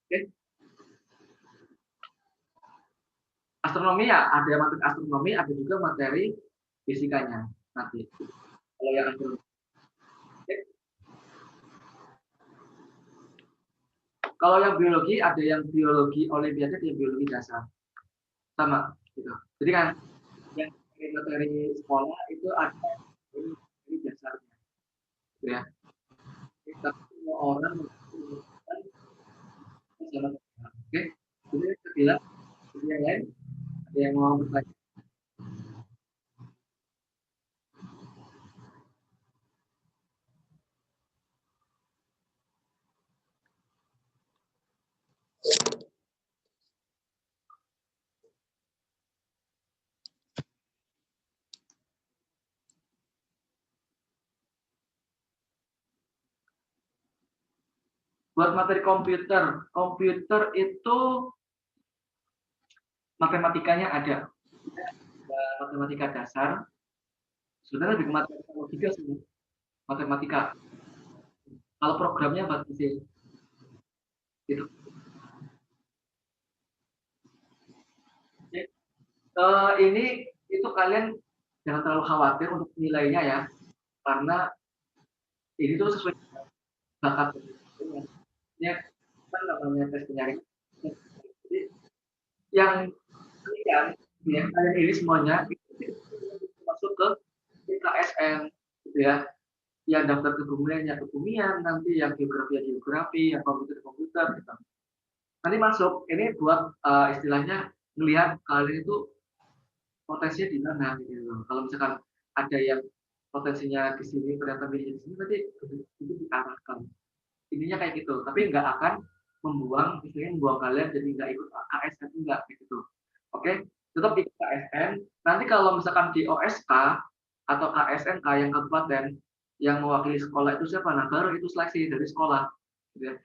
Oke. Astronomi ya ada materi astronomi, ada juga materi fisikanya nanti. Kalau yang astronomi. Oke. Kalau yang biologi ada yang biologi olimpiade, ada yang biologi dasar. Sama gitu. Jadi kan yang materi sekolah itu ada ini dasarnya. Gitu ya. Kita semua orang menggunakan oke. Jadi kita yang lain ada yang mau bertanya. Buat materi komputer itu matematikanya ada. Matematika dasar. Sebenarnya lebih ke matematika logika sih. Matematika. Kalau programnya bagus sih. Gitu. Ini itu kalian jangan terlalu khawatir untuk nilainya ya, karena ini tuh sesuai bakat. Ya, kan namanya tes penyaring. Jadi yang kalian ini semuanya itu masuk ke KSN, gitu ya. Yang daftar kebumian, nanti yang geografi, yang komputer, gitu. Nanti masuk, ini buat istilahnya melihat kalian itu potensinya di mana gitu. Kalau misalkan ada yang potensinya di sini ternyata milih di sini, berarti itu diarahkan. Intinya kayak gitu. Tapi nggak akan membuang kalian jadi nggak ikut KSN, enggak kayak gitu. Oke, tetap ikut KSN. Nanti kalau misalkan di OSK atau KSNK yang kabupaten yang mewakili sekolah itu siapa? Nah, baru itu seleksi dari sekolah. Gitu ya.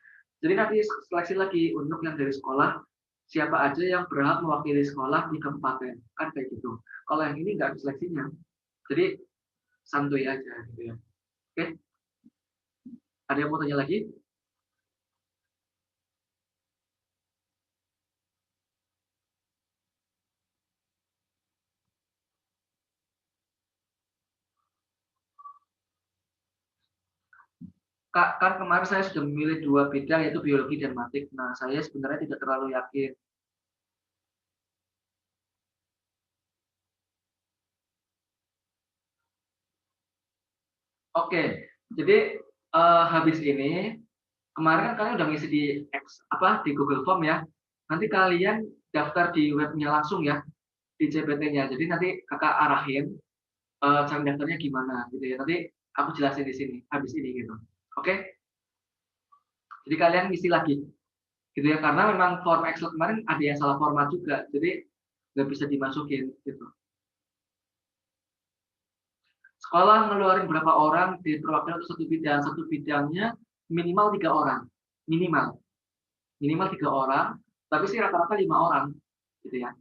Jadi nanti seleksi lagi untuk yang dari sekolah, siapa aja yang berhak mewakili sekolah di kabupaten. Kan kayak gitu. Kalau yang ini nggak ada seleksinya. Jadi santuy aja gitu ya. Oke. Ada yang mau tanya lagi? Kak, kan kemarin saya sudah memilih 2 bidang yaitu biologi dan matik. Nah, saya sebenarnya tidak terlalu yakin. Oke, jadi habis ini kemarin kan kalian udah ngisi di di Google Form ya. Nanti kalian daftar di webnya langsung ya, di CPT-nya. Jadi nanti kakak arahin cara daftarnya gimana gitu ya. Nanti aku jelasin di sini habis ini gitu. Oke? Jadi kalian ngisi lagi gitu ya, karena memang form Excel kemarin ada yang salah format juga, jadi nggak bisa dimasukin gitu. Sekolah ngeluarin berapa orang di perwakilan untuk satu bidangnya minimal 3 orang, minimal 3 orang, tapi sih rata-rata 5 orang gitu ya,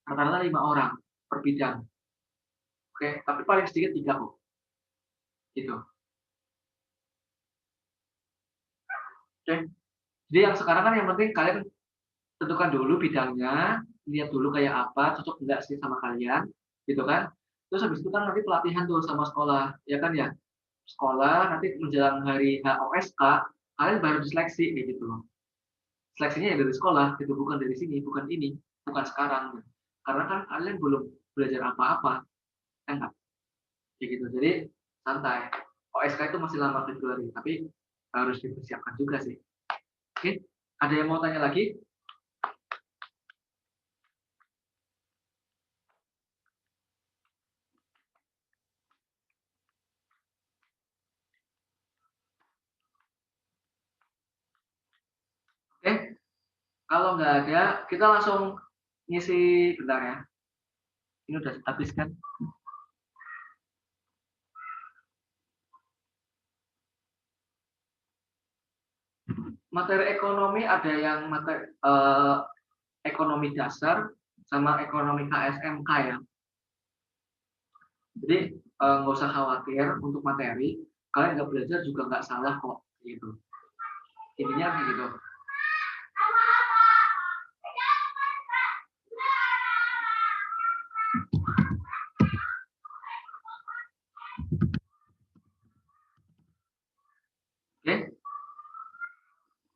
rata-rata 5 orang per bidang. Oke, tapi paling sedikit 3 kok gitu. Oke, jadi yang sekarang kan yang penting kalian tentukan dulu bidangnya, lihat dulu kayak apa, cocok enggak sih sama kalian, gitu kan. Terus habis itu kan nanti pelatihan tuh sama sekolah, ya kan ya. Sekolah nanti menjelang hari HOSK, kalian baru diseleksi kayak gitu loh. Seleksinya ya dari sekolah, itu bukan dari sini, bukan ini, bukan sekarang. Karena kan kalian belum belajar apa-apa, enggak. Kayak gitu. Jadi santai. OSK itu masih lama Februari, tapi harus dipersiapkan juga sih. Oke, ada yang mau tanya lagi? Oke, kalau nggak ada, kita langsung ngisi bentar ya. Ini udah habis kan? Materi ekonomi ada yang ekonomi dasar sama ekonomi KSMK ya. Jadi nggak usah khawatir untuk materi, kalian nggak belajar juga nggak salah kok gitu. Intinya kayak gitu.